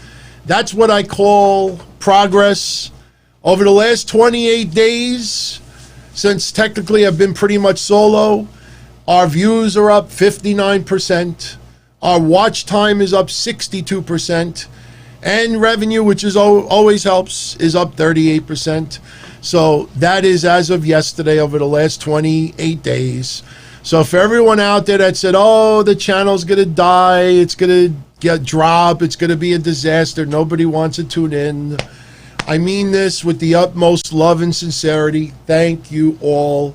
S2: that's what I call progress. Over the last 28 days, since technically I've been pretty much solo, our views are up 59%. Our watch time is up 62%. And revenue, which is always helps, is up 38%. So that is as of yesterday over the last 28 days. So for everyone out there that said, the channel's going to die, it's going to get dropped, it's going to be a disaster, nobody wants to tune in, I mean this with the utmost love and sincerity. Thank you all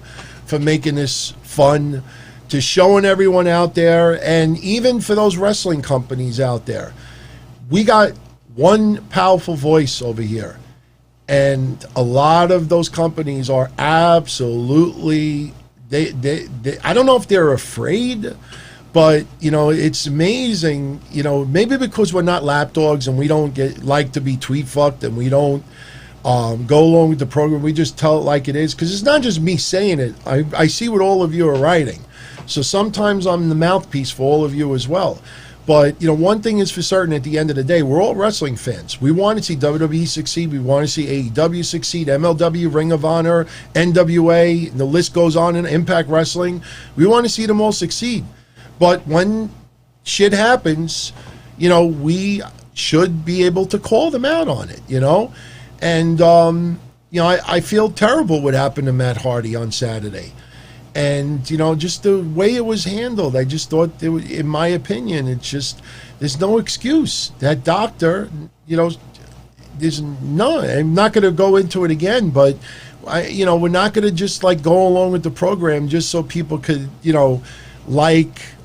S2: for making this fun, to showing everyone out there, and even for those wrestling companies out there. We got one powerful voice over here, and a lot of those companies are absolutely... They I don't know if they're afraid, but it's amazing. Maybe because we're not lapdogs and we don't like to be tweet fucked and we don't go along with the program. We just tell it like it is because it's not just me saying it. I see what all of you are writing, so sometimes I'm the mouthpiece for all of you as well. But, one thing is for certain at the end of the day, we're all wrestling fans. We want to see WWE succeed. We want to see AEW succeed, MLW, Ring of Honor, NWA, and the list goes on in Impact Wrestling. We want to see them all succeed. But when shit happens, we should be able to call them out on it, And, I feel terrible what happened to Matt Hardy on Saturday. And, just the way it was handled, I just thought, in my opinion, it's just, there's no excuse. That doctor, there's no, I'm not going to go into it again, but, we're not going to just, go along with the program just so people could,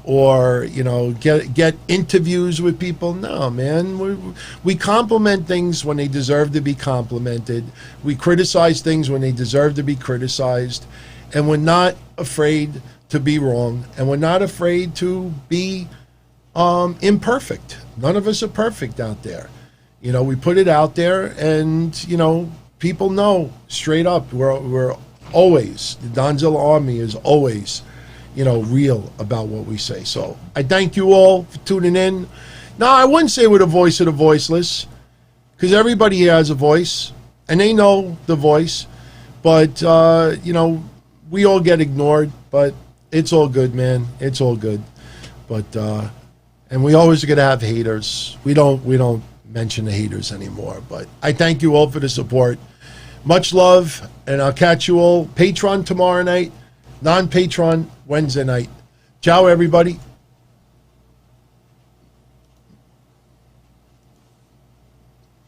S2: or, get interviews with people. No, man. We compliment things when they deserve to be complimented. We criticize things when they deserve to be criticized. And we're not afraid to be wrong, and we're not afraid to be imperfect. None of us are perfect out there. We put it out there, and people know straight up. We're always, the Donzilla Army is always, real about what we say. So I thank you all for tuning in. Now, I wouldn't say we're the voice of the voiceless, because everybody here has a voice, and they know the voice, but we all get ignored, but it's all good, man. It's all good. But and we always are gonna have haters. We don't mention the haters anymore. But I thank you all for the support. Much love, and I'll catch you all Patreon tomorrow night, non-Patreon Wednesday night. Ciao, everybody.